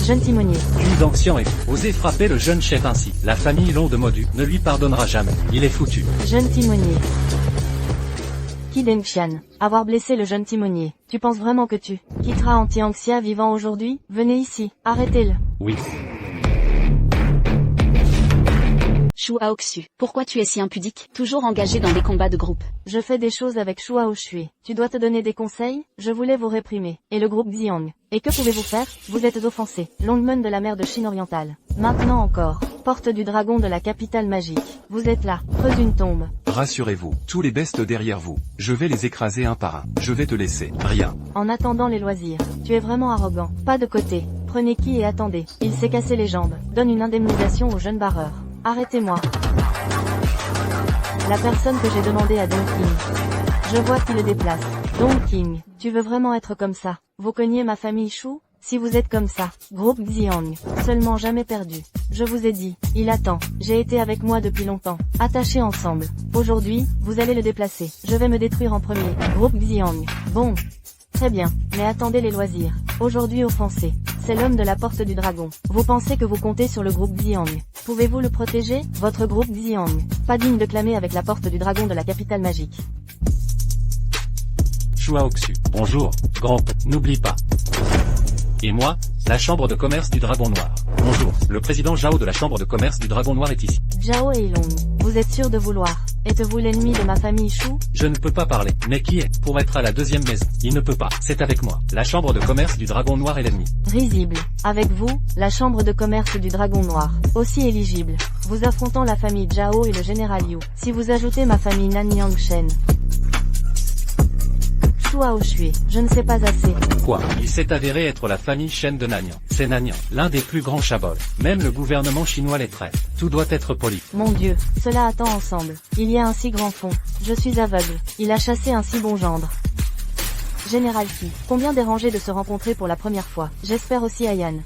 Jeune timonier. Puis Danxian est fou. Oser frapper le jeune chef ainsi. La famille Long de Modu ne lui pardonnera jamais. Il est foutu. Jeune timonier. Qi Denqian. Avoir blessé le jeune timonier. Tu penses vraiment que tu quitteras Anti-Anxia vivant aujourd'hui? Venez ici. Arrêtez-le. Oui. Shuaoxu, pourquoi tu es si impudique, toujours engagé dans des combats de groupe? Je fais des choses avec Shuaoxu. Tu dois te donner des conseils? Je voulais vous réprimer. Et le groupe Xiang. Et que pouvez-vous faire? Vous êtes offensé. Longmen de la mer de Chine orientale. Maintenant encore. Porte du dragon de la capitale magique. Vous êtes là. Creuse une tombe. Rassurez-vous, tous les bestes derrière vous. Je vais les écraser un par un. Je vais te laisser rien. En attendant les loisirs. Tu es vraiment arrogant. Pas de côté. Prenez Qi et attendez. Il s'est cassé les jambes. Donne une indemnisation au jeune barreur. Arrêtez-moi. La personne que j'ai demandé à Don King. Je vois qui le déplace. Don King, tu veux vraiment être comme ça? Vous cognez ma famille Chou? Si vous êtes comme ça, groupe Xiang, seulement jamais perdu. Je vous ai dit, il attend. J'ai été avec moi depuis longtemps. Attachés ensemble. Aujourd'hui, vous allez le déplacer. Je vais me détruire en premier. Groupe Xiang. Bon. Très bien, mais attendez les loisirs. Aujourd'hui offensé. C'est l'homme de la porte du dragon. Vous pensez que vous comptez sur le groupe Xiang. Pouvez-vous le protéger? Votre groupe Xiang. Pas digne de clamer avec la porte du dragon de la capitale magique. Shuaoxu. Bonjour, grand. N'oublie pas. Et moi, la chambre de commerce du Dragon Noir. Bonjour, le président Zhao de la chambre de commerce du Dragon Noir est ici. Zhao Eilong, vous êtes sûr de vouloir? Êtes-vous l'ennemi de ma famille Chou? Je ne peux pas parler. Mais qui est, pour être à la deuxième maison? Il ne peut pas. C'est avec moi. La chambre de commerce du Dragon Noir est l'ennemi. Risible. Avec vous, la chambre de commerce du Dragon Noir. Aussi éligible. Vous affrontant la famille Zhao et le général Yu. Si vous ajoutez ma famille Nanyang Shen. Shuaoxu, je ne sais pas assez. Quoi? Il s'est avéré être la famille Shen de Nanyang. C'est Nanyang, l'un des plus grands chabols. Même le gouvernement chinois les traite. Tout doit être poli. Mon Dieu, cela attend ensemble. Il y a un si grand fond. Je suis aveugle. Il a chassé un si bon gendre. Général Qi, combien dérangé de se rencontrer pour la première fois. J'espère aussi Ayan.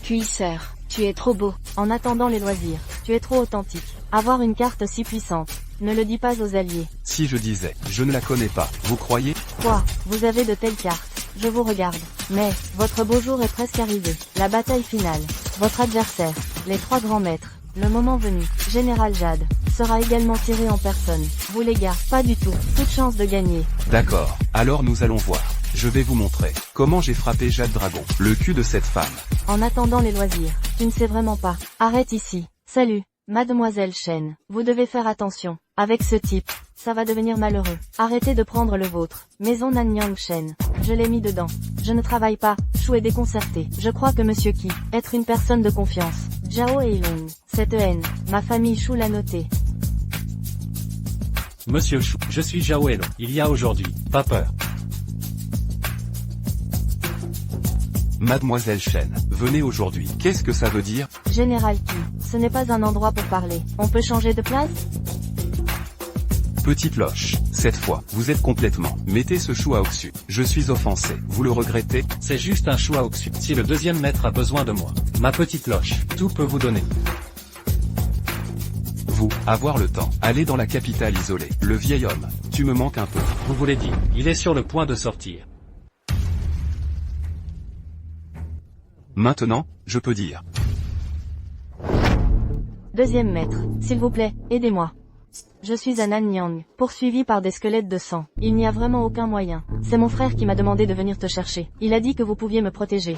Cuisseur, tu es trop beau. En attendant les loisirs, tu es trop authentique. Avoir une carte si puissante. Ne le dis pas aux alliés. Si je disais, je ne la connais pas, vous croyez? Quoi? Vous avez de telles cartes. Je vous regarde. Mais, votre beau jour est presque arrivé. La bataille finale. Votre adversaire. Les 3 grands maîtres. Le moment venu. Général Jade. Sera également tiré en personne. Vous les gars, pas du tout. Toute chance de gagner. D'accord, alors nous allons voir. Je vais vous montrer comment j'ai frappé Jade Dragon, le cul de cette femme. En attendant les loisirs. Tu ne sais vraiment pas. Arrête ici. Salut. Mademoiselle Shen, vous devez faire attention. Avec ce type, ça va devenir malheureux. Arrêtez de prendre le vôtre. Maison Nanyang Shen. Je l'ai mis dedans. Je ne travaille pas. Chou est déconcerté. Je crois que Monsieur Qi, être une personne de confiance. Zhao Eilong. Cette haine, ma famille Chou l'a noté. Monsieur Chou, je suis Zhao Eilong. Il y a aujourd'hui, pas peur. Mademoiselle Shen, venez aujourd'hui. Qu'est-ce que ça veut dire? Général Qi, ce n'est pas un endroit pour parler. On peut changer de place? Petite loche. Cette fois, vous êtes complètement. Mettez ce Shuaoxu. Je suis offensé. Vous le regrettez? C'est juste un Shuaoxu. Si le deuxième maître a besoin de moi. Ma petite loche, tout peut vous donner. Vous, avoir le temps. Allez dans la capitale isolée. Le vieil homme. Tu me manques un peu. Vous voulez dire, il est sur le point de sortir. Maintenant, je peux dire. Deuxième maître, s'il vous plaît, aidez-moi. Je suis Anan Yang, poursuivi par des squelettes de sang. Il n'y a vraiment aucun moyen. C'est mon frère qui m'a demandé de venir te chercher. Il a dit que vous pouviez me protéger.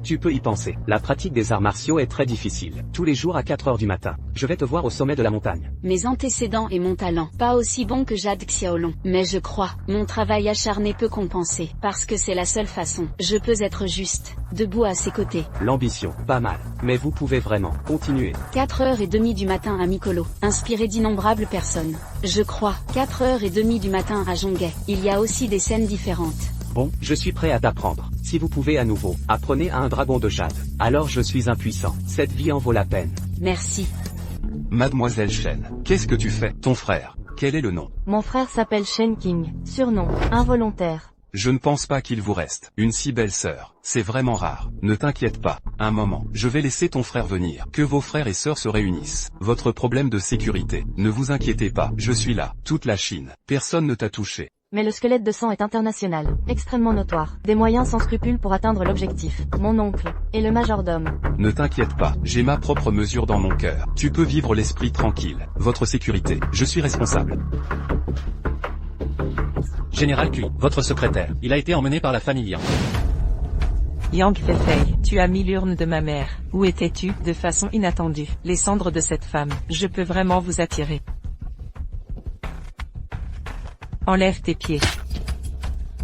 Tu peux y penser. La pratique des arts martiaux est très difficile. Tous les jours à 4 heures du matin, je vais te voir au sommet de la montagne. Mes antécédents et mon talent, pas aussi bon que Jade Xiaolong. Mais je crois, mon travail acharné peut compenser, parce que c'est la seule façon. Je peux être juste, debout à ses côtés. L'ambition, pas mal. Mais vous pouvez vraiment continuer. 4h30 du matin à Mikolo, inspiré d'innombrables personnes. Je crois, 4h30 du matin à Jongai. Il y a aussi des scènes différentes. Bon, je suis prêt à t'apprendre. Si vous pouvez à nouveau, apprenez à un dragon de jade. Alors je suis impuissant. Cette vie en vaut la peine. Merci. Mademoiselle Shen, qu'est-ce que tu fais? Ton frère, quel est le nom? Mon frère s'appelle Shen King. Surnom, involontaire. Je ne pense pas qu'il vous reste une si belle sœur. C'est vraiment rare. Ne t'inquiète pas. Un moment, je vais laisser ton frère venir. Que vos frères et sœurs se réunissent. Votre problème de sécurité. Ne vous inquiétez pas. Je suis là. Toute la Chine. Personne ne t'a touché. Mais le squelette de sang est international, extrêmement notoire. Des moyens sans scrupules pour atteindre l'objectif. Mon oncle, et le majordome. Ne t'inquiète pas, j'ai ma propre mesure dans mon cœur. Tu peux vivre l'esprit tranquille. Votre sécurité, je suis responsable. Général Cui, votre secrétaire, il a été emmené par la famille Yang. Yang Feifei, tu as mis l'urne de ma mère. Où étais-tu? De façon inattendue. Les cendres de cette femme, je peux vraiment vous attirer. Enlève tes pieds.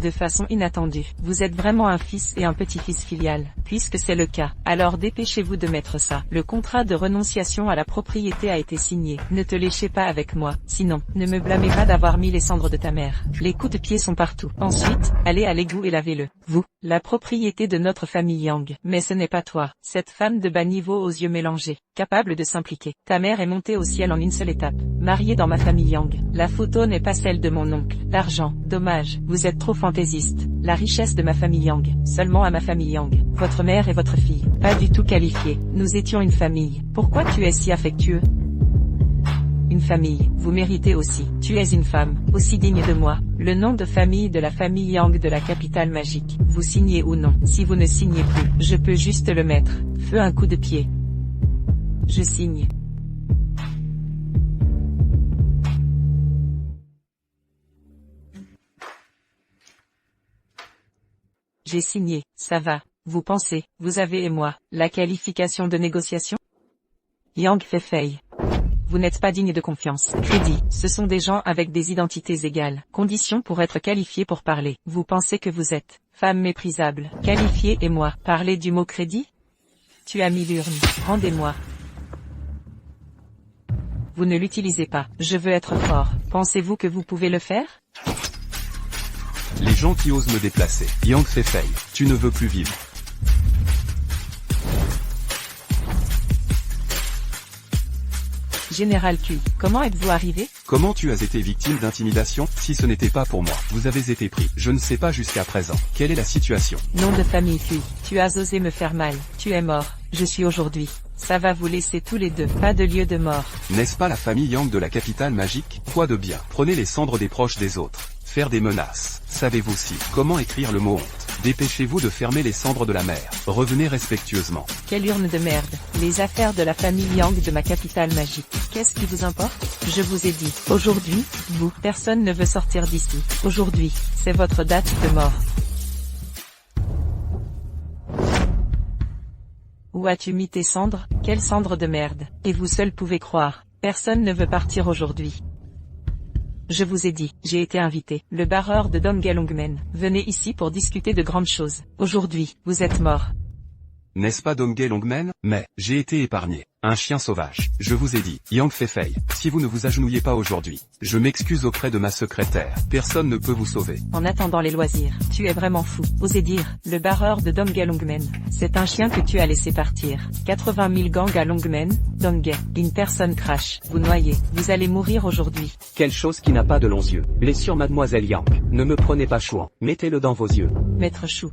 De façon inattendue, vous êtes vraiment un fils et un petit-fils filial. Puisque c'est le cas, alors dépêchez-vous de mettre ça. Le contrat de renonciation à la propriété a été signé. Ne te léchez pas avec moi, sinon, ne me blâmez pas d'avoir mis les cendres de ta mère. Les coups de pied sont partout. Ensuite, allez à l'égout et lavez-le. Vous, la propriété de notre famille Yang. Mais ce n'est pas toi, cette femme de bas niveau aux yeux mélangés, capable de s'impliquer. Ta mère est montée au ciel en une seule étape. Mariée dans ma famille Yang. La photo n'est pas celle de mon oncle. L'argent, dommage, vous êtes trop fantaisiste. La richesse de ma famille Yang, seulement à ma famille Yang. Votre mère et votre fille, pas du tout qualifiées. Nous étions une famille. Pourquoi tu es si affectueux? Une famille, vous méritez aussi. Tu es une femme, aussi digne de moi. Le nom de famille de la famille Yang de la capitale magique. Vous signez ou non? Si vous ne signez plus, je peux juste le mettre. Feu un coup de pied. Je signe. J'ai signé, ça va. Vous pensez, vous avez et moi, la qualification de négociation? Yang Feifei. Vous n'êtes pas digne de confiance. Crédit, ce sont des gens avec des identités égales. Conditions pour être qualifié pour parler. Vous pensez que vous êtes femme méprisable. Qualifié et moi, parlez du mot crédit? Tu as mis l'urne. Rendez-moi. Vous ne l'utilisez pas. Je veux être fort. Pensez-vous que vous pouvez le faire? Les gens qui osent me déplacer. Yang Feifei, tu ne veux plus vivre. Général Cui, comment êtes-vous arrivé? Comment tu as été victime d'intimidation? Si ce n'était pas pour moi, vous avez été pris. Je ne sais pas jusqu'à présent. Quelle est la situation? Nom de famille Cui, tu as osé me faire mal. Tu es mort. Je suis aujourd'hui. Ça va vous laisser tous les deux. Pas de lieu de mort. N'est-ce pas la famille Yang de la capitale magique? Quoi de bien? Prenez les cendres des proches des autres. Faire des menaces. Savez-vous si comment écrire le mot honte? Dépêchez-vous de fermer les cendres de la mer. Revenez respectueusement. Quelle urne de merde. Les affaires de la famille Yang de ma capitale magique. Qu'est-ce qui vous importe? Je vous ai dit. Aujourd'hui, vous, personne ne veut sortir d'ici. Aujourd'hui, c'est votre date de mort. Où as-tu mis tes cendres? Quelles cendres de merde? Et vous seul pouvez croire. Personne ne veut partir aujourd'hui. Je vous ai dit, j'ai été invité. Le barreur de Donggelongmen. Venez ici pour discuter de grandes choses. Aujourd'hui, vous êtes mort. N'est-ce pas Donggelongmen? Mais, j'ai été épargné. Un chien sauvage. Je vous ai dit, Yang Feifei, si vous ne vous agenouillez pas aujourd'hui, je m'excuse auprès de ma secrétaire. Personne ne peut vous sauver. En attendant les loisirs, tu es vraiment fou. Osez dire, le barreur de Donggelongmen. C'est un chien que tu as laissé partir. 80 000 gangs à Longmen, Dongge. Une personne crache. Vous noyez. Vous allez mourir aujourd'hui. Quelque chose qui n'a pas de longs yeux. Blessure Mademoiselle Yang. Ne me prenez pas chouan. Mettez-le dans vos yeux. Maître Chou.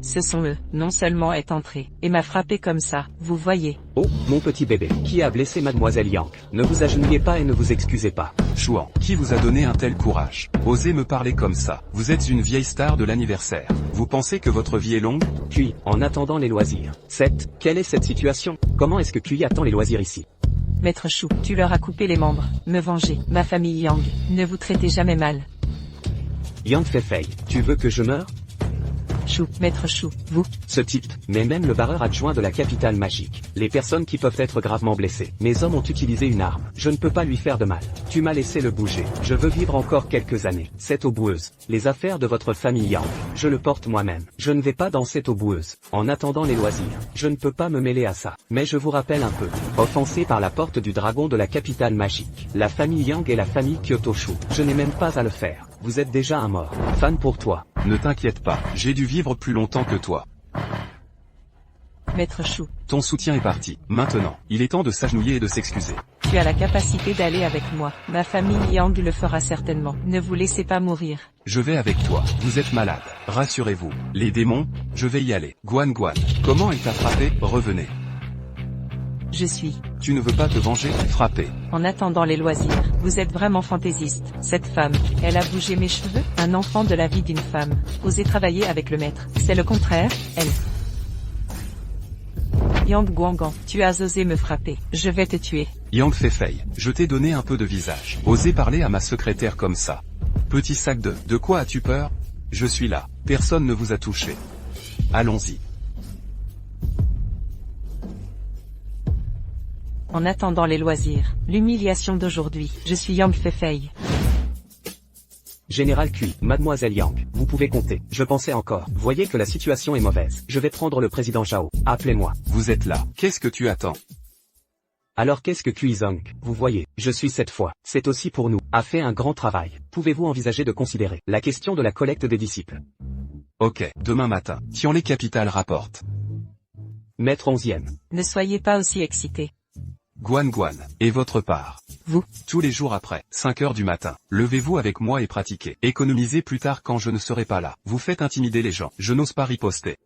Ce sont eux, non seulement est entré, et m'a frappé comme ça, vous voyez. Oh, mon petit bébé, qui a blessé mademoiselle Yang? Ne vous agenouillez pas et ne vous excusez pas. Chouan, qui vous a donné un tel courage? Osez me parler comme ça. Vous êtes une vieille star de l'anniversaire. Vous pensez que votre vie est longue? Puis, en attendant les loisirs. 7. Quelle est cette situation? Comment est-ce que Kui attend les loisirs ici? Maître Chou, tu leur as coupé les membres. Me venger, ma famille Yang. Ne vous traitez jamais mal. Yang Feifei, tu veux que je meure? Chou, Maître Chou, vous. Ce type, mais même le barreur adjoint de la capitale magique. Les personnes qui peuvent être gravement blessées. Mes hommes ont utilisé une arme. Je ne peux pas lui faire de mal. Tu m'as laissé le bouger. Je veux vivre encore quelques années. Cette eau boueuse. Les affaires de votre famille Yang. Je le porte moi-même. Je ne vais pas dans cette eau boueuse. En attendant les loisirs. Je ne peux pas me mêler à ça. Mais je vous rappelle un peu. Offensé par la porte du dragon de la capitale magique. La famille Yang et la famille Kyoto-Shu. Je n'ai même pas à le faire. Vous êtes déjà un mort. Fan pour toi. Ne t'inquiète pas, j'ai dû vivre plus longtemps que toi. Maître Chou, Ton soutien est parti. Maintenant, il est temps de s'agenouiller et de s'excuser. tu as la capacité d'aller avec moi. Ma famille Yang le fera certainement. Ne vous laissez pas mourir. Je vais avec toi. Vous êtes malade. Rassurez-vous. Les démons, je vais y aller. Guan, comment elle t'a frappé? Revenez. Je suis. Tu ne veux pas te venger? Frappez. En attendant les loisirs, vous êtes vraiment fantaisiste. Cette femme, elle a bougé mes cheveux? Un enfant de la vie d'une femme. Osez travailler avec le maître. C'est le contraire, elle. Yang Guangan, tu as osé me frapper. Je vais te tuer. Yang Feifei, je t'ai donné un peu de visage. Osez parler à ma secrétaire comme ça. Petit sac de quoi as-tu peur? Je suis là. Personne ne vous a touché. Allons-y. En attendant les loisirs, l'humiliation d'aujourd'hui, je suis Yang Feifei. Général Kui, mademoiselle Yang, vous pouvez compter. Je pensais encore. Voyez que la situation est mauvaise. Je vais prendre le président Zhao. Appelez-moi. Vous êtes là. Qu'est-ce que tu attends? Alors qu'est-ce que Kui Zong? Vous voyez, je suis cette fois. C'est aussi pour nous. A fait un grand travail. Pouvez-vous envisager de considérer la question de la collecte des disciples? Ok, demain matin. Tianlai Capital rapporte. Maître 11e. Ne soyez pas aussi excité. Guan, et votre part? Vous. Tous les jours après, 5 heures du matin, levez-vous avec moi et pratiquez. Économisez plus tard quand je ne serai pas là. Vous faites intimider les gens. Je n'ose pas riposter.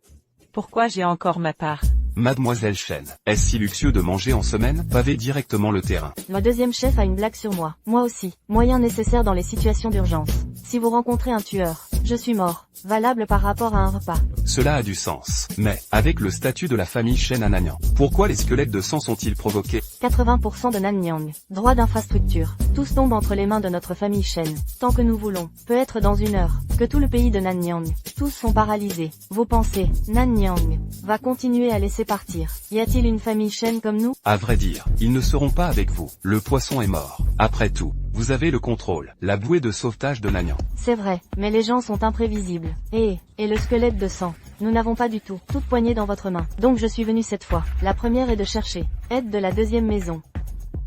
Pourquoi j'ai encore ma part? Mademoiselle Chen, est-ce si luxueux de manger en semaine? Pavez directement le terrain. Le deuxième chef a une blague sur moi. Moi aussi. Moyen nécessaire dans les situations d'urgence. Si vous rencontrez un tueur, je suis mort. Valable par rapport à un repas. Cela a du sens. Mais, avec le statut de la famille Shen à Nanyang, pourquoi les squelettes de sang sont-ils provoqués? 80% de Nanyang. Droit d'infrastructure. Tous tombent entre les mains de notre famille Shen. Tant que nous voulons. Peut être dans une heure. Que tout le pays de Nanyang. Tous sont paralysés. Vos pensées. Nanyang va continuer à laisser partir. Y a-t-il une famille Shen comme nous? À vrai dire, ils ne seront pas avec vous. Le poisson est mort. Après tout, vous avez le contrôle. La bouée de sauvetage de Nanyang. C'est vrai, mais les gens sont imprévisibles. Et le squelette de sang. Nous n'avons pas du tout toute poignée dans votre main. Donc je suis venu cette fois. La première est de chercher aide de la deuxième maison.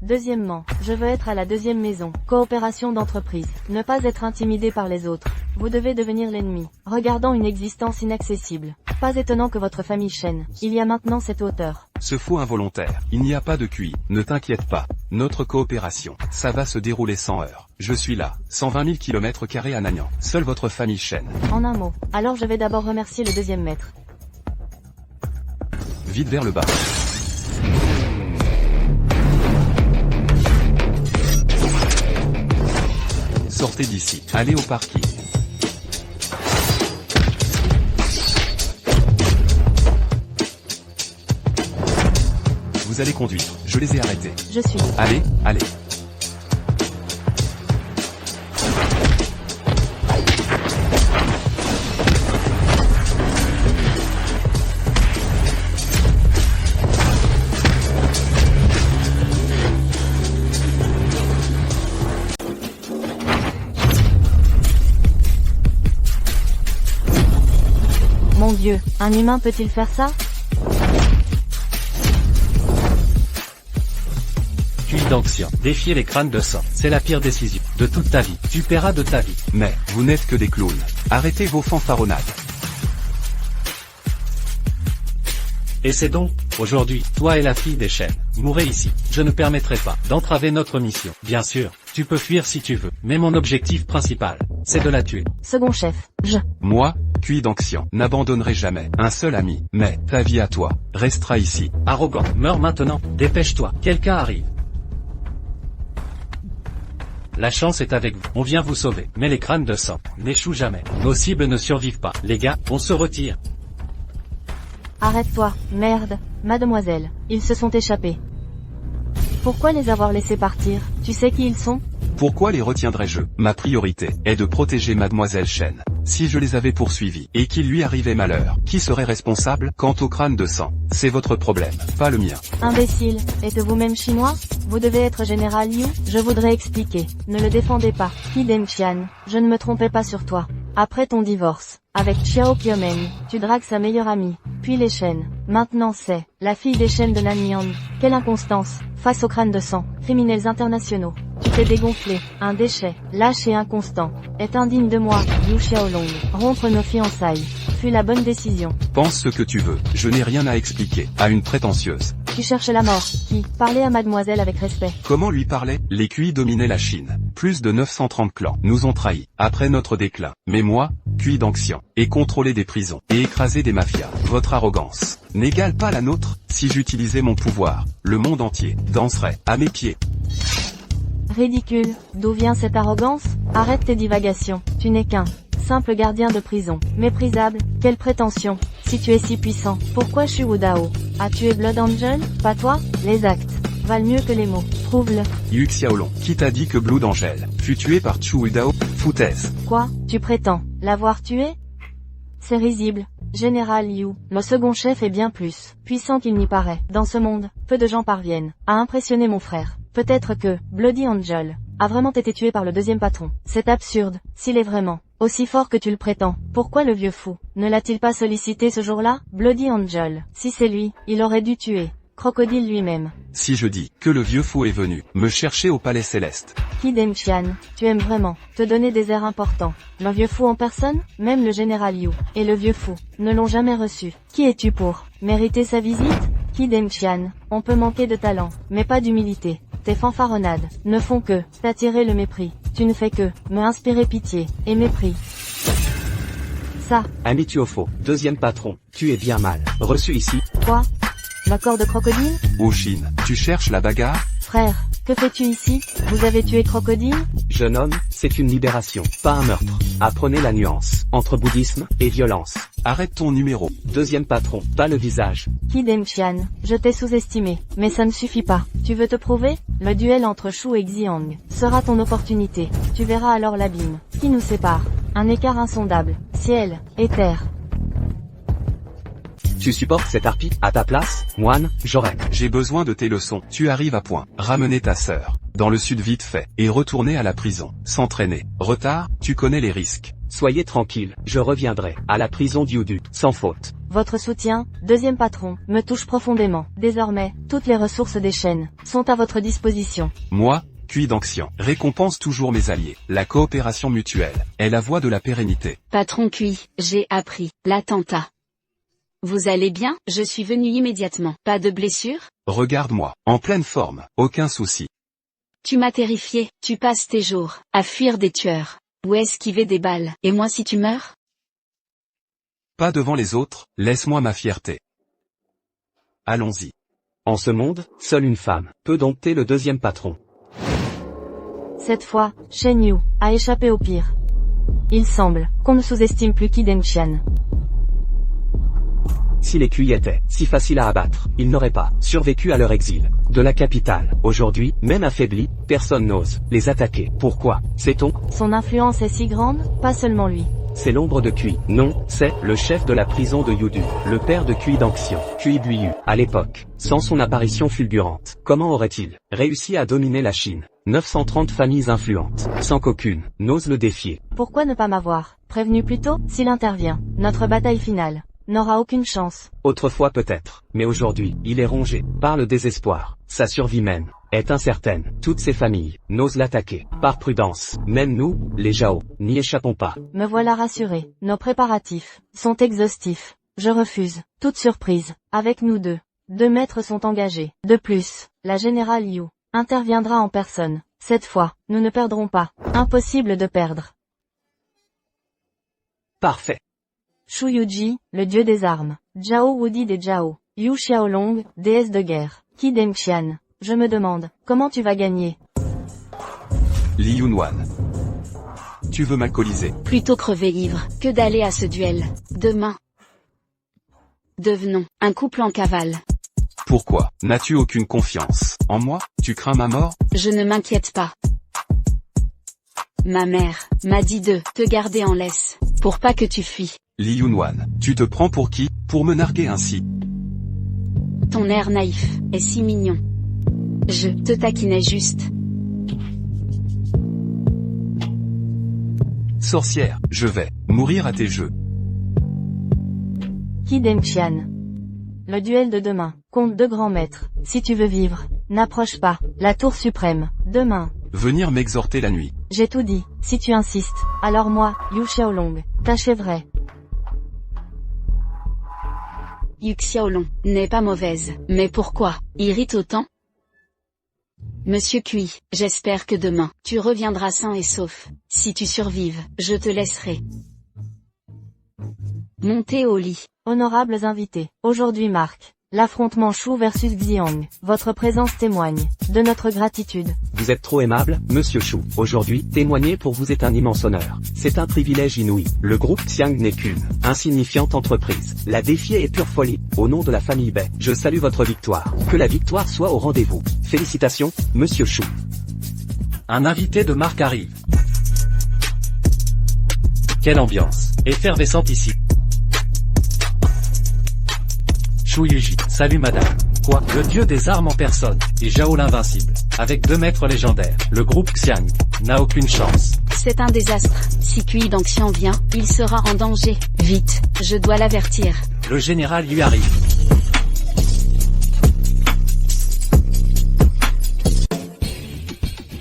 Deuxièmement, je veux être à la deuxième maison. Coopération d'entreprise. Ne pas être intimidé par les autres. Vous devez devenir l'ennemi. Regardant une existence inaccessible. Pas étonnant que votre famille Shen. Il y a maintenant cette hauteur. Ce faux involontaire. Il n'y a pas de QI. Ne t'inquiète pas. Notre coopération, ça va se dérouler sans heurts. Je suis là. 120 000 km² à Nanyang. Seule votre famille Shen. En un mot. Alors je vais d'abord remercier le deuxième maître. Vite vers le bas. Sortez d'ici. Allez au parking. Vous allez conduire. Je les ai arrêtés. Je suis. Allez. Mon Dieu, un humain peut-il faire ça? Kui d'Anxian. Défier les crânes de sang. C'est la pire décision de toute ta vie. Tu paieras de ta vie. Mais, vous n'êtes que des clowns. Arrêtez vos fanfaronnades. Et c'est donc, aujourd'hui, toi et la fille des Shen, mourrez ici. Je ne permettrai pas d'entraver notre mission. Bien sûr, tu peux fuir si tu veux, mais mon objectif principal, c'est de la tuer. Second chef, Moi, Cui d'Anxian, n'abandonnerai jamais un seul ami, mais ta vie à toi restera ici. Arrogant, meurs maintenant, dépêche-toi, quelqu'un arrive. La chance est avec vous, on vient vous sauver, mais les crânes de sang n'échouent jamais. Nos cibles ne survivent pas. Les gars, on se retire. Arrête-toi, merde, mademoiselle, ils se sont échappés. Pourquoi les avoir laissés partir? Tu sais qui ils sont? Pourquoi les retiendrais-je? Ma priorité est de protéger Mademoiselle Chen. Si je les avais poursuivis, et qu'il lui arrivait malheur, qui serait responsable? Quant au crâne de sang, c'est votre problème, pas le mien. Imbécile, êtes-vous même chinois? Vous devez être général Liu, je voudrais expliquer. Ne le défendez pas. Qi Dengqian, je ne me trompais pas sur toi. Après ton divorce, avec Xiao Qiumeng, tu dragues sa meilleure amie, puis les Shen. Maintenant c'est la fille des Shen de Nanyang. Quelle inconstance, face au crâne de sang, criminels internationaux. Tu t'es dégonflé, un déchet, lâche et inconstant, est indigne de moi, Liu Xiaolong. Rompre nos fiançailles fut la bonne décision. Pense ce que tu veux, je n'ai rien à expliquer à une prétentieuse. Tu cherches la mort, qui, parlez à mademoiselle avec respect. Comment lui parler? Les Cui dominaient la Chine. Plus de 930 clans nous ont trahis, après notre déclin. Mais moi, Cui d'Anxian, ai contrôlé des prisons, et écrasé des mafias. Votre arrogance n'égale pas la nôtre. Si j'utilisais mon pouvoir, le monde entier danserait à mes pieds. Ridicule, d'où vient cette arrogance? Arrête tes divagations, tu n'es qu'un simple gardien de prison. Méprisable, quelle prétention. Si tu es si puissant, pourquoi Shu Wudao a tué Blood Angel? Pas toi? Les actes valent mieux que les mots. Prouve-le. Yu Xiaolong, qui t'a dit que Blood Angel fut tué par Chu Wudao? Foutaise. Quoi? Tu prétends l'avoir tué? C'est risible. Général Liu, le second chef est bien plus puissant qu'il n'y paraît. Dans ce monde, peu de gens parviennent à impressionner mon frère. Peut-être que Bloody Angel a vraiment été tué par le deuxième patron. C'est absurde, s'il est vraiment aussi fort que tu le prétends. Pourquoi le vieux fou ne l'a-t-il pas sollicité ce jour-là? Bloody Angel, si c'est lui, il aurait dû tuer Crocodile lui-même. Si je dis que le vieux fou est venu me chercher au palais céleste. Qi Dengqian, tu aimes vraiment te donner des airs importants. Le vieux fou en personne, même le général Liu et le vieux fou ne l'ont jamais reçu. Qui es-tu pour mériter sa visite? Qi Dengqian, on peut manquer de talent, mais pas d'humilité. Tes fanfaronnades ne font que t'attirer le mépris. Tu ne fais que me inspirer pitié et mépris. Ça. Ami Tuofo, deuxième patron, tu es bien mal reçu ici. Quoi? L'accord de crocodile? Ô Chine, tu cherches la bagarre? Frère, que fais-tu ici? Vous avez tué Crocodile? Jeune homme, c'est une libération, pas un meurtre. Apprenez la nuance entre bouddhisme et violence. Arrête ton numéro. Deuxième patron, pas le visage. Qi Dengqian, je t'ai sous-estimé, mais ça ne suffit pas. Tu veux te prouver? Le duel entre Shu et Xiang sera ton opportunité. Tu verras alors l'abîme qui nous sépare. Un écart insondable, ciel et terre. Tu supportes cette harpie? À ta place, moine, j'aurais. J'ai besoin de tes leçons. Tu arrives à point. Ramener ta sœur dans le sud vite fait, et retourner à la prison, s'entraîner. Retard, tu connais les risques. Soyez tranquille, je reviendrai à la prison d'Yudu, sans faute. Votre soutien, deuxième patron, me touche profondément. Désormais, toutes les ressources des chaînes sont à votre disposition. Moi, Cui d'Anxian, récompense toujours mes alliés. La coopération mutuelle est la voie de la pérennité. Patron Cui, j'ai appris l'attentat. Vous allez bien? Je suis venu immédiatement. Pas de blessure? Regarde-moi, en pleine forme, aucun souci. Tu m'as terrifié, tu passes tes jours à fuir des tueurs, ou esquiver des balles, et moi si tu meurs? Pas devant les autres, laisse-moi ma fierté. Allons-y. En ce monde, seule une femme peut dompter le deuxième patron. Cette fois, Shen Yu a échappé au pire. Il semble qu'on ne sous-estime plus Qi Dengqian. Si les Cui étaient si faciles à abattre, ils n'auraient pas survécu à leur exil de la capitale. Aujourd'hui, même affaiblis, personne n'ose les attaquer. Pourquoi? Sait-on? Son influence est si grande, pas seulement lui. C'est l'ombre de Cui. Non, c'est le chef de la prison de Yudu, le père de Cui d'Anxian, Cui Buyu. À l'époque, sans son apparition fulgurante, comment aurait-il réussi à dominer la Chine? 930 familles influentes, sans qu'aucune n'ose le défier. Pourquoi ne pas m'avoir prévenu plus tôt? S'il intervient, notre bataille finale n'aura aucune chance. Autrefois peut-être, mais aujourd'hui, il est rongé par le désespoir. Sa survie même est incertaine. Toutes ses familles n'osent l'attaquer. Par prudence, même nous, les Zhao, n'y échappons pas. Me voilà rassuré. Nos préparatifs sont exhaustifs. Je refuse toute surprise. Avec nous deux maîtres sont engagés. De plus, la générale Liu interviendra en personne. Cette fois, nous ne perdrons pas. Impossible de perdre. Parfait. Shu Yuji, le dieu des armes. Zhao Wudi des Zhao. Yu Xiaolong, déesse de guerre. Qi Dengqian. Je me demande, comment tu vas gagner? Li Yunwan. Tu veux m'alcooliser? Plutôt crever ivre que d'aller à ce duel. Demain. Devenons un couple en cavale. Pourquoi? N'as-tu aucune confiance en moi? Tu crains ma mort? Je ne m'inquiète pas. Ma mère m'a dit de te garder en laisse, pour pas que tu fuis. Li Yunwan, tu te prends pour qui, pour me narguer ainsi? Ton air naïf est si mignon. Je te taquinais juste. Sorcière, je vais mourir à tes jeux. Qi Dengqian. Le duel de demain. Compte 2 grands maîtres. Si tu veux vivre, n'approche pas. La tour suprême. Demain. Venir m'exhorter la nuit. J'ai tout dit. Si tu insistes, alors moi, Yu Xiaolong, t'achèverai. Yu Xiaolong n'est pas mauvaise, mais pourquoi irrite autant? Monsieur Cui, j'espère que demain, tu reviendras sain et sauf. Si tu survives, je te laisserai monter au lit. Honorables invités, aujourd'hui marque l'affrontement Shu versus Xiang. Votre présence témoigne de notre gratitude. Vous êtes trop aimable, Monsieur Shu. Aujourd'hui, témoigner pour vous est un immense honneur. C'est un privilège inouï. Le groupe Xiang n'est qu'une insignifiante entreprise. La défier est pure folie. Au nom de la famille Bai, je salue votre victoire. Que la victoire soit au rendez-vous. Félicitations, Monsieur Shu. Un invité de marque arrive. Quelle ambiance effervescente ici. Shu Yuji, salut madame. Quoi? Le dieu des armes en personne, et Zhao l'invincible. Avec 2 maîtres légendaires, le groupe Xiang n'a aucune chance. C'est un désastre. Si Cui Dengqian vient, il sera en danger. Vite, je dois l'avertir. Le général lui arrive.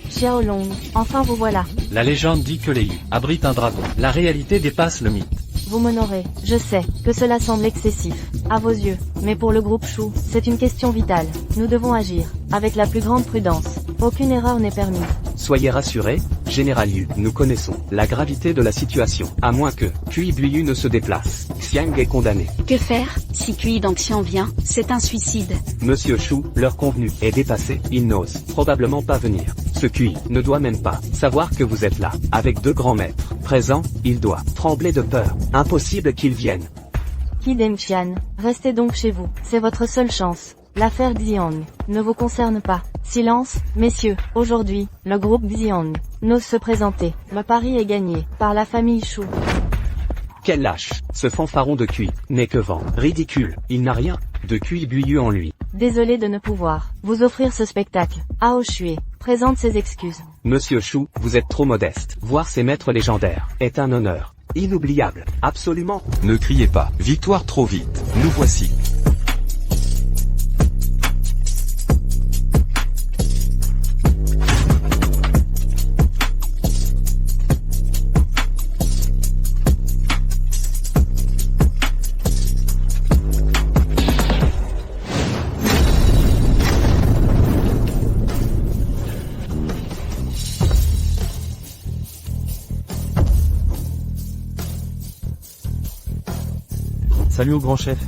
Xiaolong, enfin vous voilà. La légende dit que les Yu abritent un dragon. La réalité dépasse le mythe. Vous m'honorez. Je sais que cela semble excessif à vos yeux, mais pour le groupe Shu, c'est une question vitale. Nous devons agir avec la plus grande prudence. Aucune erreur n'est permise. Soyez rassurés, Général Yu, nous connaissons la gravité de la situation. À moins que Cui Buyu ne se déplace, Xiang est condamné. Que faire? Si Cui Dengqian vient, c'est un suicide. Monsieur Shu, l'heure convenue est dépassée. Il n'ose probablement pas venir. Ce Cui ne doit même pas savoir que vous êtes là. Avec 2 grands maîtres présents, il doit trembler de peur. Impossible qu'il vienne. Qi Dengqian, restez donc chez vous. C'est votre seule chance. L'affaire Xiang ne vous concerne pas. Silence, messieurs. Aujourd'hui, le groupe Xiang n'ose se présenter. Le pari est gagné par la famille Shu. Quel lâche. Ce fanfaron de Cui n'est que vent. Ridicule. Il n'a rien de Cui Buyu en lui. Désolé de ne pouvoir vous offrir ce spectacle. Hao Shui présente ses excuses. Monsieur Shu, vous êtes trop modeste. Voir ces maîtres légendaires est un honneur inoubliable. Absolument. Ne criez pas. Victoire trop vite. Nous voici. Salut au grand chef.